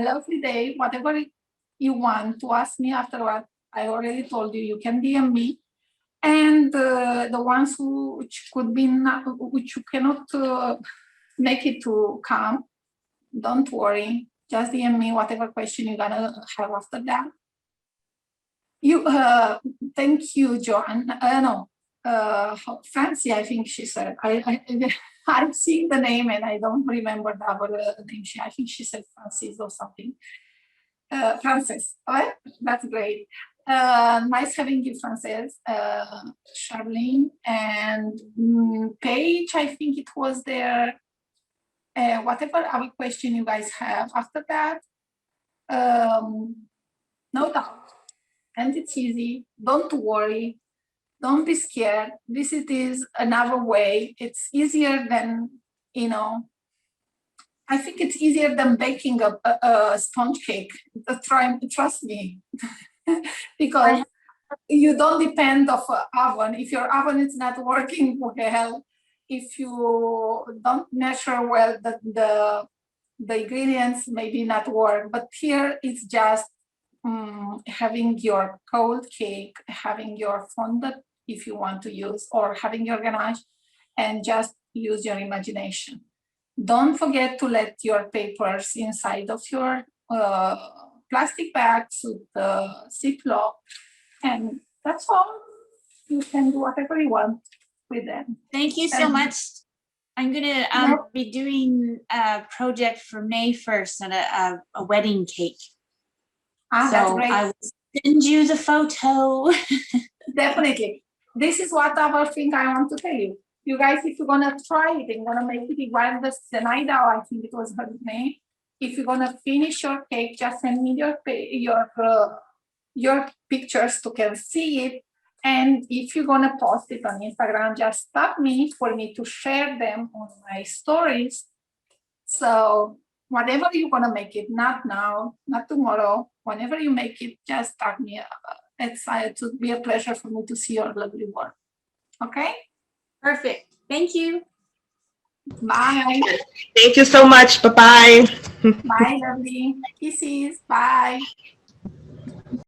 [SPEAKER 2] lovely day. Whatever you want to ask me afterward, I already told you, you can DM me. And the ones which could be not, which you cannot make it to come, don't worry. Just DM me whatever question you're gonna have after that. You, thank you, Joanna. No, Fancy, I think she said. I've seen the name and I don't remember the other name. I think she said Francis or something. Frances, oh, that's great. Nice having you, Frances. Charlene and Paige, I think it was there. Whatever other question you guys have after that, no doubt. And it's easy. Don't worry. Don't be scared. This is another way. It's easier than, I think it's easier than baking a sponge cake. Trust me, because you don't depend of an oven. If your oven is not working well, if you don't measure well, the ingredients maybe not work. But here it's just having your cold cake, having your fondant if you want to use, or having your ganache, and just use your imagination. Don't forget to let your papers inside of your plastic bags with the Ziploc, and that's all. You can do whatever you want with them.
[SPEAKER 3] Thank you so much. I'm gonna be doing a project for May 1st and a wedding cake.
[SPEAKER 2] That's great.
[SPEAKER 3] I will send you the photo.
[SPEAKER 2] Definitely. This is what other thing I want to tell you. You guys, if you're gonna try it and gonna make it while the Zenaida, I think it was her name. If you're gonna finish your cake, just send me your pictures to can see it. And if you're gonna post it on Instagram, just tag me for me to share them on my stories. So whatever you're gonna make it, not now, not tomorrow, whenever you make it, just tag me. It would be a pleasure for me to see your lovely work. Okay?
[SPEAKER 3] Perfect. Thank you.
[SPEAKER 2] Bye.
[SPEAKER 4] Thank you so much. Bye-bye.
[SPEAKER 2] Bye, lovely. Kisses. Bye.